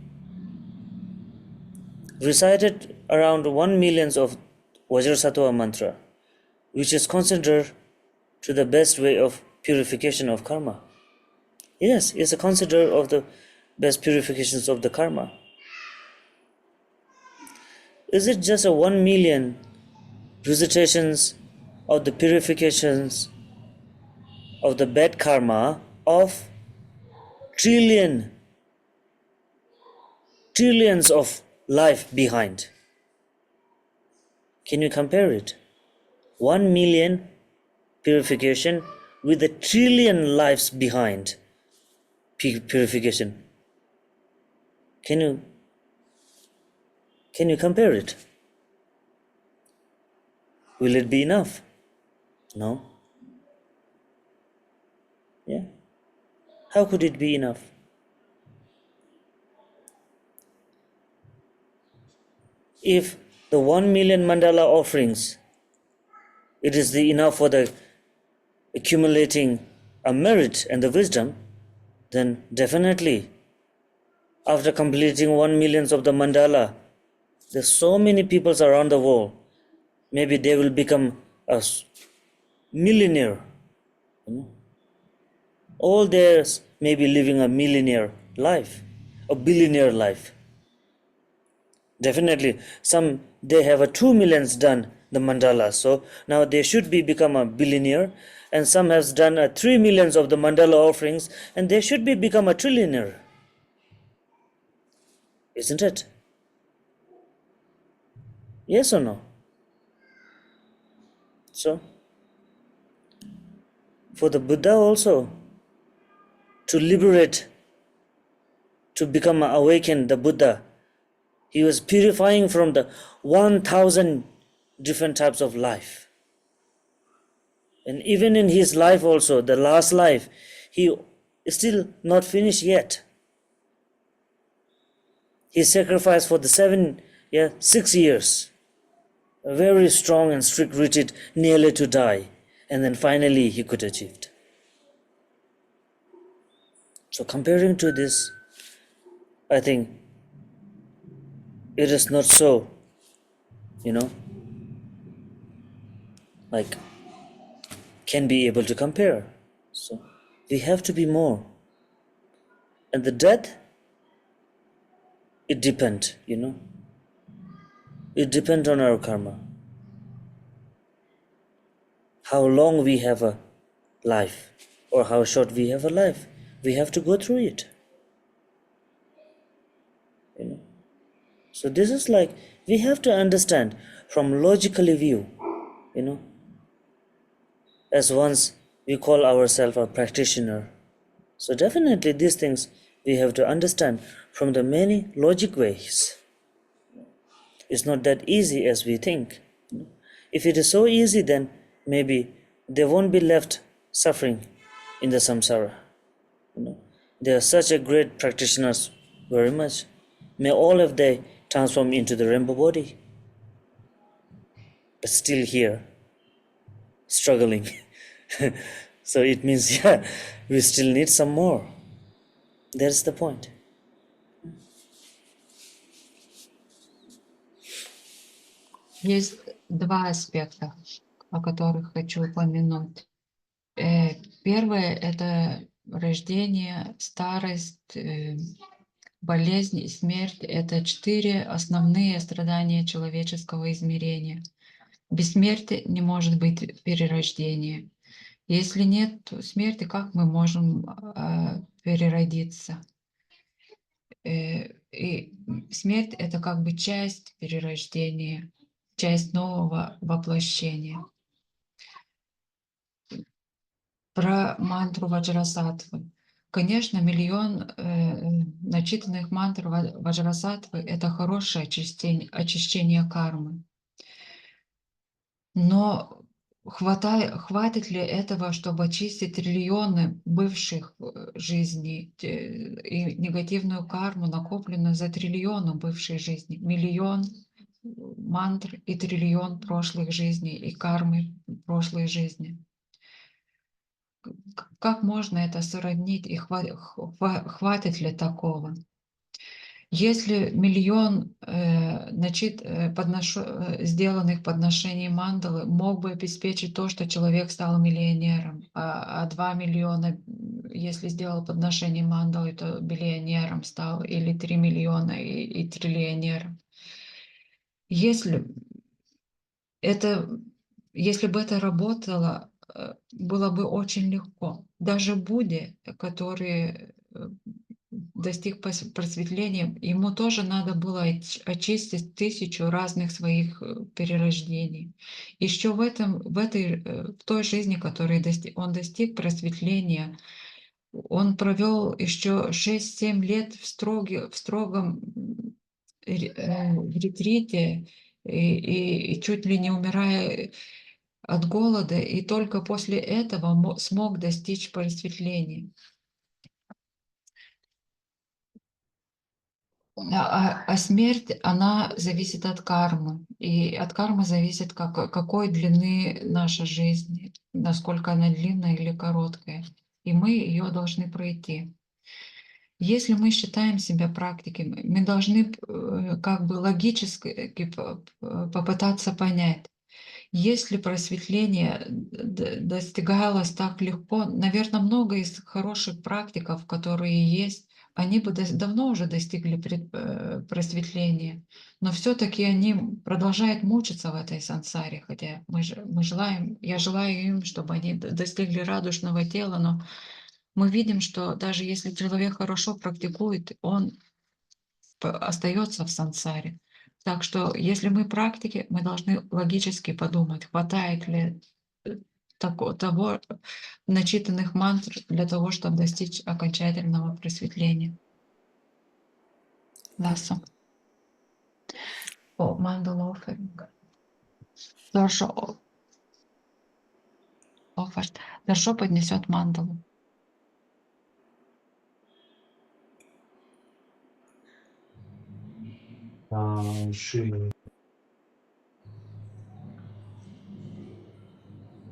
Speaker 1: recited around 1 million of Vajrasattva mantra, which is considered to the best way of purification of karma. Yes, it's a consider of the best purifications of the karma. Is it just a 1 million recitations of the purifications of the bad karma of trillions of life behind? Can you compare it? 1 million purification with a trillion lives behind purification. Can you compare it? Will it be enough? No. Yeah. How could it be enough? If the 1 million mandala offerings, it is enough for the accumulating a merit and the wisdom, then definitely after completing 1 million of the mandala, there's so many peoples around the world, maybe they will become a millionaire. All theirs may be living a millionaire life, a billionaire life. Definitely, some they have a 2 millions done the mandala, so now they should be become a billionaire, and some has done a 3 millions of the mandala offerings, and they should be become a trillionaire, isn't it? Yes or no? So, for the Buddha also to liberate, to become awakened, the Buddha, he was purifying from the 1,000 different types of life. And even in his life also, the last life, he is still not finished yet. He sacrificed for the 6 years. A very strong and strict retreat, nearly to die. And then finally he could achieve it. So comparing to this, I think it is not so, like can be able to compare. So we have to be more. And the death, it depends, It depends on our karma. How long we have a life or how short we have a life. We have to go through it. So this is like we have to understand from logically view, as once we call ourselves a practitioner. So definitely these things we have to understand from the many logic ways. It's not that easy as we think. If it is so easy, then maybe they won't be left suffering in the samsara. They are such a great practitioners, very much. May all of they transform into the rainbow body, but still here, struggling. So it means, yeah, we still need some more. That's the point.
Speaker 2: Есть два аспекта, о которых хочу упомянуть. Первое — это рождение, старость, болезнь и смерть — это 4 основные страдания человеческого измерения. Без смерти не может быть перерождения. Если нет смерти, как мы можем переродиться? И смерть — это как бы часть перерождения, часть нового воплощения. Про мантру Ваджрасаттвы. Конечно, миллион начитанных мантр Ваджрасаттвы — это хорошее очищение кармы. Но Хватит ли этого, чтобы очистить триллионы бывших жизней и негативную карму, накопленную за триллионы бывшей жизни, миллион мантр и триллион прошлых жизней и кармы прошлой жизни? Как можно это сравнить и хватит ли такого? Если миллион сделанных подношений мандалы мог бы обеспечить то, что человек стал миллионером, а 2 миллиона, если сделал подношение мандалы, то биллионером стал, или 3 миллиона и триллионером. Если это, если бы это работало, было бы очень легко. Даже Будде, который достиг просветления, ему тоже надо было очистить 1000 разных своих перерождений. Еще в той жизни, которой он достиг просветления, он провел еще 6-7 лет в строгом ретрите и чуть ли не умирая от голода, и только после этого смог достичь просветления. А смерть, она зависит от кармы. И от кармы зависит, какой длины наша жизнь, насколько она длинная или короткая. И мы ее должны пройти. Если мы считаем себя практиками, мы должны как бы логически попытаться понять, если просветление достигалось так легко, наверное, много из хороших практиков, которые есть, они бы давно уже достигли просветления, но все-таки они продолжают мучиться в этой сансаре, хотя я желаю им, чтобы они достигли радужного тела, но мы видим, что даже если человек хорошо практикует, он остается в сансаре. Так что, если мы практики, мы должны логически подумать, хватает ли того начитанных мантр для того, чтобы достичь окончательного просветления. Ласо. О, мандал офферинг. Доршо офферт. Доршо поднесет мандалу.
Speaker 3: Ши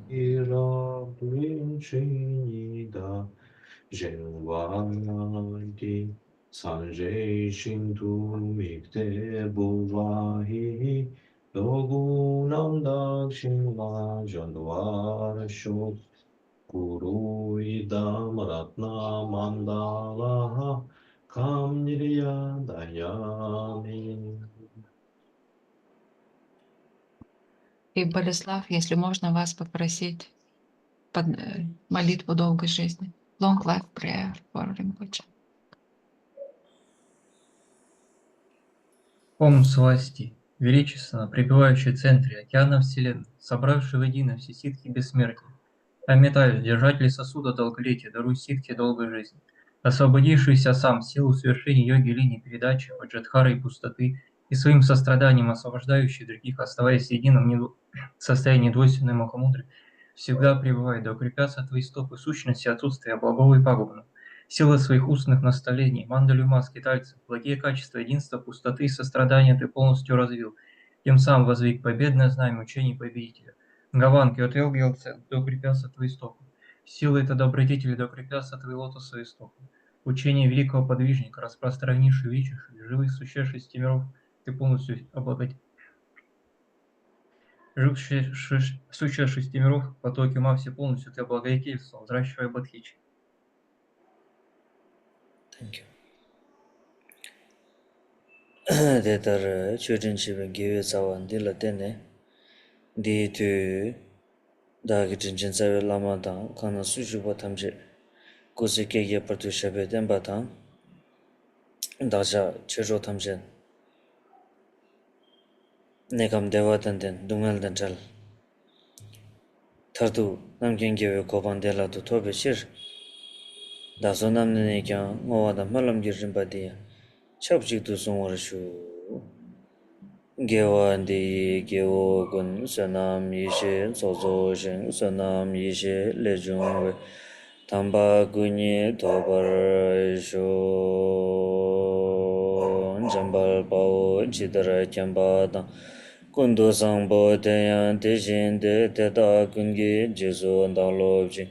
Speaker 3: Ира Блинчинида Женвади Санжей Шинту Микте Бувахи Логунам Дакшинва Жанвар Шут Гуру Идам Ратна Мандала Камнирия Даями.
Speaker 2: И, Болеслав, если можно вас попросить молитву долгой жизни. Long life prayer for Rinpoche.
Speaker 5: Ом Свасти, величественно пребывающий в центре океана Вселенной, собравший воедино все ситхи бессмертия, Амиталь, держатель сосуда долголетия, даруй ситхи долгой жизни, освободившийся сам в силу совершения йоги линии передачи от джадхары и пустоты и своим состраданием освобождающий других, оставаясь единым в состоянии двойственной махамудры, всегда пребывает, да укрепятся твои стопы сущности отсутствия благого и пагубного. Сила своих устных наставлений, мандалюма, скитальцев, благие качества единства, пустоты и сострадания ты полностью развил, тем самым возвиг победное знамя учений победителя. Гаванки, отвел Гелце, да укрепятся твои стопы. Силы это добродетели, да укрепятся твои лотосовые стопы. Учение великого подвижника, распространивший величие живых существ 6 миров, ты полностью облагодетель. Сущее 6 миров, потоки ума все полностью ты облагодетельствовал, взращивая бодхичи.
Speaker 1: Thank you. Detar children chiben give sawan de la tene di tu da gi chin chin sa lama da kana su ju ba tham je ko se ke ye par tu shabe den ba ta da ja che ro tham je ne kam dewa tan den dungal dan chal thar tu nam gen ge ko ban de la tu to be shir da so nam ne kya ngo wa da malam gi rin ba de chap ji tu song war shu Gewandi Gewo Gun Sanam Yishe Sozo Shin Sanam Yishe Lejungwe Tamba Gunyi Tobar Sho Jambal Pao Chidara Kyamba Dang Kundu Sangpo Tenyan Teshin De Teta Kungi Jesu Ndang Lobjin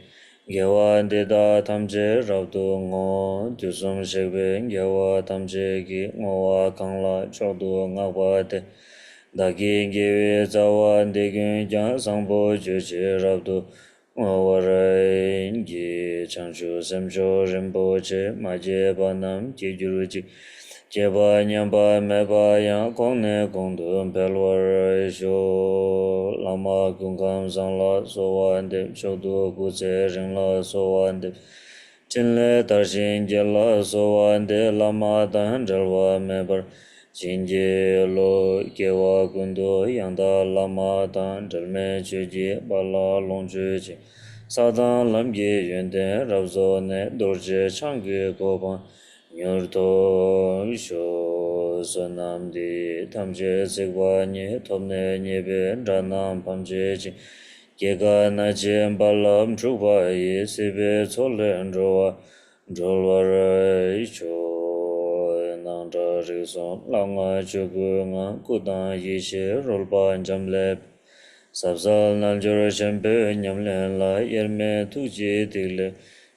Speaker 1: Gewa Deda Tamje Rabdu Ngo Dusum Shekbe Gewa Tamje Ki Ngowa Kangla Chokdu Ngakwa Te Dagi Gewe Zawa Degun Jang Sangpo Juche Rabdu Ngowarai Gi Changshu Semsho Rinpoche Maje Banam Jejuru Jeba Nyamba Meba Yang Kongne Kongdu Pelwar Sho Lama Kungkam Sangla Sowan Dep Shodu Kutse Ringla Sowan Dep Chinle Tarshin Jela Sowan De Lama Dan Jalwa Mebar Jinje Lo Kewa Kundu Yangda Lama Dan Jalme Chuji Bala Long Chuji Sadan Lamge Yunde Rabzo Ne Dorje Changi Kopan Nyurto Sho Sonamdi Tamje Sikwa Nye Topne Nyebe Ranam Pamje Chi Gega Nache Balam Chukwa Ye Sibe Chole Ndrowa Ndrolwara Sho Nangta Rikson Langa Chuku Nga Kudan Yishe Rolpa Njamlep Sabsal Naljoro Shempe Nyamlen La Yerme Tuji Tigle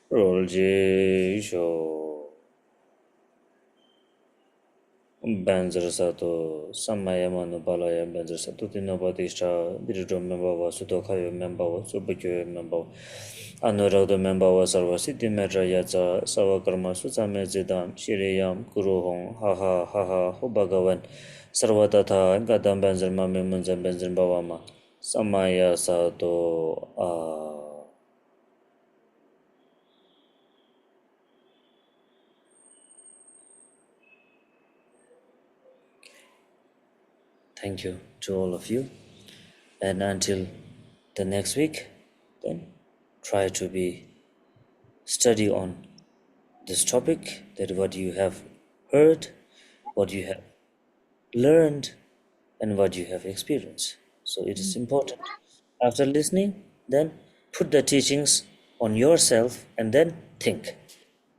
Speaker 1: Rolji Sho Banzer Sato, Samayama no Balaya Banzer Sato, Tinabatisha, Dirijo Membawa, Sudokayo Membawa, Subakyo Membawa, Anorado Membawa, Sarvasiti Metra Yatsa, Savakarma, Susame Zidam, Shiriyam, Kuruhong, Haha, Haha, Hobagawan, Sarvatata, Gadam Banzer Mame Munzan Banzer Bawama, Samaya Sato, Thank you to all of you. And until the next week, then try to be study on this topic, that what you have heard, what you have learned, and what you have experienced. So it is important. After listening, then put the teachings on yourself and then think.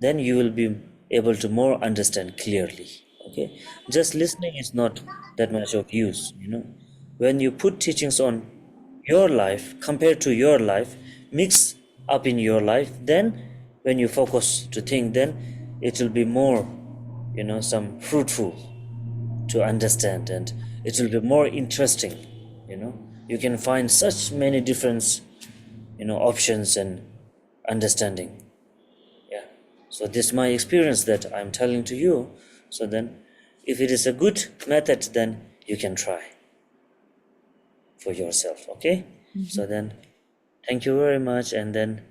Speaker 1: Then you will be able to more understand clearly. Okay, just listening is not that much of use. When you put teachings on your life compared to your life, mix up in your life, then when you focus to think, then it will be more, some fruitful to understand, and it will be more interesting. You can find such many different options and understanding. Yeah, so this is my experience that I'm telling to you. So then if it is a good method, then you can try for yourself. Okay, so then thank you very much, and then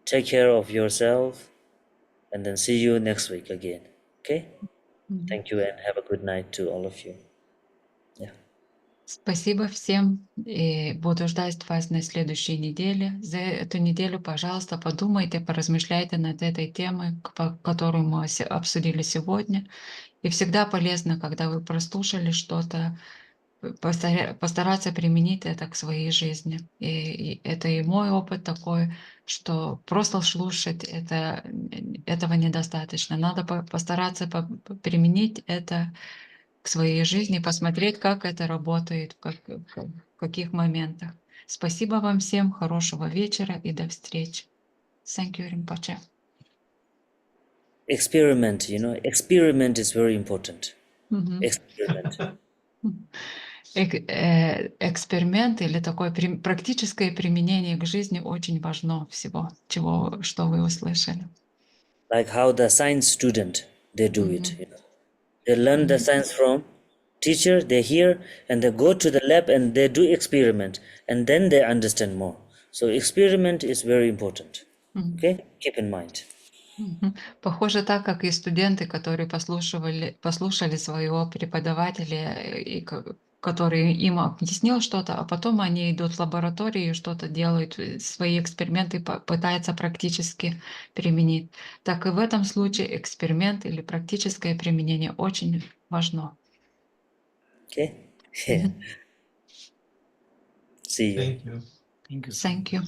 Speaker 1: take care of yourself, and then see you next week again. Okay, thank you, and have a good night to all of you. Yeah.
Speaker 2: Спасибо всем, и буду ждать вас на следующей неделе. За эту неделю, пожалуйста, подумайте, поразмышляйте над этой темой, которую мы обсудили сегодня. И всегда полезно, когда вы прослушали что-то, постараться применить это к своей жизни. И это и мой опыт такой, что просто слушать этого недостаточно. Надо постараться применить это к своей жизни, посмотреть, как это работает, в каких моментах. Спасибо вам всем, хорошего вечера и до встречи. Thank you, Rinpoche.
Speaker 1: Experiment, experiment is very important. Experiment.
Speaker 2: Эксперимент или такое практическое применение к жизни очень важно всего, что вы услышали.
Speaker 1: Like how the science student, they do it. They learn the science from teacher, they hear, and they go to the lab and they do experiment, and then they understand more. So experiment is very important. Okay, keep in mind.
Speaker 2: Похоже, так как и студенты, которые послушали своего преподавателя, который им объяснил что-то, а потом они идут в лабораторию и что-то делают, свои эксперименты пытаются практически применить. Так и в этом случае эксперимент или практическое применение очень важно.
Speaker 1: Okay. Yeah. See you.
Speaker 3: Thank you.
Speaker 2: Thank you.